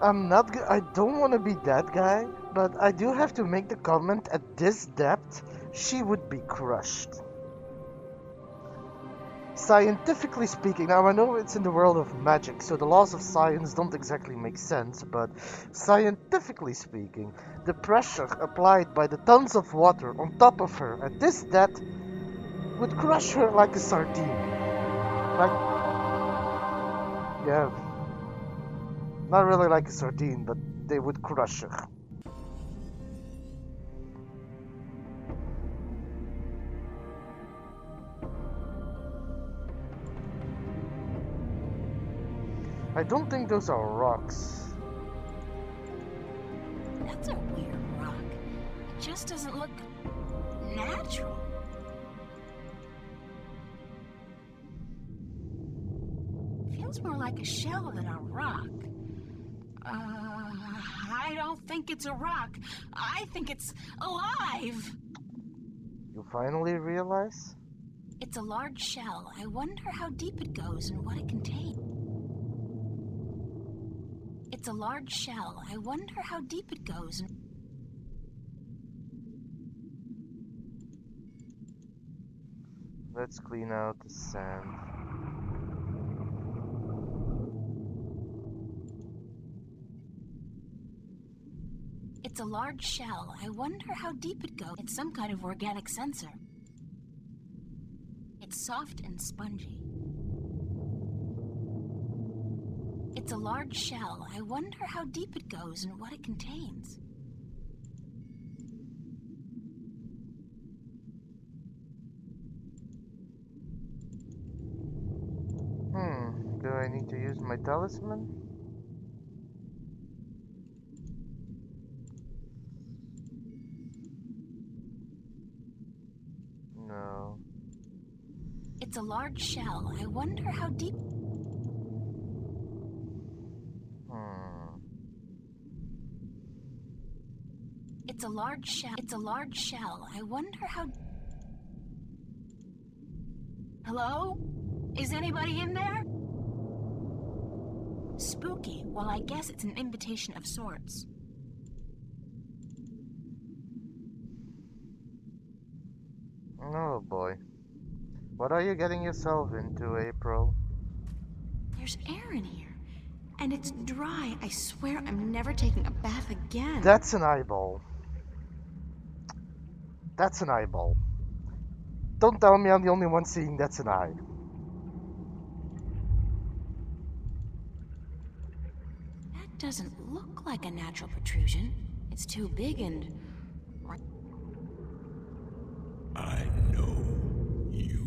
I don't want to be that guy, but I do have to make the comment, at this depth, she would be crushed. Scientifically speaking, now I know it's in the world of magic, so the laws of science don't exactly make sense, but scientifically speaking, the pressure applied by the tons of water on top of her at this depth would crush her like a sardine. Like, yeah. Not really like a sardine, but they would crush her. I don't think those are rocks. That's a weird rock. It just doesn't look natural. Feels more like a shell than a rock. I don't think it's a rock. I think it's alive. You finally realize? It's a large shell. I wonder how deep it goes and what it contains. It's a large shell. I wonder how deep it goes and... Let's clean out the sand. It's a large shell. I wonder how deep it goes. It's some kind of organic sensor. It's soft and spongy. It's a large shell. I wonder how deep it goes and what it contains. Do I need to use my talisman? It's a large shell. I wonder how deep... It's a large shell. It's a large shell. I wonder how... Hello? Is anybody in there? Spooky. Well, I guess it's an invitation of sorts. Oh boy. What are you getting yourself into, April? There's air in here. And it's dry. I swear I'm never taking a bath again. That's an eyeball. That's an eyeball. Don't tell me I'm the only one seeing that's an eye. That doesn't look like a natural protrusion. It's too big and... I know you.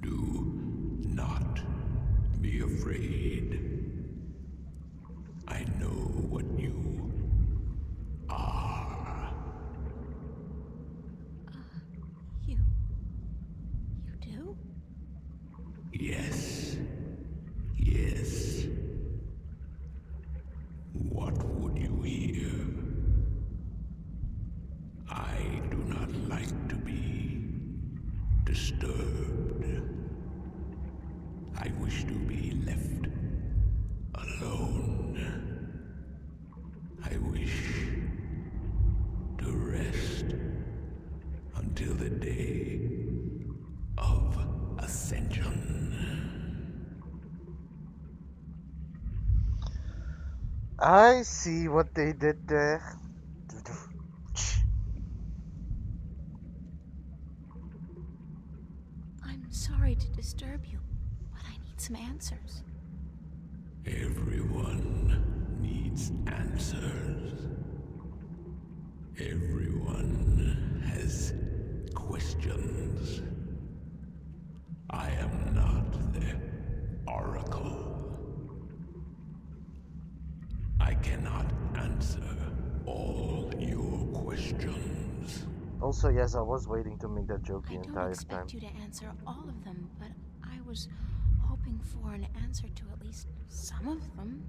Do not be afraid. I know what you are. You do? Yes. Yes. What would you hear? I do not like to be disturbed. I wish to be left alone. I wish to rest until the day of ascension. I see what they did there. I'm sorry to disturb you, but I need some answers. Everyone needs answers. Everyone has questions. I am not the oracle. I cannot answer all your questions. Also, yes, I was waiting to make that joke the I don't entire time. expect you to answer all of them, but I was hoping for an answer to at least some of them.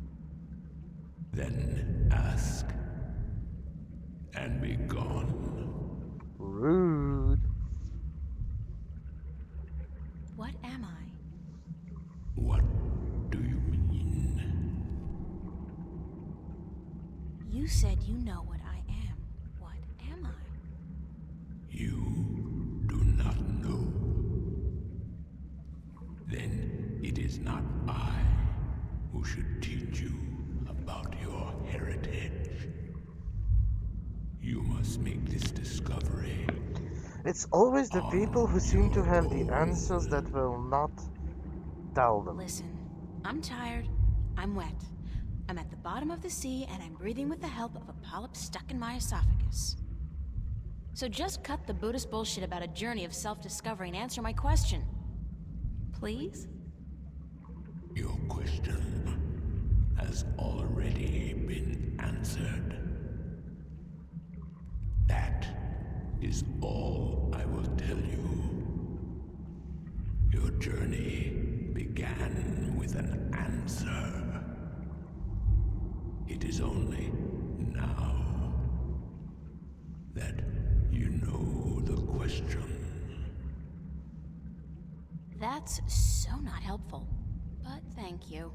Then ask and be gone. Rude. What am I? What do you mean? You said you know what I am. What am I? You do not know. Then it is not I who should teach you about your heritage. You must make this discovery. It's always the people who seem to have the answers that will not tell them. Listen, I'm tired. I'm wet. I'm at the bottom of the sea, and I'm breathing with the help of a polyp stuck in my esophagus. So just cut the Buddhist bullshit about a journey of self-discovery and answer my question. Please? Your question has already been answered. That is all I will tell you. Your journey began with an answer. It is only now that you know the question. That's so not helpful, but thank you.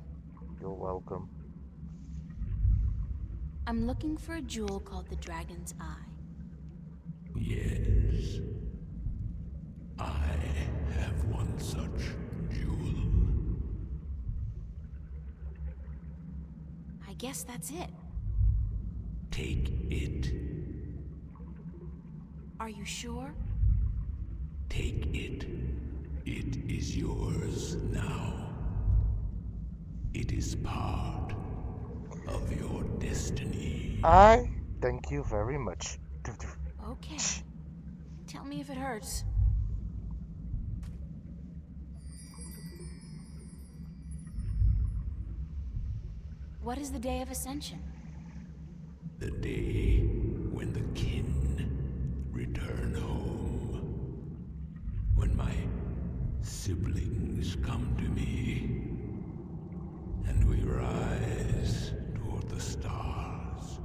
You're welcome. I'm looking for a jewel called the Dragon's Eye. Yes. I have one such jewel. I guess that's it. Take it. Are you sure? Take it. It is yours now. It is part of your destiny. I thank you very much. Okay. Tell me if it hurts. What is the Day of Ascension? The day when the kin siblings come to me, and we rise toward the stars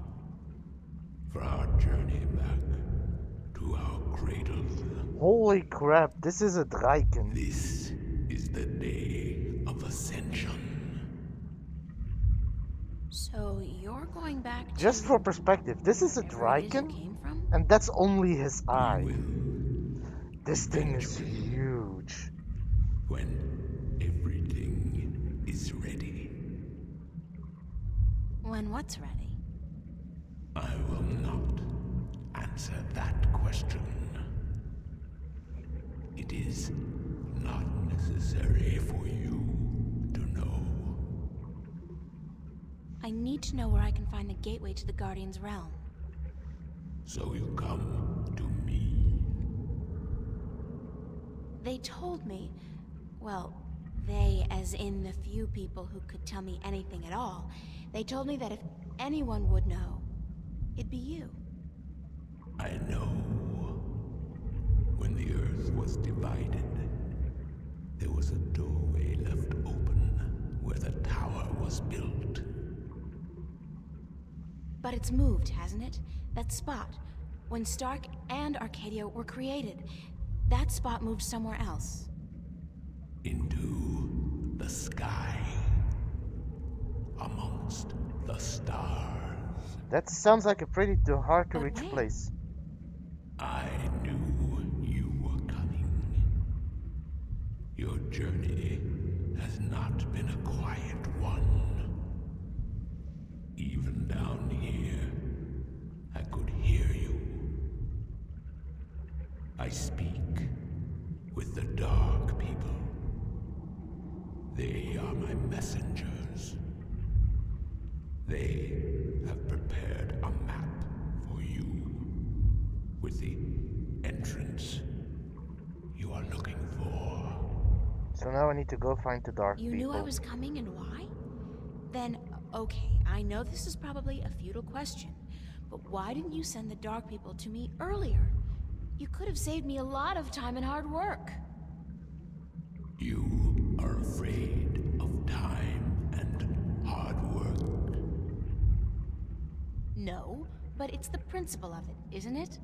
for our journey back to our cradle. Holy crap, this is a Draken. This is the day of ascension. So you're going back to... Just for perspective, this is a Draken, and that's only his eye. This thing is huge. When everything is ready. When what's ready? I will not answer that question. It is not necessary for you to know. I need to know where I can find the gateway to the Guardian's realm. So you come to me. They told me, well, they as in the few people who could tell me anything at all, they told me that if anyone would know, it'd be you. I know. When the Earth was divided, there was a doorway left open where the tower was built. But it's moved, hasn't it? That spot. When Stark and Arcadia were created, that spot moved somewhere else. Into the sky. Amongst the stars. That sounds like a pretty hard to reach place. I knew you were coming. Your journey has not been a quiet one. Even down here, I could hear you. I speak with the Dark People. They are my messengers. They have prepared a map for you with the entrance you are looking for. So now I need to go find the Dark People. You knew I was coming and why? Then, okay, I know this is probably a futile question, but why didn't you send the Dark People to me earlier? You could have saved me a lot of time and hard work. You are afraid of time and hard work. No, but it's the principle of it, isn't it?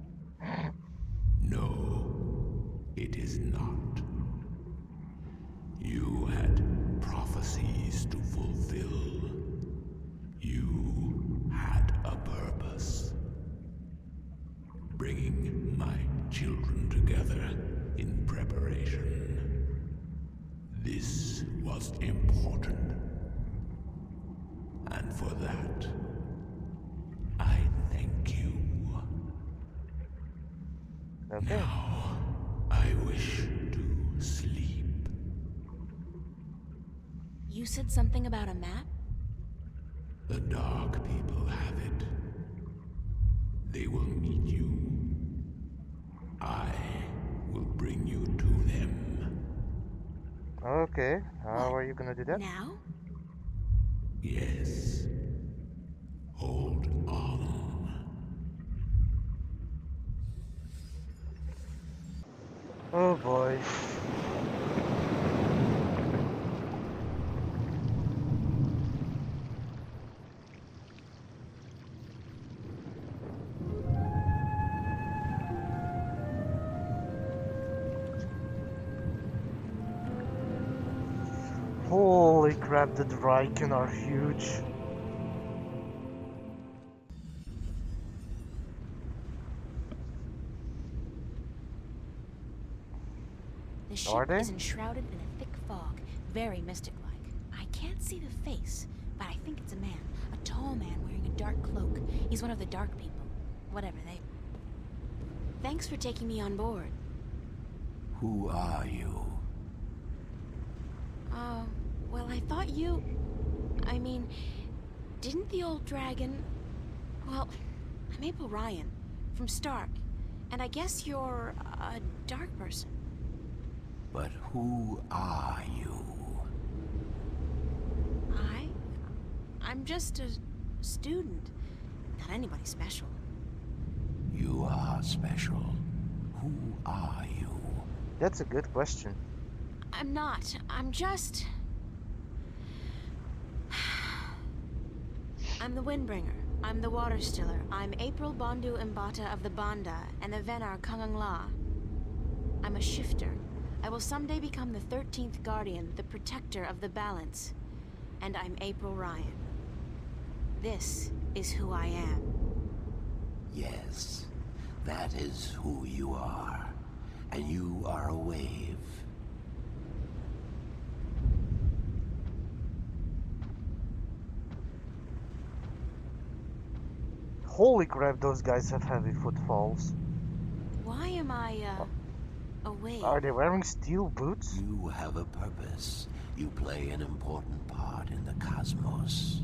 No, it is not. You had prophecies to fulfill. You had a purpose. Bringing my children together in preparation. This was important. And for that, I thank you. Okay. Now, I wish to sleep. You said something about a map? The Dark People have it. They will meet you. I will bring you to them. Okay, how are you gonna do that? Now? Yes. Hold on. Oh boy. Holy crap, the Draken are huge. The ship is enshrouded in a thick fog, very mystic-like. I can't see the face, but I think it's a man. A tall man wearing a dark cloak. He's one of the Dark People. Whatever they... Thanks for taking me on board. Who are you? Well, I thought you... I mean, didn't the old dragon... Well, I'm April Ryan, from Stark. And I guess you're a dark person. But who are you? I'm just a student. Not anybody special. You are special. Who are you? That's a good question. I'm not. I'm just... I'm the Windbringer. I'm the Water Stiller. I'm April Bondu Mbata of the Banda and the Venar Kangang La. I'm a shifter. I will someday become the 13th Guardian, the protector of the balance. And I'm April Ryan. This is who I am. Yes, that is who you are. And you are a wave. Holy crap, those guys have heavy footfalls. Why am I, awake? Are they wearing steel boots? You have a purpose. You play an important part in the cosmos.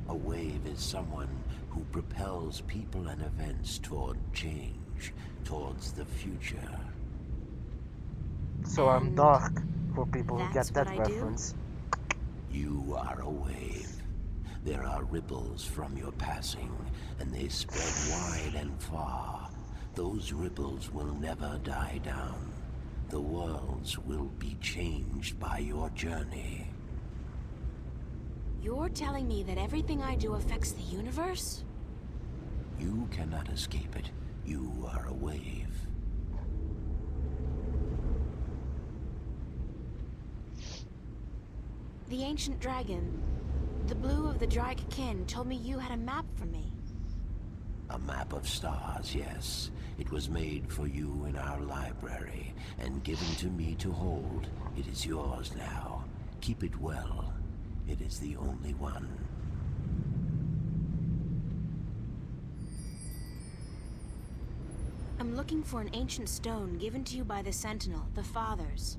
A wave is someone who propels people and events toward change, towards the future. So I'm dark, for people who get That's that what I do? reference. You are a wave. There are ripples from your passing, and they spread wide and far. Those ripples will never die down. The worlds will be changed by your journey. You're telling me that everything I do affects the universe? You cannot escape it. You are a wave. The ancient dragon, the blue of the Drake Kin, told me you had a map for me. A map of stars, yes. It was made for you in our library, and given to me to hold. It is yours now. Keep it well. It is the only one. I'm looking for an ancient stone given to you by the Sentinel, the Fathers.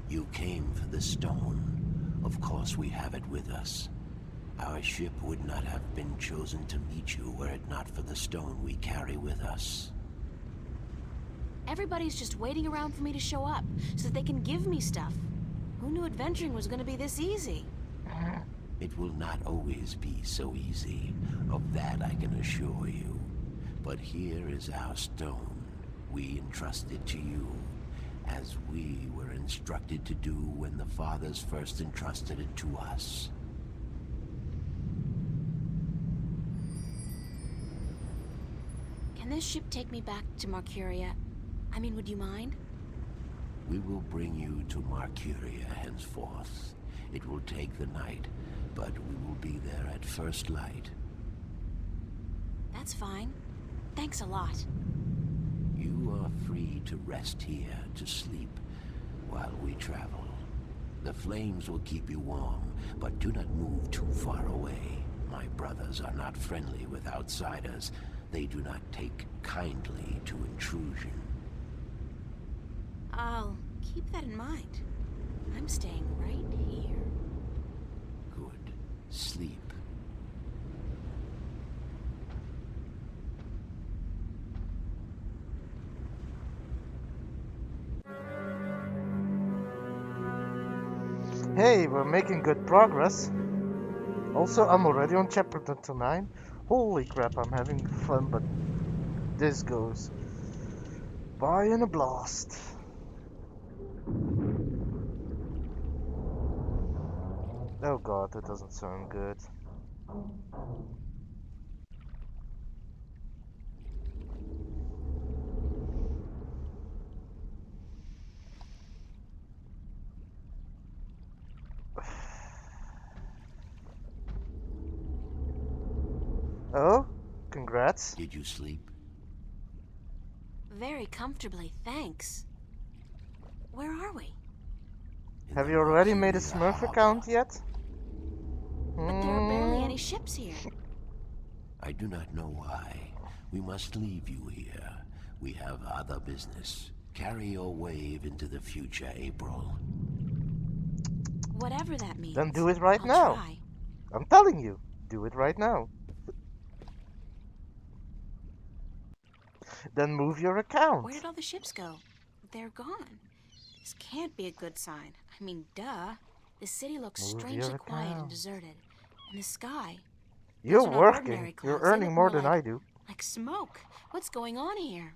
You came for the stone. Of course we have it with us. Our ship would not have been chosen to meet you were it not for the stone we carry with us. Everybody's just waiting around for me to show up, so that they can give me stuff. Who knew adventuring was gonna be this easy? It will not always be so easy. Of that I can assure you. But here is our stone. We entrust it to you, as we were instructed to do when the Fathers first entrusted it to us. Can this ship take me back to Marcuria? I mean, would you mind? We will bring you to Marcuria henceforth. It will take the night, but we will be there at first light. That's fine. Thanks a lot. You are free to rest here, to sleep, while we travel. The flames will keep you warm, but do not move too far away. My brothers are not friendly with outsiders. They do not take kindly to intrusion. I'll keep that in mind. I'm staying right here. Good. Sleep. Hey, we're making good progress. Also, I'm already on chapter 29. Holy crap, I'm having fun, but this goes by in a blast. Oh god, that doesn't sound good. Oh, congrats. Did you sleep? Very comfortably, thanks. Where are we? Have you already made a Smurf account yet? But there are barely any ships here. I do not know why. We must leave you here. We have other business. Carry your wave into the future, April. Whatever that means. Then do it right I'll now. try. I'm telling you, do it right now. Then move your account. Where did all the ships go? They're gone. This can't be a good sign. I mean, duh. The city looks Move strangely your quiet and account. deserted. And the sky. You're Those are not ordinary working. clouds. You're They earning look more more than like- I do. Like smoke. What's going on here?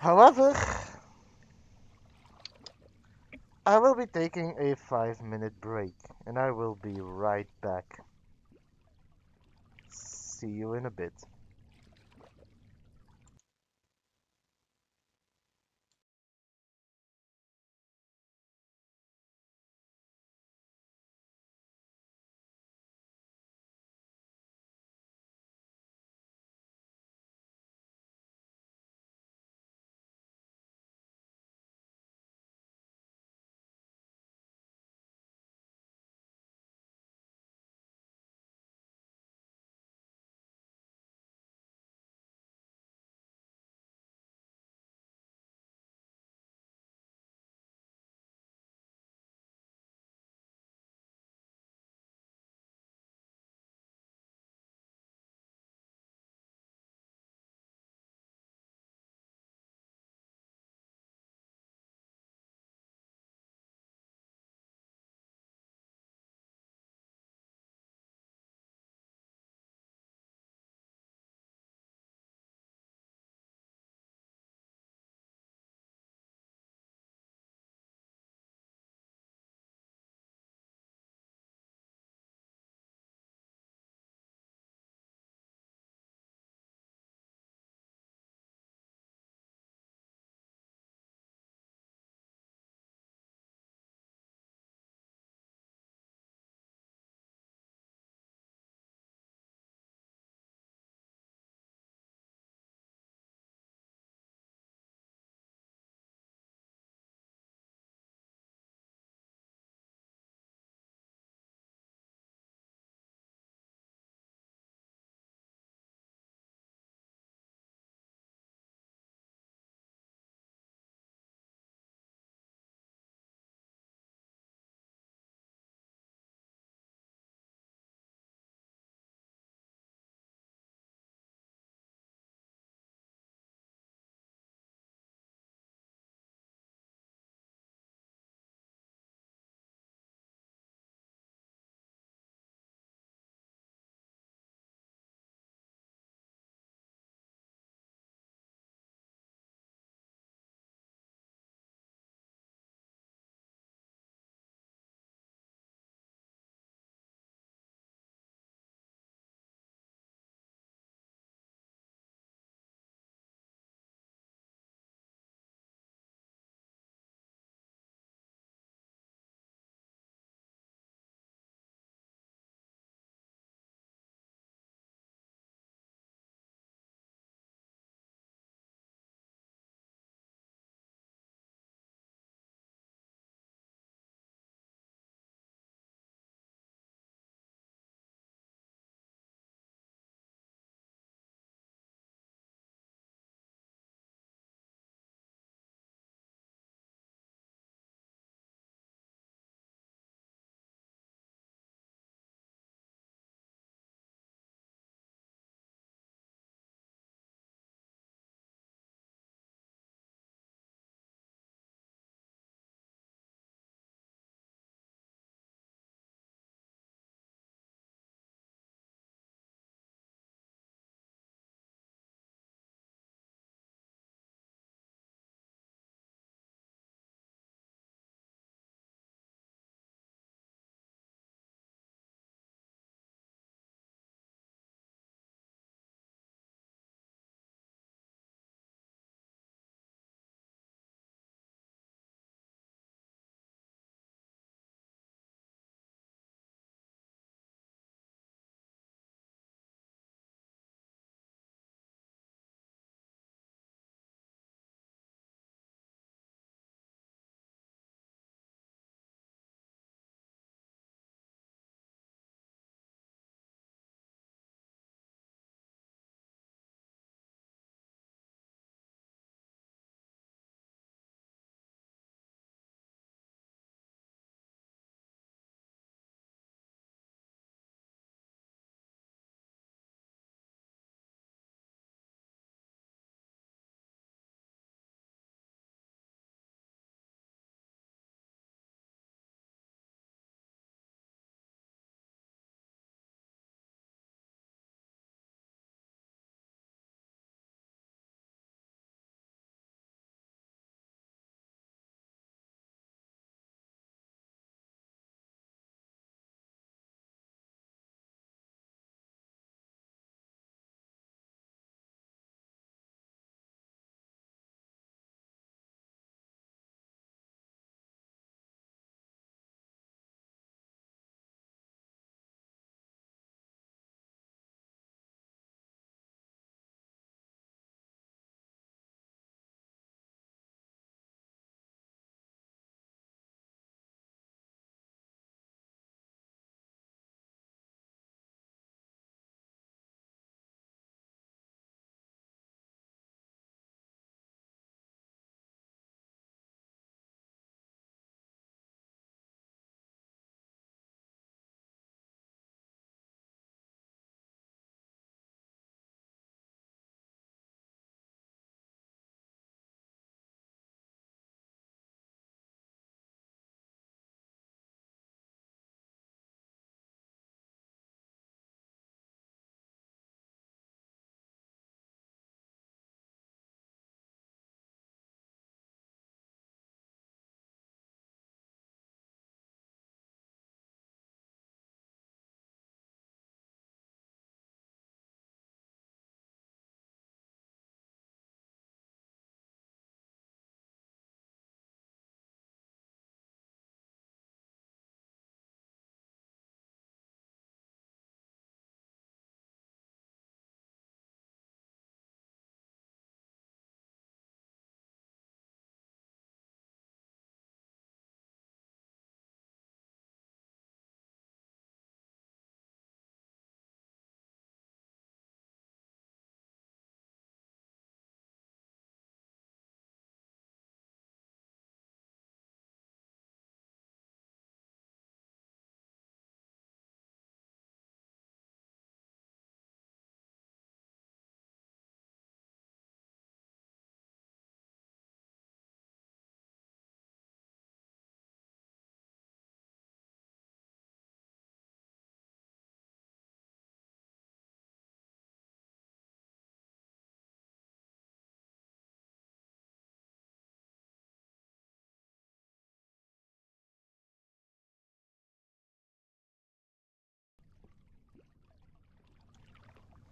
However, I will be taking a 5-minute break and I will be right back. See you in a bit.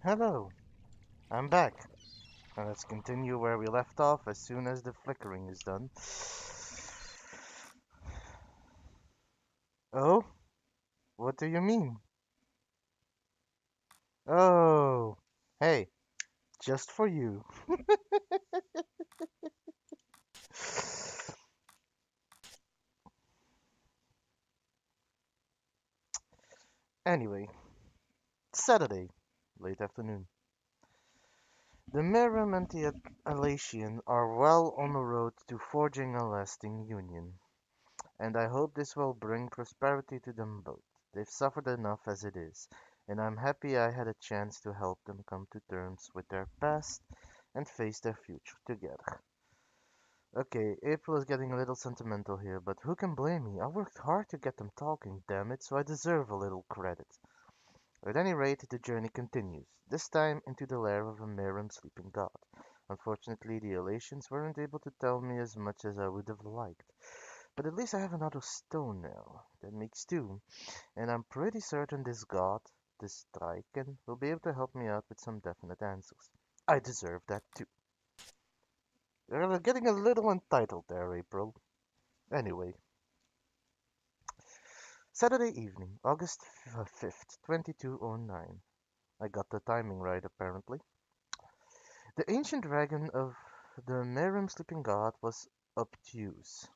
Hello, I'm back. Now let's continue where we left off as soon as the flickering is done. Oh? What do you mean? Oh, hey, just for you. Anyway, Saturday, late afternoon. The Miram and the Alatian are well on the road to forging a lasting union, and I hope this will bring prosperity to them both. They've suffered enough as it is, and I'm happy I had a chance to help them come to terms with their past and face their future together. Okay, April is getting a little sentimental here, but who can blame me? I worked hard to get them talking, damn it, so I deserve a little credit. At any rate, the journey continues, this time into the lair of a Merim sleeping god. Unfortunately, the Elatians weren't able to tell me as much as I would have liked, but at least I have another stone now. That makes two, and I'm pretty certain this god, this Triken, will be able to help me out with some definite answers. I deserve that too. You're getting a little entitled there, April. Anyway, Saturday evening, August 5th, 2209. I got the timing right, apparently. The ancient dragon of the Merim sleeping god was obtuse.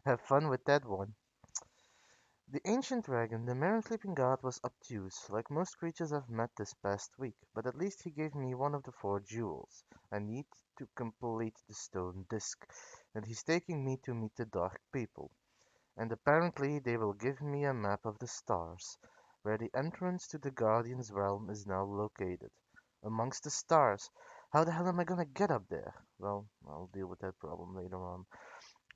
Have fun with that one. The ancient dragon, the Merim sleeping god, was obtuse, like most creatures I've met this past week, but at least he gave me one of the 4 jewels I need to complete the stone disc, and he's taking me to meet the Dark People. And apparently they will give me a map of the stars, where the entrance to the Guardian's realm is now located. Amongst the stars. How the hell am I gonna get up there? Well, I'll deal with that problem later on.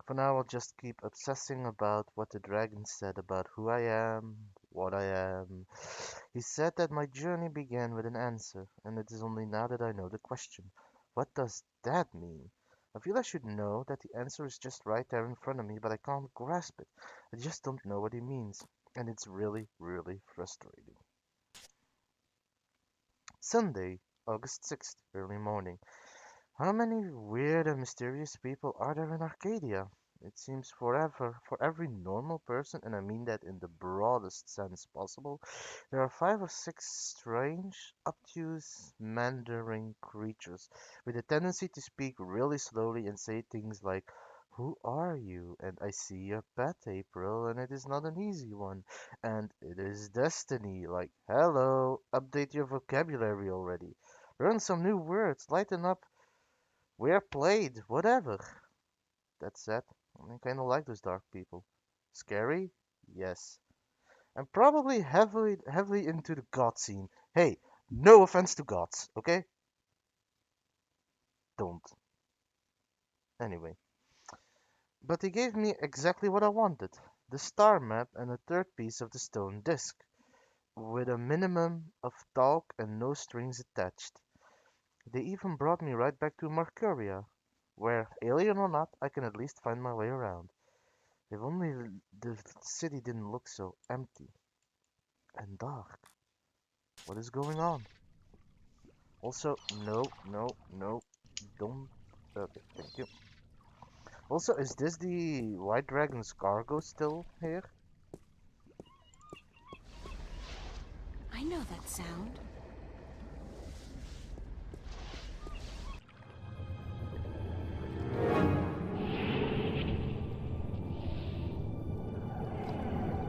For now, I'll just keep obsessing about what the dragon said about who I am, what I am. He said that my journey began with an answer, and it is only now that I know the question. What does that mean? I feel I should know that the answer is just right there in front of me, but I can't grasp it. I just don't know what he means, and it's really, really frustrating. Sunday, August 6th, early morning. How many weird and mysterious people are there in Arcadia? It seems forever for every normal person, and I mean that in the broadest sense possible, there are 5 or 6 strange, obtuse, meandering creatures with a tendency to speak really slowly and say things like, "Who are you?" and "I see your pet, April, and it is not an easy one," and "It is destiny," like, "Hello, update your vocabulary already. Learn some new words, lighten up, we're played, whatever." That said, I kinda like those dark people. Scary? Yes. I'm probably heavily into the god scene. Hey, no offense to gods, okay? Don't. Anyway. But he gave me exactly what I wanted. The star map and a third piece of the stone disc, with a minimum of talk and no strings attached. They even brought me right back to Mercuria, where, alien or not, I can at least find my way around. If only the city didn't look so empty and dark. What is going on? Also, no, no, no, don't. Okay, thank you. Also, is this the White Dragon's cargo still here? I know that sound.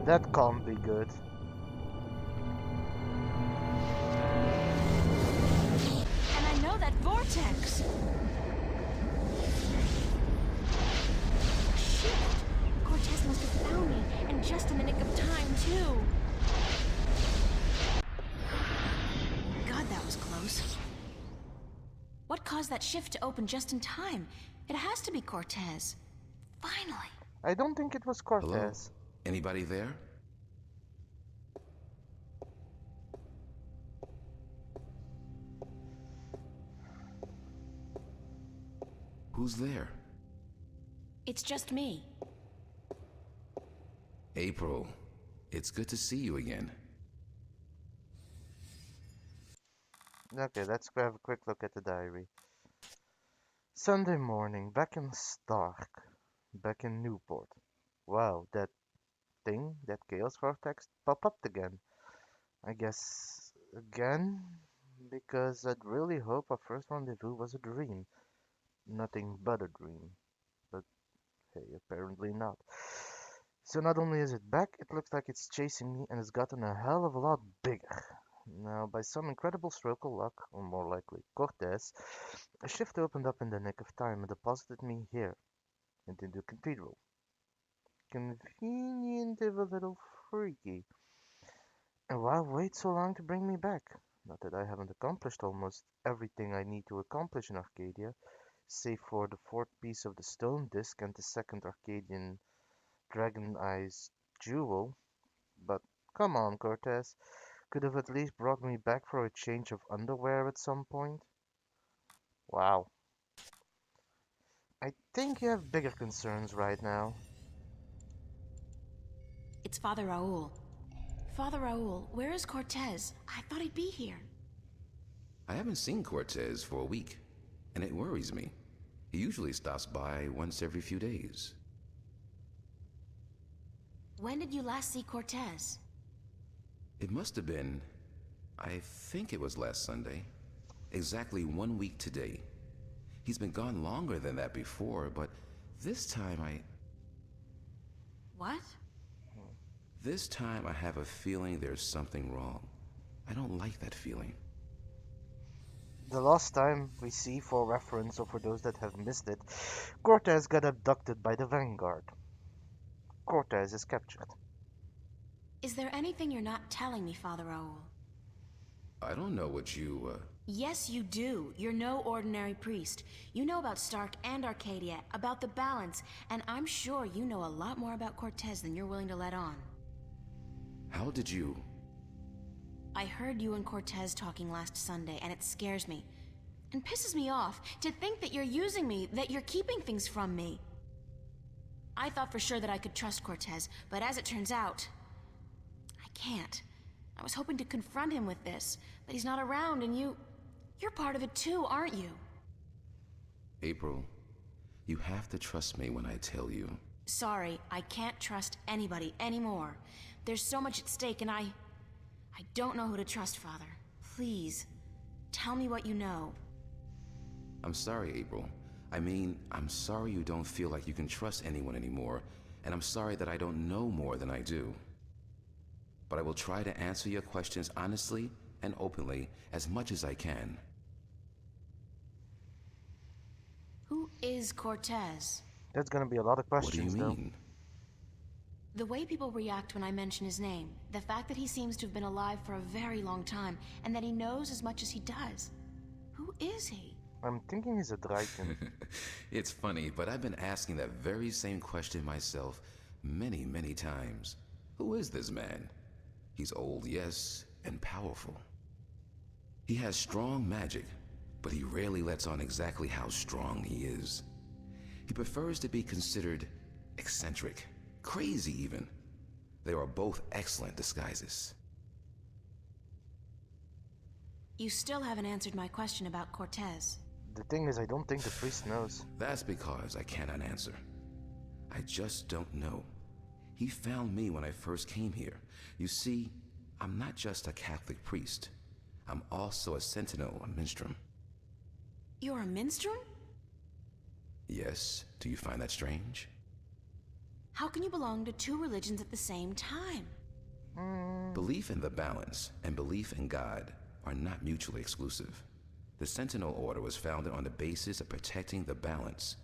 That can't be good. And I know that vortex! Shit! Cortez must have found me, and just in the nick of time, too. God, that was close. What caused that shift to open just in time? It has to be Cortez. Finally. I don't think it was Hello? Cortez. Anybody there? Who's there? It's just me. April, it's good to see you again. Okay, let's have a quick look at the diary. Sunday morning, back in Stark, back in Newport. Wow, that thing, that Chaos Vortex, popped up again. I guess again, because I'd really hope our first rendezvous was a dream. Nothing but a dream. But hey, apparently not. So not only is it back, it looks like it's chasing me and it's gotten a hell of a lot bigger. Now, by some incredible stroke of luck, or more likely Cortez, a shift opened up in the nick of time and deposited me here, into the cathedral. Convenient if a little freaky. And why wait so long to bring me back? Not that I haven't accomplished almost everything I need to accomplish in Arcadia, save for the fourth piece of the stone disc and the second Arcadian Dragon Eyes jewel. But come on, Cortez. Could have at least brought me back for a change of underwear at some point. Wow. I think you have bigger concerns right now. It's Father Raoul. Father Raoul, where is Cortez? I thought he'd be here. I haven't seen Cortez for a week, and it worries me. He usually stops by once every few days. When did you last see Cortez? It must have been, I think it was last Sunday. Exactly 1 week today. He's been gone longer than that before, but this time What? This time I have a feeling there's something wrong. I don't like that feeling. The last time we see, for reference or for those that have missed it, Cortez got abducted by the Vanguard. Cortez is captured. Is there anything you're not telling me, Father Raoul? I don't know what you, Yes, you do. You're no ordinary priest. You know about Stark and Arcadia, about the balance, and I'm sure you know a lot more about Cortez than you're willing to let on. How did you... I heard you and Cortez talking last Sunday, and it scares me. And pisses me off to think that you're using me, that you're keeping things from me. I thought for sure that I could trust Cortez, but as it turns out, I can't. I was hoping to confront him with this, but he's not around, and you're part of it too, aren't you? April, you have to trust me when I tell you. Sorry, I can't trust anybody anymore. There's so much at stake, and I don't know who to trust, Father. Please, tell me what you know. I'm sorry, April. I mean, I'm sorry you don't feel like you can trust anyone anymore, and I'm sorry that I don't know more than I do. But I will try to answer your questions honestly and openly as much as I can. Who is Cortez? There's gonna be a lot of questions, What do you mean? The way people react when I mention his name, the fact that he seems to have been alive for a very long time, and that he knows as much as he does. Who is he? I'm thinking he's a Draken. It's funny, but I've been asking that very same question myself many, many times. Who is this man? He's old, yes, and powerful. He has strong magic, but he rarely lets on exactly how strong he is. He prefers to be considered eccentric, crazy even. They are both excellent disguises. You still haven't answered my question about Cortez. The thing is, I don't think the priest knows. That's because I cannot answer. I just don't know. He found me when I first came here. You see, I'm not just a Catholic priest. I'm also a sentinel, a minstrel. You're a minstrel? Yes, do you find that strange? How can you belong to two religions at the same time? Belief in the balance and belief in God are not mutually exclusive. The Sentinel Order was founded on the basis of protecting the balance,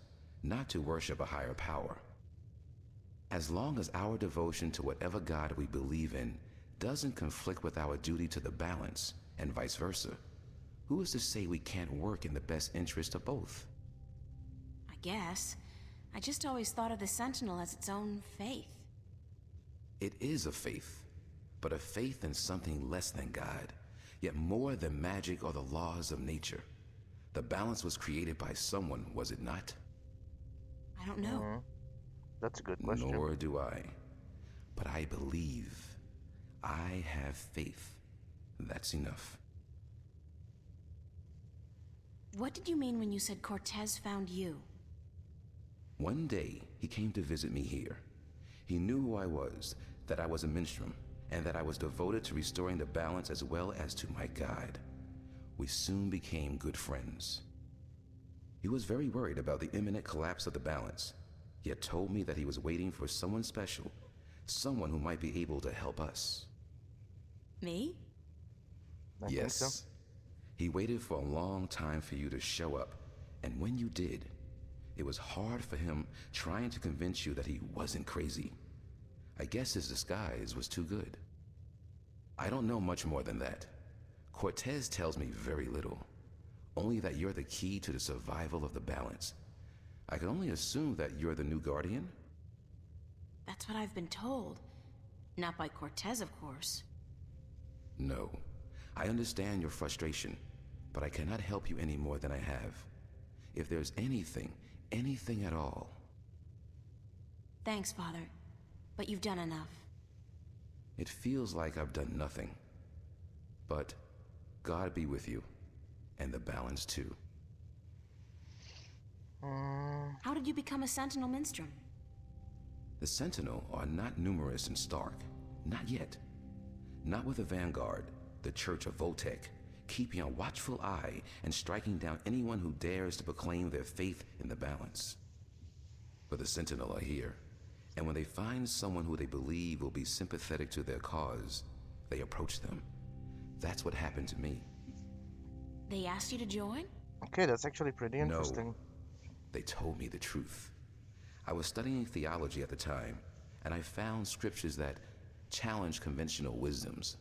not to worship a higher power. As long as our devotion to whatever God we believe in doesn't conflict with our duty to the balance, and vice versa, who is to say we can't work in the best interest of both? I guess. I just always thought of the Sentinel as its own faith. It is a faith, but a faith in something less than God, yet more than magic or the laws of nature. The balance was created by someone, was it not? I don't know. That's a good question. Nor do I. but I believe. I have faith. That's enough. What did you mean when you said Cortez found you? One day, he came to visit me here. He knew who I was, that I was a minstrel, and that I was devoted to restoring the balance as well as to my guide. We soon became good friends. He was very worried about the imminent collapse of the balance, yet told me that he was waiting for someone special, someone who might be able to help us. Me? I think so. Yes. He waited for a long time for you to show up, and when you did, it was hard for him trying to convince you that he wasn't crazy. I guess his disguise was too good. I don't know much more than that. Cortez tells me very little, only that you're the key to the survival of the balance. I can only assume that you're the new guardian? That's what I've been told. Not by Cortez, of course. No. I understand your frustration, but I cannot help you any more than I have. If there's anything at all. Thanks, Father. But you've done enough. It feels like I've done nothing. But God be with you, and the balance too. How did you become a Sentinel Minstrom? The Sentinel are not numerous in Stark. Not yet. Not with the Vanguard, the Church of Voltec, keeping a watchful eye and striking down anyone who dares to proclaim their faith in the balance. But the Sentinel are here, and when they find someone who they believe will be sympathetic to their cause, they approach them. That's what happened to me. They asked you to join? Okay, that's actually pretty interesting. No, they told me the truth. I was studying theology at the time, and I found scriptures that challenged conventional wisdoms,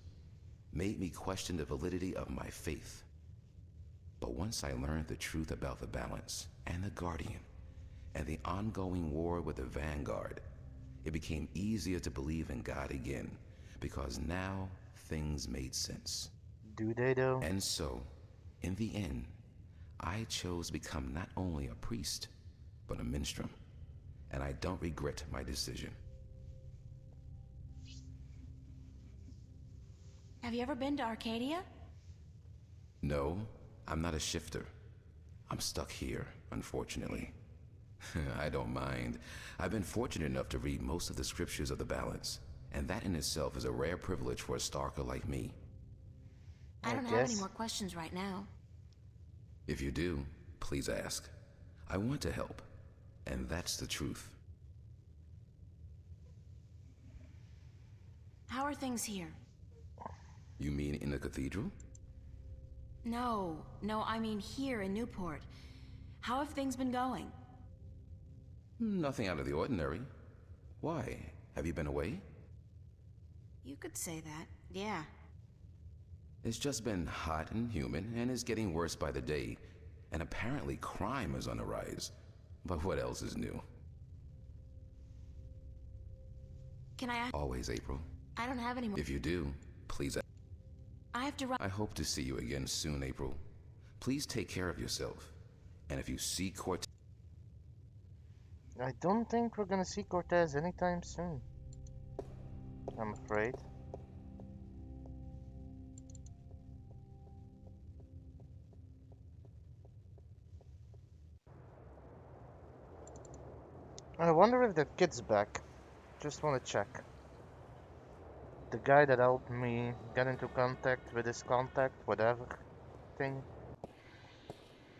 made me question the validity of my faith. But once I learned the truth about the balance and the Guardian and the ongoing war with the Vanguard, it became easier to believe in God again, because now things made sense. Do they though? And so, in the end, I chose to become not only a priest, but a minstrel, and I don't regret my decision. Have you ever been to Arcadia? No, I'm not a shifter. I'm stuck here, unfortunately. I don't mind. I've been fortunate enough to read most of the scriptures of the balance, and that in itself is a rare privilege for a Starker like me. I don't have any more questions right now. If you do, please ask. I want to help, and that's the truth. How are things here? You mean in the cathedral? No, I mean here in Newport. How have things been going? Nothing out of the ordinary. Why? Have you been away? You could say that, yeah. It's just been hot and humid, and is getting worse by the day. And apparently crime is on the rise. But what else is new? Can I ask? Always, April. I don't have any more. If you do, please ask. I have to run. I hope to see you again soon, April. Please take care of yourself. And if you see Cortez... I don't think we're gonna see Cortez anytime soon. I'm afraid. I wonder if that kid's back. Just wanna check. The guy that helped me get into contact with his contact, whatever thing.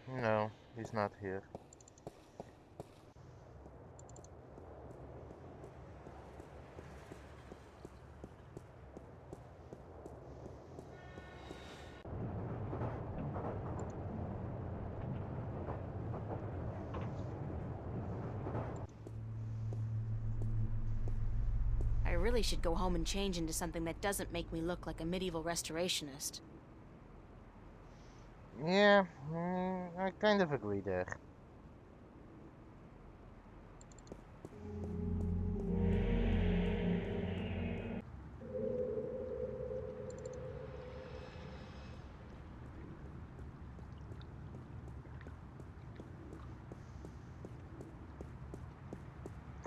No, he's not here. I really should go home and change into something that doesn't make me look like a medieval restorationist. Yeah, I kind of agree there.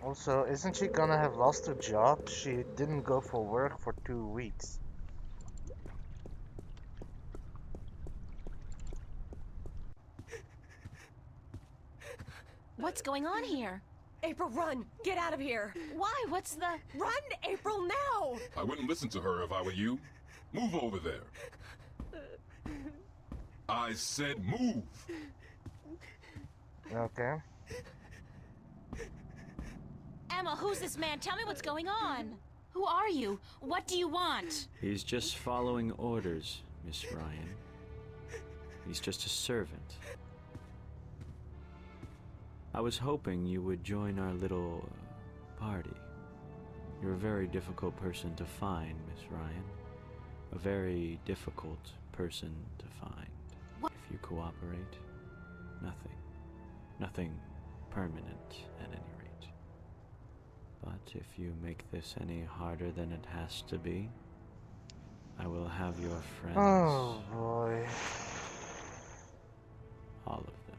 Also, isn't she gonna have lost her job? She didn't go for work for 2 weeks. What's going on here? April, run! Get out of here! Why? What's the... Run, April, now! I wouldn't listen to her if I were you. Move over there. I said move. Okay. Emma, who's this man? Tell me what's going on. Who are you? What do you want? He's just following orders, Miss Ryan. He's just a servant. I was hoping you would join our little party. You're a very difficult person to find, Miss Ryan. A very difficult person to find. What? If you cooperate, nothing. Nothing permanent at any rate. But if you make this any harder than it has to be, I will have your friends. Oh boy. All of them.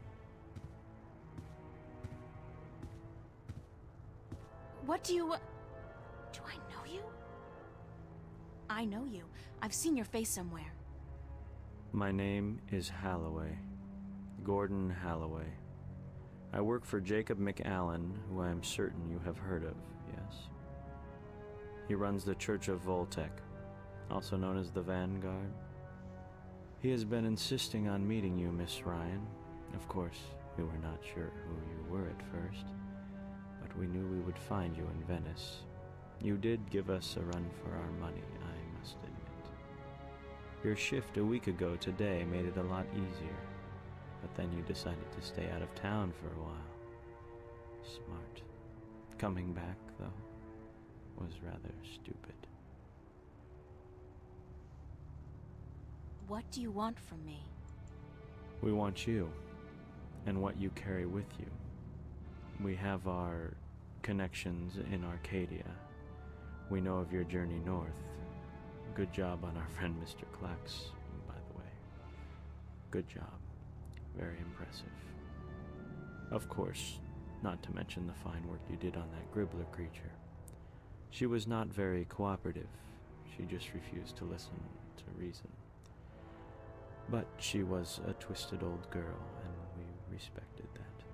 What do you... Do I know you? I know you. I've seen your face somewhere. My name is Halloway. Gordon Halloway. I work for Jacob McAllen, who I am certain you have heard of, yes? He runs the Church of Voltec, also known as the Vanguard. He has been insisting on meeting you, Miss Ryan. Of course, we were not sure who you were at first, but we knew we would find you in Venice. You did give us a run for our money, I must admit. Your shift a week ago today made it a lot easier, but then you decided to stay out of town for a while. Smart. Coming back, though, was rather stupid. What do you want from me? We want you, and what you carry with you. We have our connections in Arcadia. We know of your journey north. Good job on our friend Mr. Klax, by the way. Good job. Very impressive. Of course, not to mention the fine work you did on that Gribbler creature. She was not very cooperative. She just refused to listen to reason. But she was a twisted old girl, and we respected that.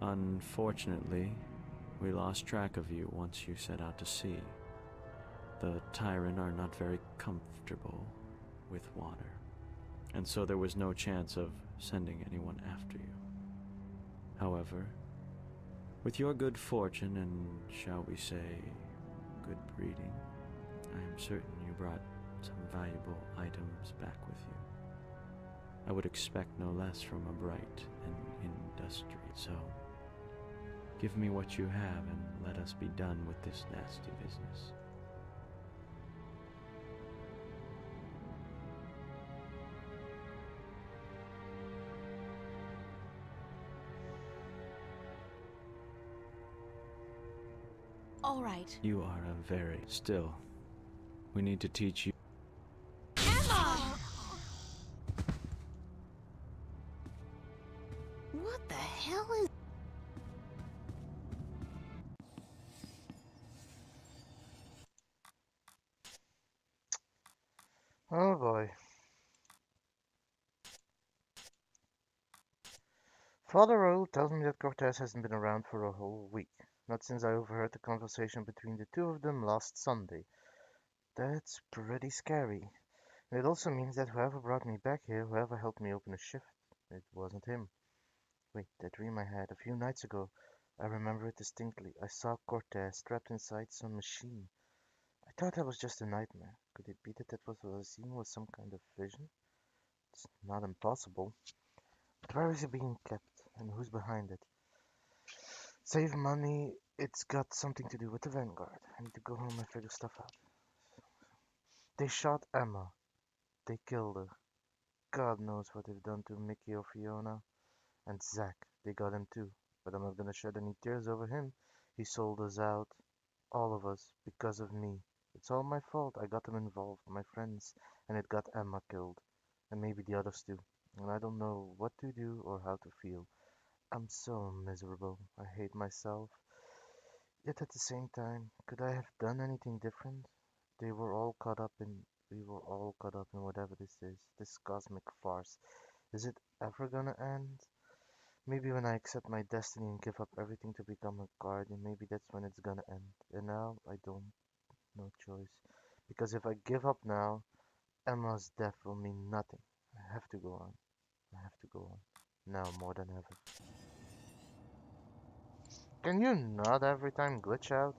Unfortunately, we lost track of you once you set out to sea. The Tyran are not very comfortable with water, and so there was no chance of sending anyone after you. However, with your good fortune and, shall we say, good breeding, I am certain you brought some valuable items back with you. I would expect no less from a bright and industrious. So, give me what you have and let us be done with this nasty business. All right. You are a very... Still, we need to teach you... Emma! What the hell is... Oh boy. Father Raoul tells me that Cortez hasn't been around for a whole week. Not since I overheard the conversation between the two of them last Sunday. That's pretty scary. And it also means that whoever brought me back here, whoever helped me open the shift, it wasn't him. Wait, that dream I had a few nights ago, I remember it distinctly. I saw Cortez trapped inside some machine. I thought that was just a nightmare. Could it be that what I was seeing was some kind of vision? It's not impossible. But where is it being kept, and who's behind it? Save money, it's got something to do with the Vanguard. I need to go home and figure stuff out. They shot Emma. They killed her. God knows what they've done to Mickey or Fiona. And Zack, they got him too. But I'm not gonna shed any tears over him. He sold us out. All of us. Because of me. It's all my fault. I got them involved. My friends. And it got Emma killed. And maybe the others too. And I don't know what to do or how to feel. I'm so miserable. I hate myself. Yet at the same time, could I have done anything different? They were all caught up in we were all caught up in whatever this is, this cosmic farce. Is it ever gonna end? Maybe when I accept my destiny and give up everything to become a guardian, maybe that's when it's gonna end. And now I don't no choice. Because if I give up now, Emma's death will mean nothing. I have to go on. I have to go on. Now more than ever. Can you not every time glitch out?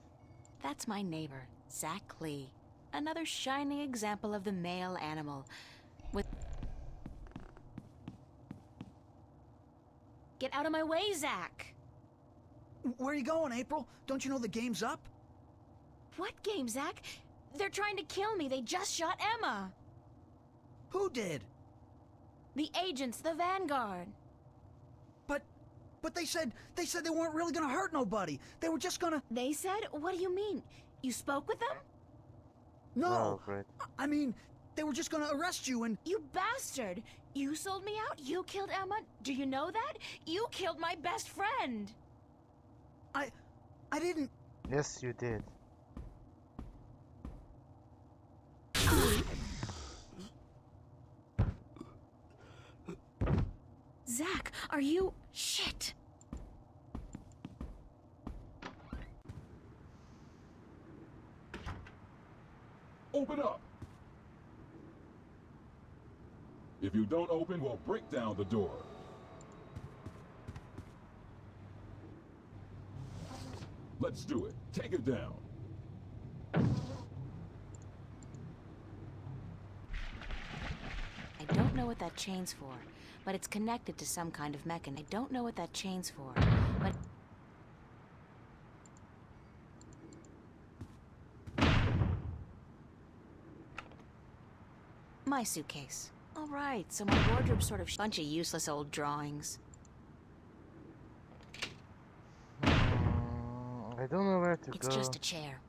That's my neighbor, Zach Lee. Another shining example of the male animal. With Get out of my way, Zach! Where are you going, April? Don't you know the game's up? What game, Zach? They're trying to kill me. They just shot Emma. Who did? The agents, the Vanguard. But they said they weren't really gonna hurt nobody. They were just gonna... They said? What do you mean? You spoke with them? No. Oh, great. I mean, they were just gonna arrest you and... You bastard! You sold me out? You killed Emma? Do you know that? You killed my best friend! I didn't... Yes, you did. Zach, are you... Shit! Open up! If you don't open, we'll break down the door. Let's do it. Take it down. I don't know what that chain's for, but it's connected to some kind of mechanism. I don't know what that chain's for, but... My suitcase. All right, so my wardrobe's sort of bunch of useless old drawings. I don't know where to go. It's just a chair.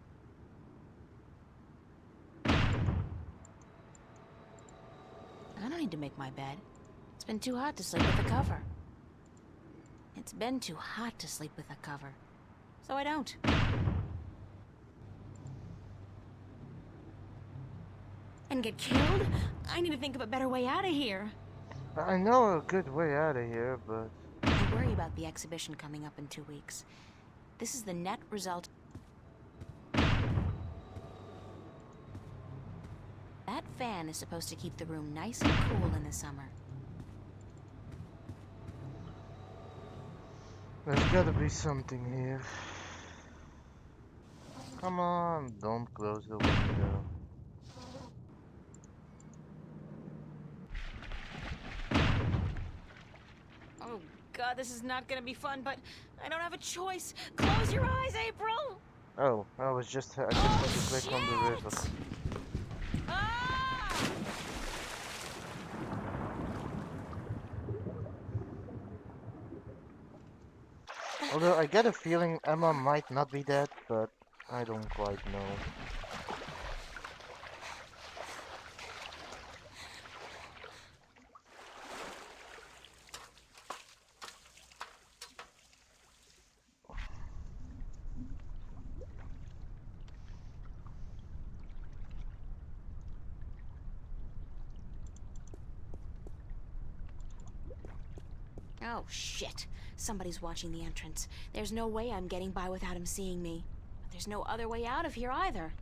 I don't need to make my bed. It's been too hot to sleep with a cover. It's been too hot to sleep with a cover. So I don't. And get killed? I need to think of a better way out of here. I know a good way out of here, but... I worry about the exhibition coming up in 2 weeks. This is the net result. That fan is supposed to keep the room nice and cool in the summer. There's gotta be something here. Come on, don't close the window. Oh god, this is not gonna be fun, but I don't have a choice. Close your eyes, April! Oh, I just had to click on the river. Although I get a feeling Emma might not be dead, but I don't quite know. Oh, shit. Somebody's watching the entrance. There's no way I'm getting by without him seeing me. But there's no other way out of here either.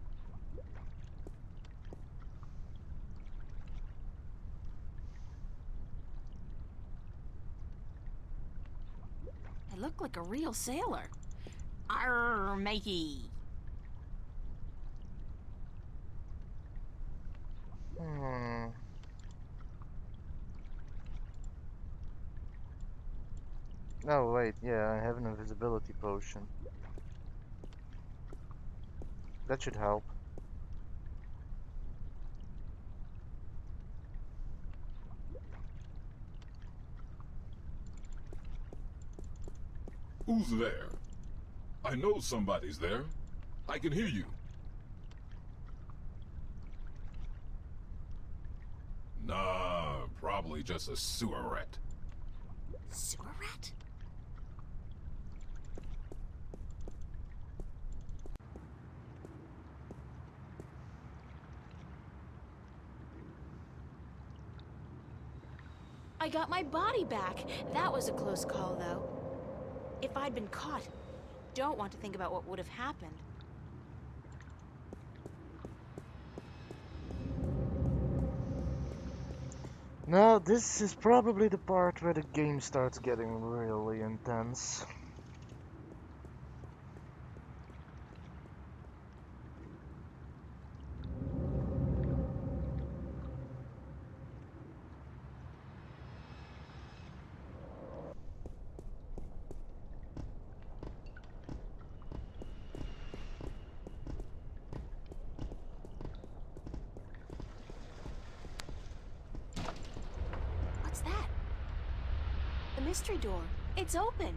I look like a real sailor. Arr, matey. Oh wait, yeah, I have an invisibility potion. That should help. Who's there? I know somebody's there. I can hear you. Nah, probably just a sewer rat. Sewer rat? I got my body back. That was a close call, though. If I'd been caught, don't want to think about what would have happened. Now, this is probably the part where the game starts getting really intense. What's that? The mystery door. It's open.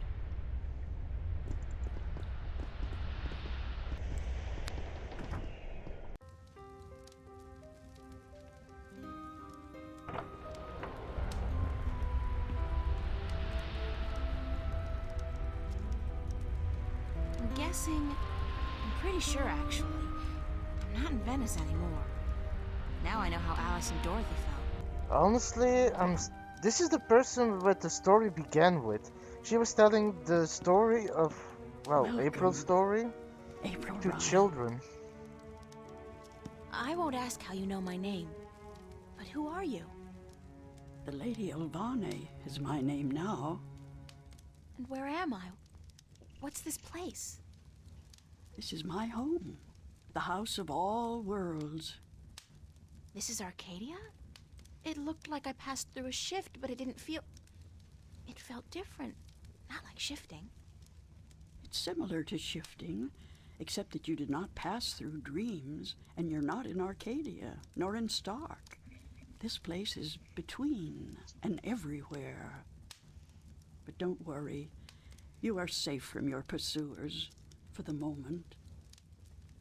I'm guessing... I'm pretty sure, actually. I'm not in Venice anymore. Now I know how Alice and Dorothy felt. Honestly, this is the person that the story began with. She was telling the story of, well, Welcome, April's story April to Ryan. children. I won't ask how you know my name. But who are you? The Lady Elvane is my name now. And where am I? What's this place? This is my home, the house of all worlds. This is Arcadia? It looked like I passed through a shift, but it didn't feel... It felt different. Not like shifting. It's similar to shifting, except that you did not pass through dreams, and you're not in Arcadia, nor in Stark. This place is between and everywhere. But don't worry. You are safe from your pursuers, for the moment.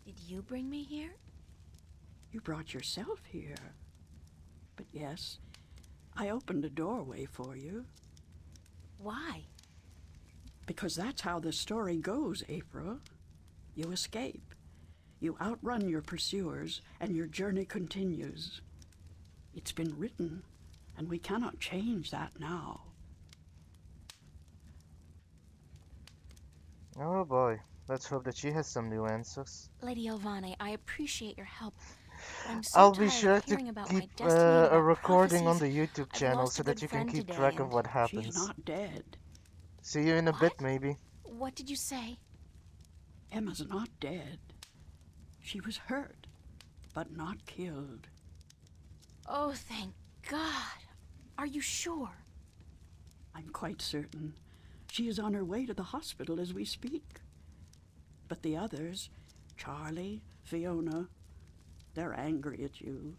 Did you bring me here? You brought yourself here. But yes, I opened a doorway for you. Why? Because that's how the story goes, April. You escape. You outrun your pursuers, and your journey continues. It's been written, and we cannot change that now. Oh boy, let's hope that she has some new answers. Lady Elvane, I appreciate your help. But I'm so I'll be tired sure of to hearing about my keep destiny and a about recording on the prophecies. YouTube I've channel lost so a that good you can friend keep today, track of and what She's happens. not dead. See you in a bit, maybe. What did you say? Emma's not dead. She was hurt, but not killed. Oh, thank God. Are you sure? I'm quite certain. She is on her way to the hospital as we speak. But the others, Charlie, Fiona, they're angry at you.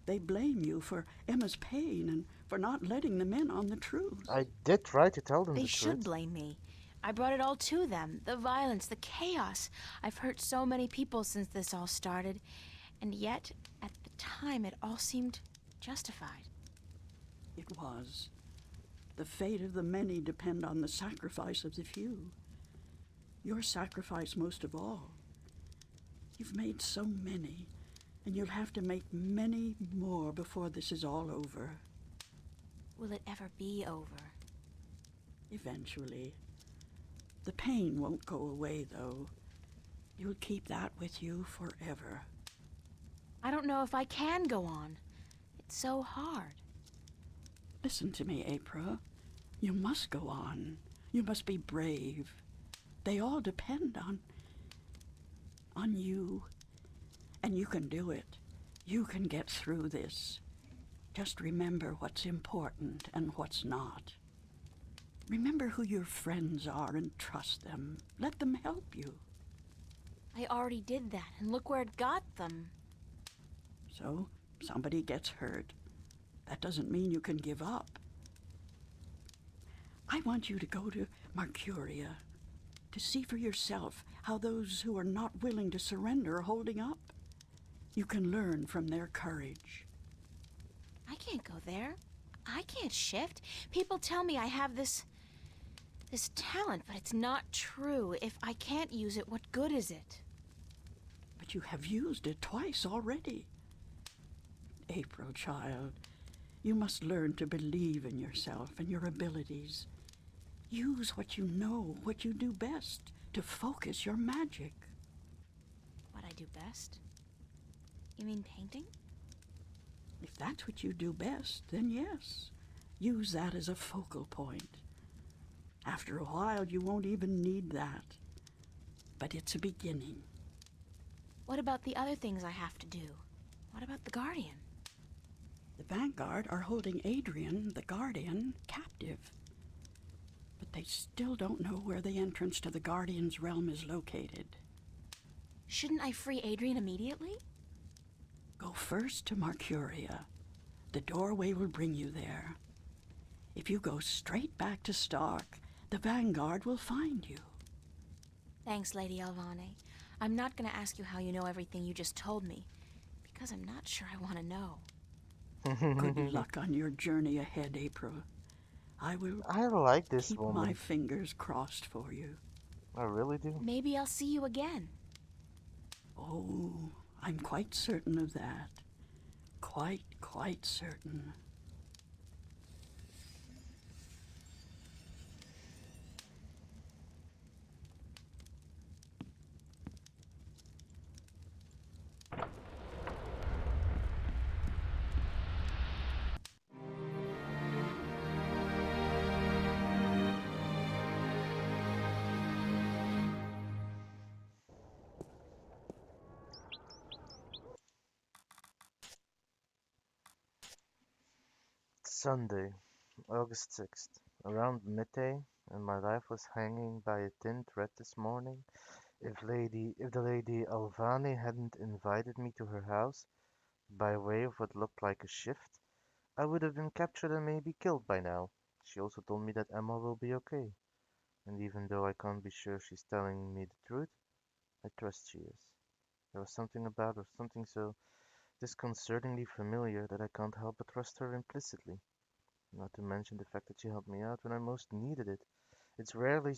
They blame you for Emma's pain and for not letting them in on the truth. I did try to tell them They the should truth. blame me. I brought it all to them. The violence, the chaos. I've hurt so many people since this all started. And yet, at the time, it all seemed justified. It was. The fate of the many depend on the sacrifice of the few. Your sacrifice most of all. You've made so many, and you'll have to make many more before this is all over. Will it ever be over? Eventually. The pain won't go away, though. You'll keep that with you forever. I don't know if I can go on. It's so hard. Listen to me, April. You must go on. You must be brave. They all depend on you. And you can do it. You can get through this. Just remember what's important and what's not. Remember who your friends are and trust them. Let them help you. I already did that, and look where it got them. So, somebody gets hurt. That doesn't mean you can give up. I want you to go to Mercuria, to see for yourself how those who are not willing to surrender are holding up. You can learn from their courage. I can't go there. I can't shift. People tell me I have this talent, but it's not true. If I can't use it, what good is it? But you have used it twice already. April, child, You must learn to believe in yourself and your abilities. Use what you know, what you do best, to focus your magic. What I do best? You mean painting? If that's what you do best, then yes. Use that as a focal point. After a while, you won't even need that. But it's a beginning. What about the other things I have to do? What about the Guardian? The Vanguard are holding Adrian, the Guardian, captive. But they still don't know where the entrance to the Guardian's realm is located. Shouldn't I free Adrian immediately? Go first to Marcuria. The doorway will bring you there. If you go straight back to Stark, the Vanguard will find you. Thanks, Lady Alvane. I'm not going to ask you how you know everything you just told me, because I'm not sure I want to know. Good luck on your journey ahead, April. I like this keep woman. my fingers crossed for you. I really do. Maybe I'll see you again. Oh, I'm quite certain of that. Quite certain. Sunday, August 6th. Around midday, and my life was hanging by a thin thread this morning. If the Lady Alvani hadn't invited me to her house, by way of what looked like a shift, I would have been captured and maybe killed by now. She also told me that Emma will be okay, and even though I can't be sure she's telling me the truth, I trust she is. There was something about her, something so disconcertingly familiar that I can't help but trust her implicitly. Not to mention the fact that she helped me out when I most needed it. It's rarely.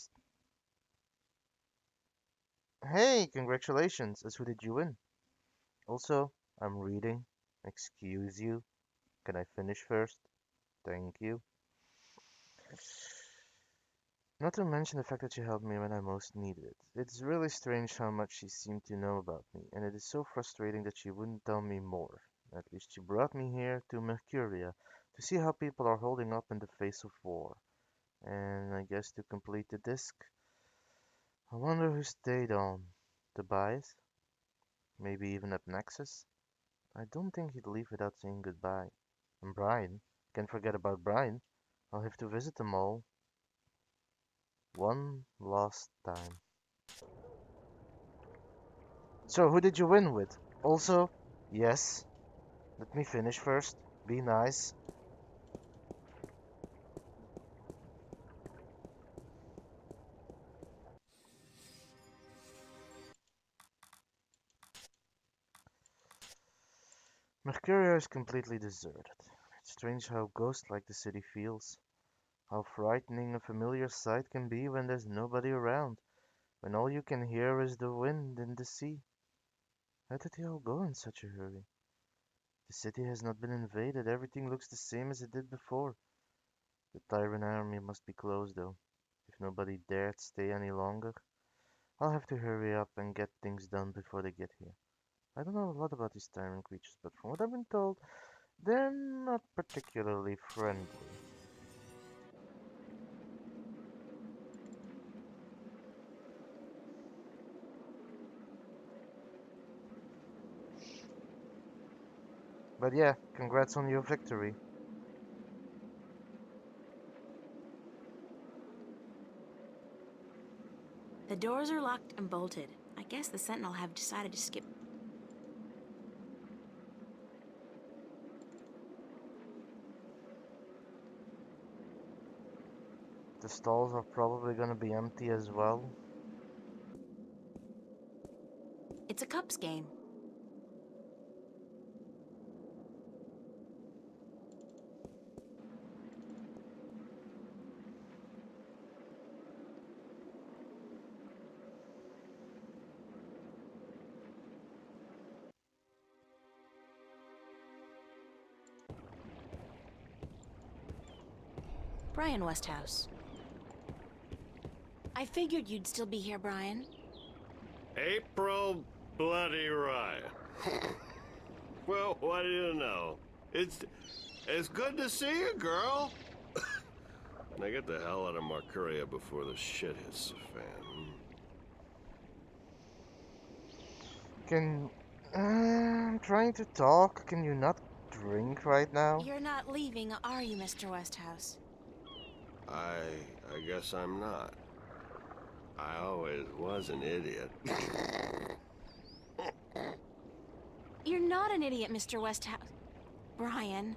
Hey, congratulations! As who did you win? Also, I'm reading. Excuse you. Can I finish first? Thank you. Not to mention the fact that she helped me when I most needed it. It's really strange how much she seemed to know about me, and it is so frustrating that she wouldn't tell me more. At least she brought me here to Mercuria to see how people are holding up in the face of war. And I guess to complete the disc, I wonder who stayed on. Tobias? Maybe even at Nexus? I don't think he'd leave without saying goodbye. And Brian? Can't forget about Brian. I'll have to visit them all. One last time. So, who did you win with? Also, yes. Let me finish first. Be nice. Mercuria is completely deserted. It's strange how ghost-like the city feels. How frightening a familiar sight can be when there's nobody around, when all you can hear is the wind and the sea. How did they all go in such a hurry? The city has not been invaded, everything looks the same as it did before. The Tyrant army must be close though. If nobody dared stay any longer, I'll have to hurry up and get things done before they get here. I don't know a lot about these tyrant creatures, but from what I've been told, they're not particularly friendly. But yeah, congrats on your victory. The doors are locked and bolted. I guess the Sentinel have decided to skip. The stalls are probably gonna be empty as well. It's a cups game. Brian Westhouse. I figured you'd still be here, Brian. April Bloody Ryan. Well, what do you know? It's good to see you, girl. Now get the hell out of Marcuria before the shit hits the fan. I'm trying to talk. Can you not drink right now? You're not leaving, are you, Mr. Westhouse? I guess I'm not. I always was an idiot. You're not an idiot, Mr. Westhouse. Brian,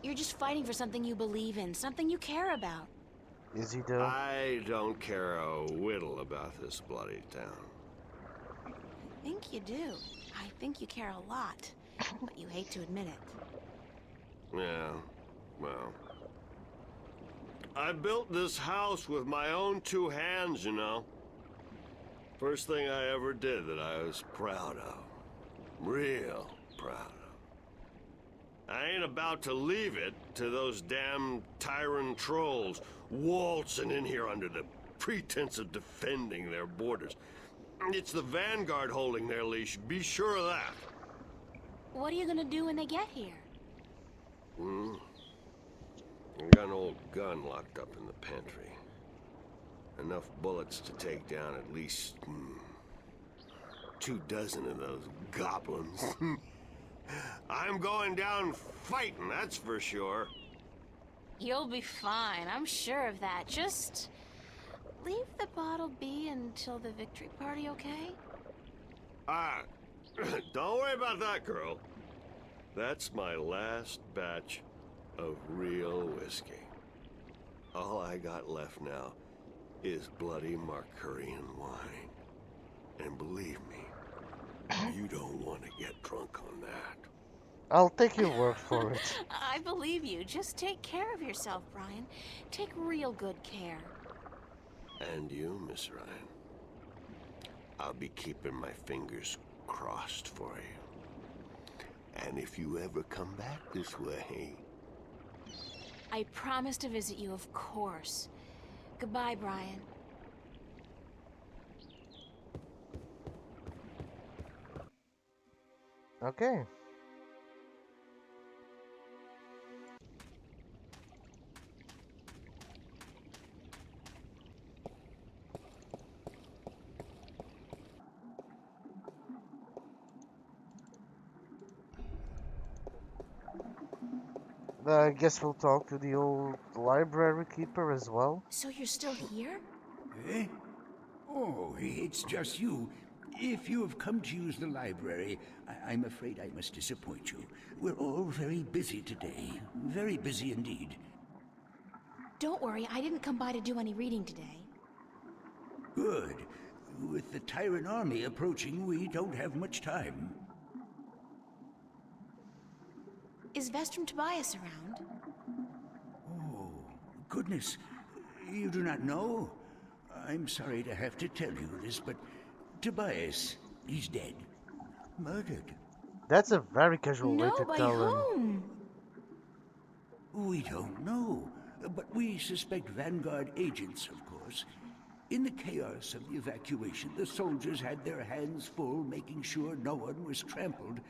you're just fighting for something you believe in, something you care about. Is he though? I don't care a whittle about this bloody town. I think you do. I think you care a lot, but you hate to admit it. Yeah, well. I built this house with my own two hands, you know. First thing I ever did that I was proud of. Real proud of. I ain't about to leave it to those damn tyrant trolls waltzing in here under the pretense of defending their borders. It's the Vanguard holding their leash, be sure of that. What are you gonna do when they get here? I got an old gun locked up in the pantry. Enough bullets to take down at least 24 of those goblins. I'm going down fighting, that's for sure. You'll be fine, I'm sure of that. Just leave the bottle be until the victory party, okay? Don't worry about that, girl. That's my last batch of real whiskey. All I got left now is bloody Marcurian wine. And believe me, you don't want to get drunk on that. I'll take your word for it. I believe you. Just take care of yourself, Brian. Take real good care. And you, Miss Ryan. I'll be keeping my fingers crossed for you. And if you ever come back this way... I promise to visit you, of course. Goodbye, Brian. Okay. I guess we'll talk to the old library keeper as well. So you're still here? Eh? Oh, it's just you. If you have come to use the library, I'm afraid I must disappoint you. We're all very busy today. Very busy indeed. Don't worry, I didn't come by to do any reading today. Good. With the Tyrant army approaching, we don't have much time. Is Vestrum Tobias around? Oh, goodness. You do not know? I'm sorry to have to tell you this, but Tobias, he's dead. Murdered. That's a very casual way No, to by tell him. whom? We don't know, but we suspect Vanguard agents, of course. In the chaos of the evacuation, the soldiers had their hands full making sure no one was trampled,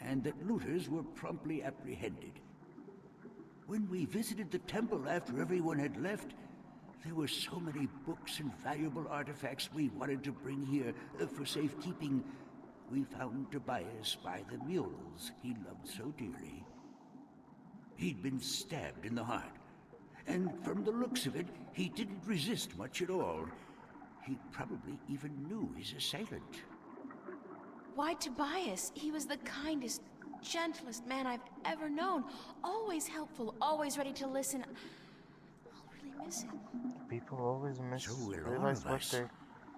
and that looters were promptly apprehended. When we visited the temple after everyone had left, there were so many books and valuable artifacts we wanted to bring here for safekeeping. We found Tobias by the mules he loved so dearly. He'd been stabbed in the heart, and from the looks of it, he didn't resist much at all. He probably even knew his assailant. Why Tobias? He was the kindest, gentlest man I've ever known. Always helpful, always ready to listen. I'll really miss him. People always miss So will all realize of what us. they...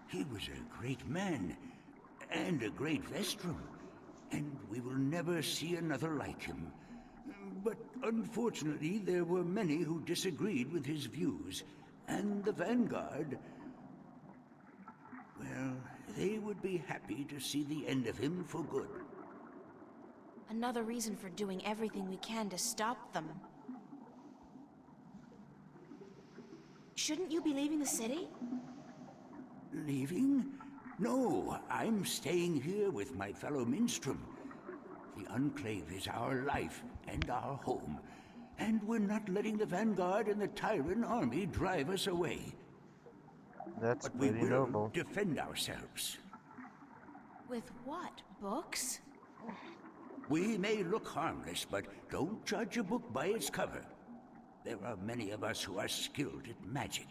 He was a great man, and a great Vestrum, and we will never see another like him. But unfortunately, there were many who disagreed with his views, and the Vanguard... well, they would be happy to see the end of him for good. Another reason for doing everything we can to stop them. Shouldn't you be leaving the city? Leaving? No, I'm staying here with my fellow Minstrom. The Enclave is our life and our home, and we're not letting the Vanguard and the Tyrant army drive us away. That's but we pretty will noble. defend ourselves. With what? Books? We may look harmless, but don't judge a book by its cover. There are many of us who are skilled at magic.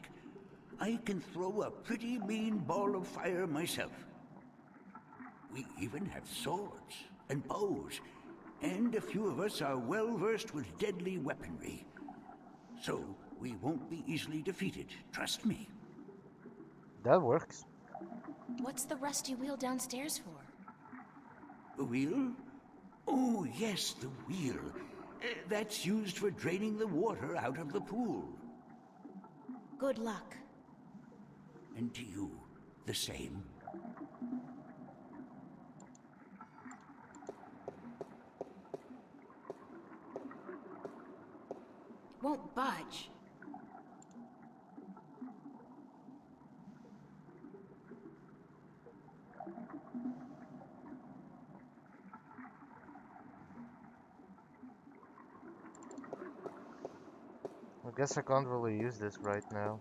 I can throw a pretty mean ball of fire myself. We even have swords and bows, and a few of us are well versed with deadly weaponry. So we won't be easily defeated, trust me. That works. What's the rusty wheel downstairs for? The wheel? Oh, yes, the wheel. That's used for draining the water out of the pool. Good luck. And to you, the same. Won't budge. I guess I can't really use this right now.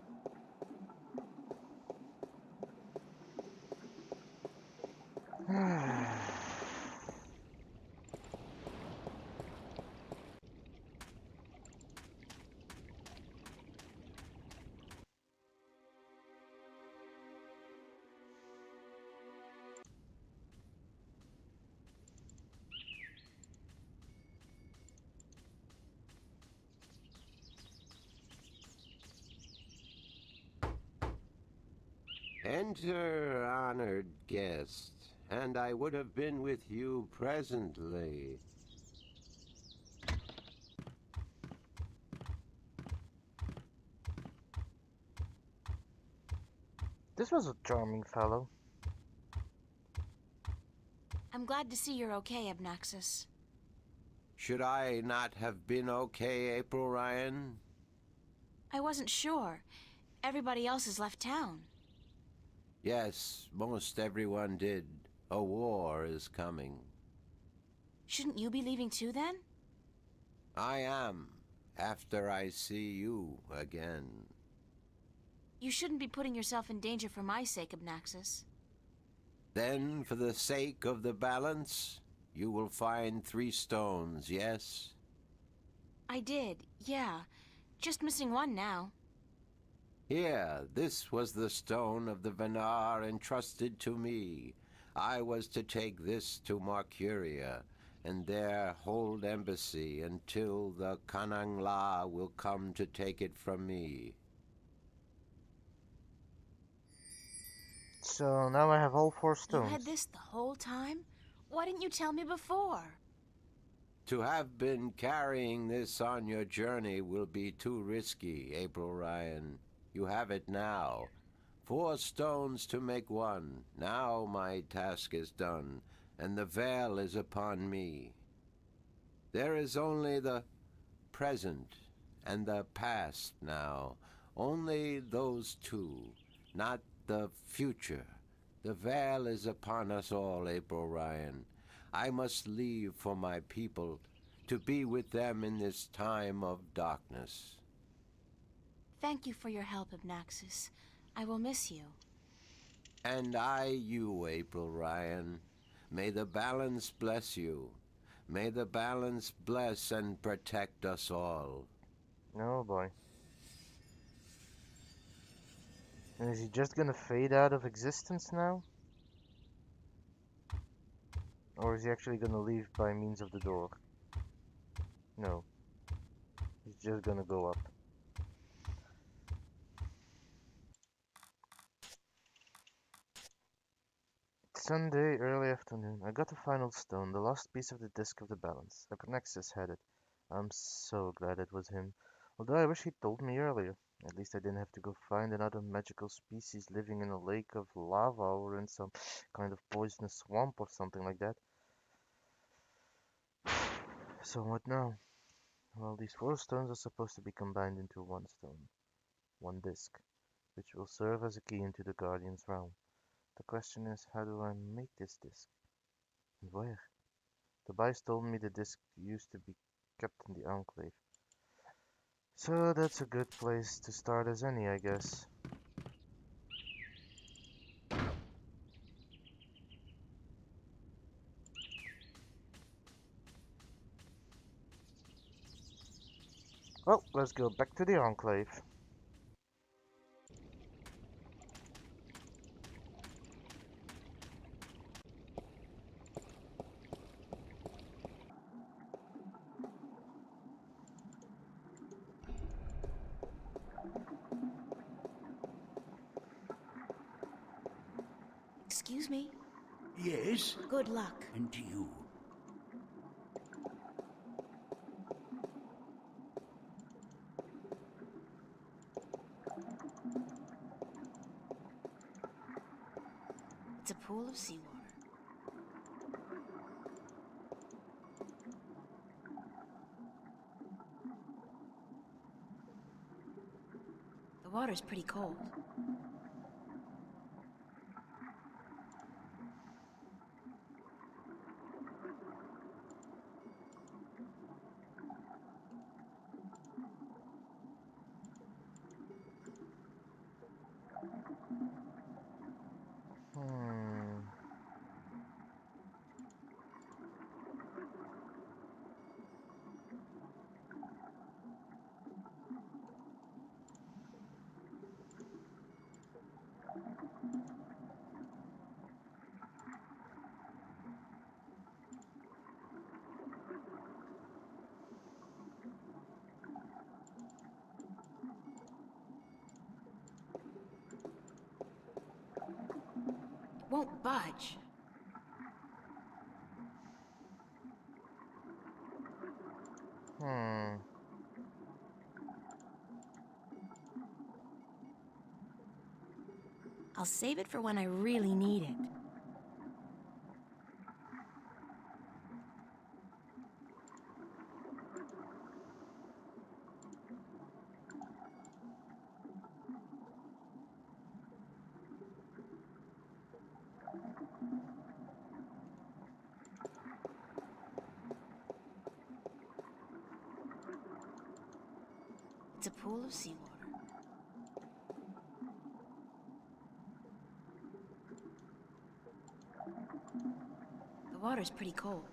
Enter, honored guest, and I would have been with you presently. This was a charming fellow. I'm glad to see you're okay, Abnaxus. Should I not have been okay, April Ryan? I wasn't sure. Everybody else has left town. Yes, most everyone did. A war is coming. Shouldn't you be leaving too, then? I am, after I see you again. You shouldn't be putting yourself in danger for my sake, Abnaxus. Then, for the sake of the balance, you will find 3 stones, yes? I did, yeah. Just missing one now. Here, this was the stone of the Venar entrusted to me. I was to take this to Marcuria, and there hold embassy until the Kanangla will come to take it from me. So now I have all 4 stones. You had this the whole time? Why didn't you tell me before? To have been carrying this on your journey will be too risky, April Ryan. You have it now. 4 stones to make 1. Now my task is done, and the veil is upon me. There is only the present and the past now. Only those 2, not the future. The veil is upon us all, April Ryan. I must leave for my people, to be with them in this time of darkness. Thank you for your help, Abnaxus. I will miss you. And I you, April Ryan. May the balance bless you. May the balance bless and protect us all. Oh boy. And is he just gonna fade out of existence now? Or is he actually gonna leave by means of the door? No. He's just gonna go up. Sunday, early afternoon. I got the final stone, the last piece of the disc of the balance. Abnaxus had it. I'm so glad it was him. Although I wish he'd told me earlier. At least I didn't have to go find another magical species living in a lake of lava or in some kind of poisonous swamp or something like that. So what now? Well, these 4 stones are supposed to be combined into 1 stone. one disk, which will serve as a key into the Guardian's realm. The question is, how do I make this disk? And where? Tobias told me the disk used to be kept in the Enclave. So that's a good place to start as any, I guess. Well, let's go back to the Enclave. Excuse me? Yes? Good luck. And to you. It's a pool of seawater. The water's pretty cold. Won't budge. I'll save it for when I really need it. It's a pool of seawater. The water's pretty cold.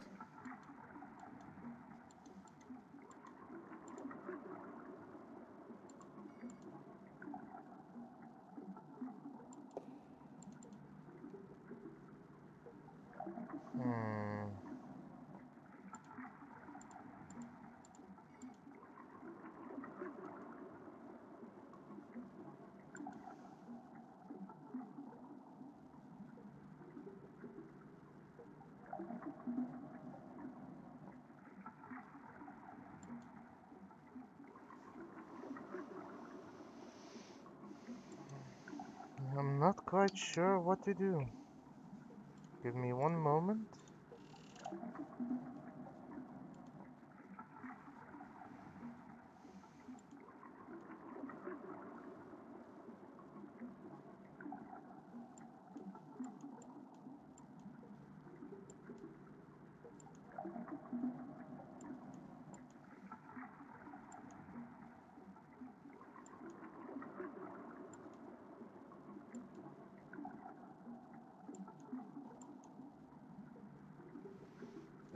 I'm not quite sure what to do. Give me one moment.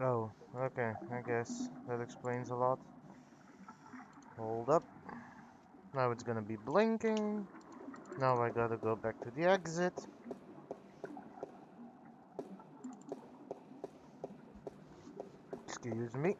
Oh, okay, I guess that explains a lot. Hold up. Now it's gonna be blinking. Now I gotta go back to the exit. Excuse me.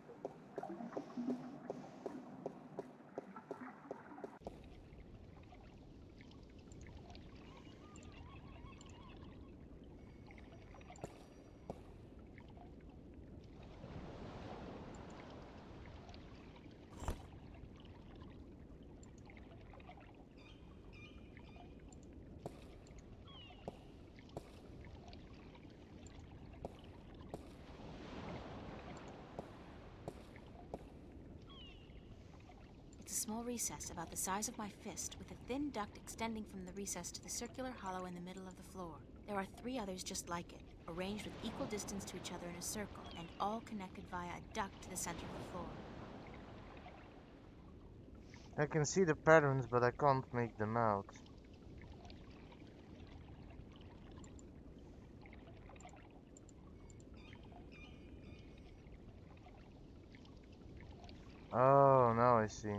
small recess about the size of my fist with a thin duct extending from the recess to the circular hollow in the middle of the floor. There are 3 others just like it, arranged with equal distance to each other in a circle, and all connected via a duct to the center of the floor. I can see the patterns, but I can't make them out. Oh, now I see.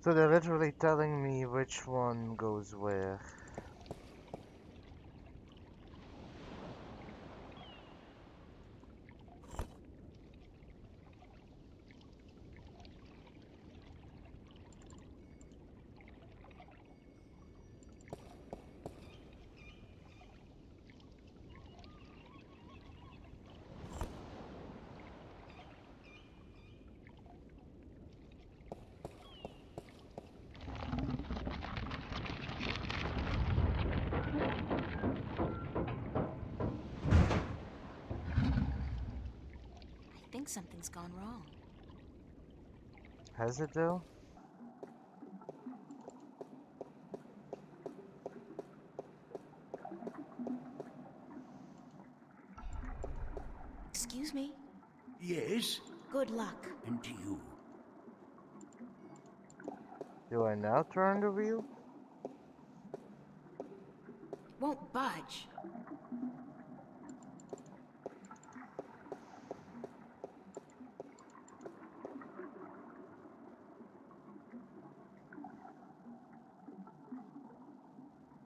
So they're literally telling me which one goes where. I think something's gone wrong. Has it though? Excuse me? Yes? Good luck. And to you. Do I now turn the wheel? Won't budge.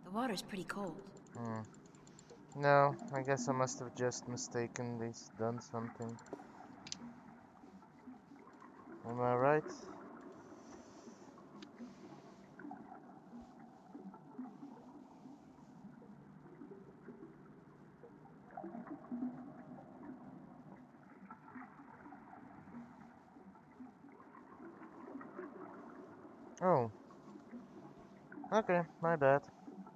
The water's pretty cold. No, I guess I must have just mistakenly done something. Am I right? Oh. Okay, my bad.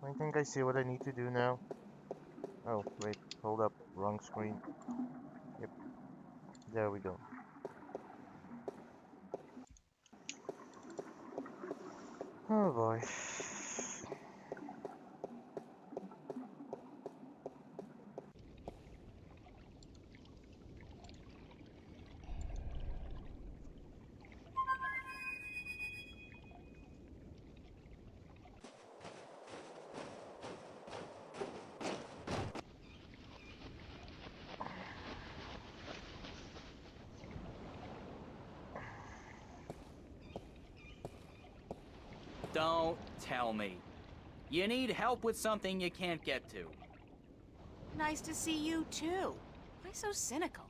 I think I see what I need to do now. Oh, wait, hold up, wrong screen. Yep, there we go. Oh boy. Don't tell me. You need help with something you can't get to. Nice to see you too. Why so cynical?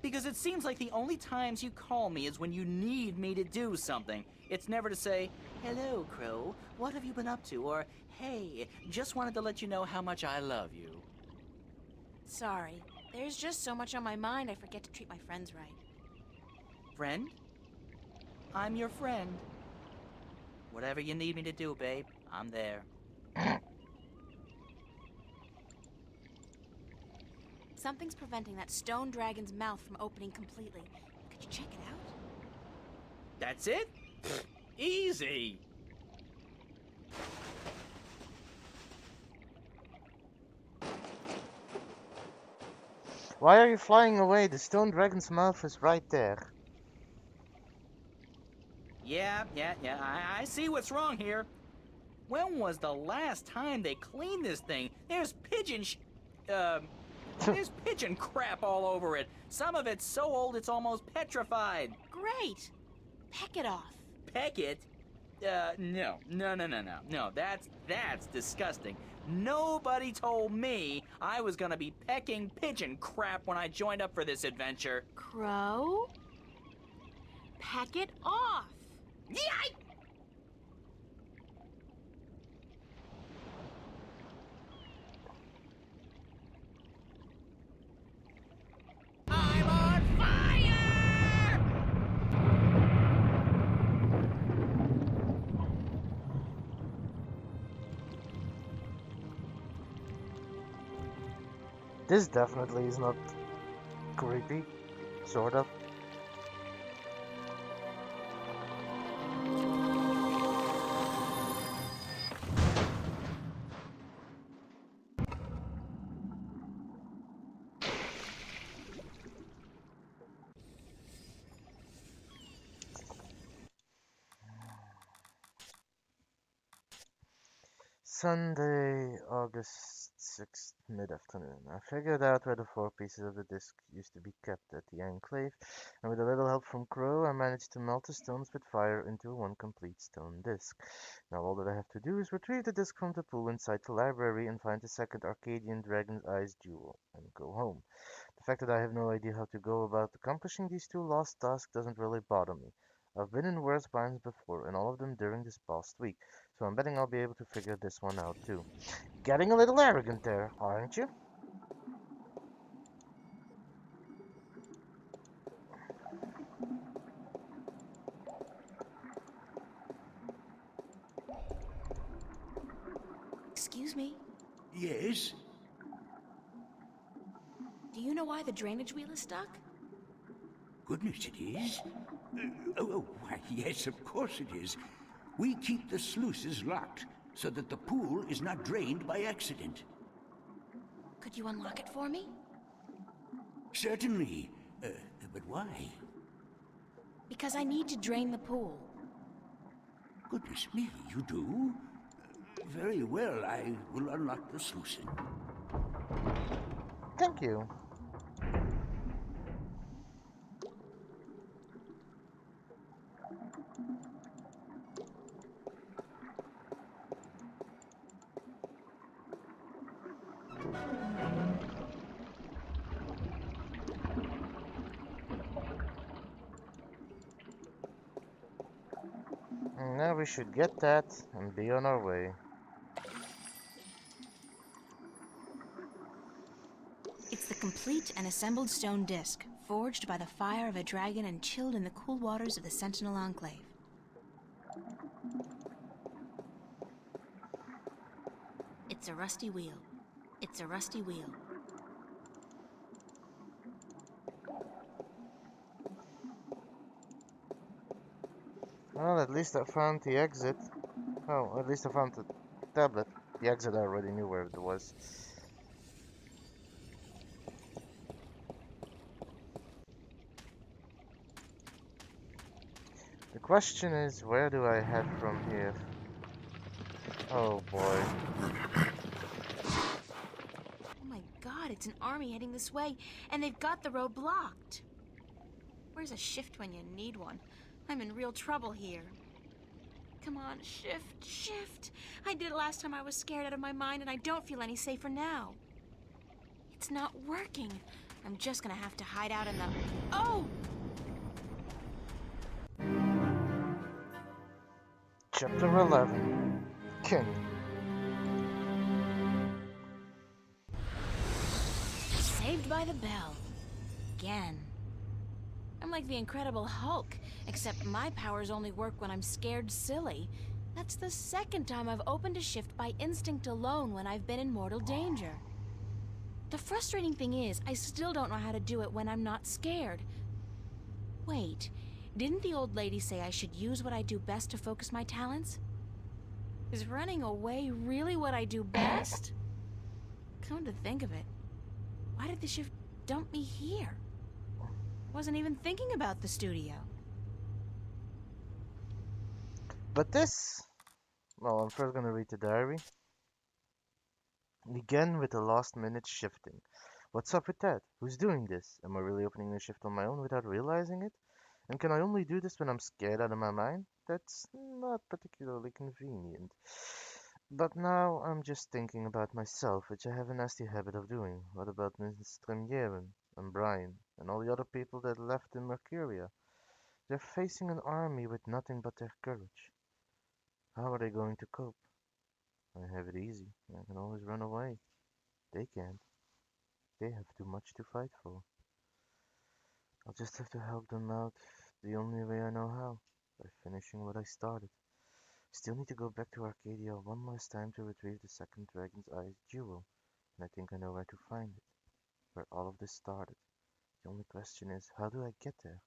Because it seems like the only times you call me is when you need me to do something. It's never to say, "Hello, Crow, what have you been up to?" Or, "Hey, just wanted to let you know how much I love you." Sorry. There's just so much on my mind I forget to treat my friends right. Friend? I'm your friend. Whatever you need me to do, babe, I'm there. Something's preventing that stone dragon's mouth from opening completely. Could you check it out? That's it? Easy. Why are you flying away? The stone dragon's mouth is right there. Yeah, I see what's wrong here. When was the last time they cleaned this thing? There's there's pigeon crap all over it. Some of it's so old it's almost petrified. Great! Peck it off. Peck it? No, that's disgusting. Nobody told me I was gonna be pecking pigeon crap when I joined up for this adventure. Crow? Peck it off! Yike! I'm on fire! This definitely is not creepy, sort of. Sunday, August 6th, mid-afternoon. I figured out where the 4 pieces of the disc used to be kept at the Enclave, and with a little help from Crow, I managed to melt the stones with fire into one complete stone disc. Now all that I have to do is retrieve the disc from the pool inside the library and find the second Arcadian Dragon's Eyes jewel, and go home. The fact that I have no idea how to go about accomplishing these two lost tasks doesn't really bother me. I've been in worse binds before, and all of them during this past week, so I'm betting I'll be able to figure this one out too. Getting a little arrogant there, aren't you? Excuse me, Yes? do you know why the drainage wheel is stuck? Goodness, it is. Why, yes, of course it is. We keep the sluices locked so that the pool is not drained by accident. Could you unlock it for me? Certainly. But why? Because I need to drain the pool. Goodness me, you do? Very well, I will unlock the sluice. Thank you. Now we should get that and be on our way. It's the complete and assembled stone disc, forged by the fire of a dragon and chilled in the cool waters of the Sentinel Enclave. It's a rusty wheel. It's a rusty wheel. Well, at least I found the exit. Oh, at least I found the tablet. The exit I already knew where it was. The question is, where do I head from here? Oh boy. Oh my god, it's an army heading this way, and they've got the road blocked. Where's a shift when you need one? I'm in real trouble here. Come on, shift, shift. I did it last time I was scared out of my mind, and I don't feel any safer now. It's not working. I'm just gonna have to hide out in the... Oh! Chapter 11. King. Saved by the bell. Again. I'm like the Incredible Hulk, except my powers only work when I'm scared silly. That's the second time I've opened a shift by instinct alone when I've been in mortal danger. The frustrating thing is, I still don't know how to do it when I'm not scared. Wait, didn't the old lady say I should use what I do best to focus my talents? Is running away really what I do best? Come to think of it, why did the shift dump me here? Wasn't even thinking about the studio. But this... Well, I'm first gonna read the diary. Again with the last minute shifting. What's up with that? Who's doing this? Am I really opening the shift on my own without realizing it? And can I only do this when I'm scared out of my mind? That's not particularly convenient. But now I'm just thinking about myself, which I have a nasty habit of doing. What about Mr. Yevon and Brian and all the other people that left in Mercuria? They're facing an army with nothing but their courage. How are they going to cope? I have it easy. I can always run away. They can't. They have too much to fight for. I'll just have to help them out the only way I know how, by finishing what I started. Still need to go back to Arcadia one last time to retrieve the second Dragon's Eyes jewel, and I think I know where to find it. where all of this started. The only question is, how do I get there?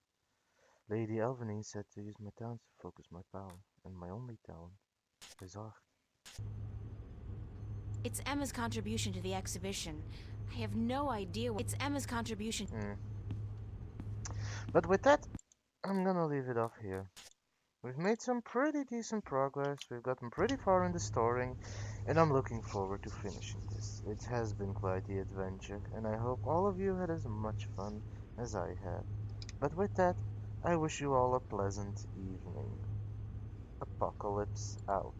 Lady Elvenie said to use my talents to focus my power, and my only talent is art. It's Emma's contribution to the exhibition. I have no idea what... It's Emma's contribution... But with that, I'm gonna leave it off here. We've made some pretty decent progress, we've gotten pretty far in the story, and I'm looking forward to finishing this. It has been quite the adventure, and I hope all of you had as much fun as I had. But with that, I wish you all a pleasant evening. Apocalypse out.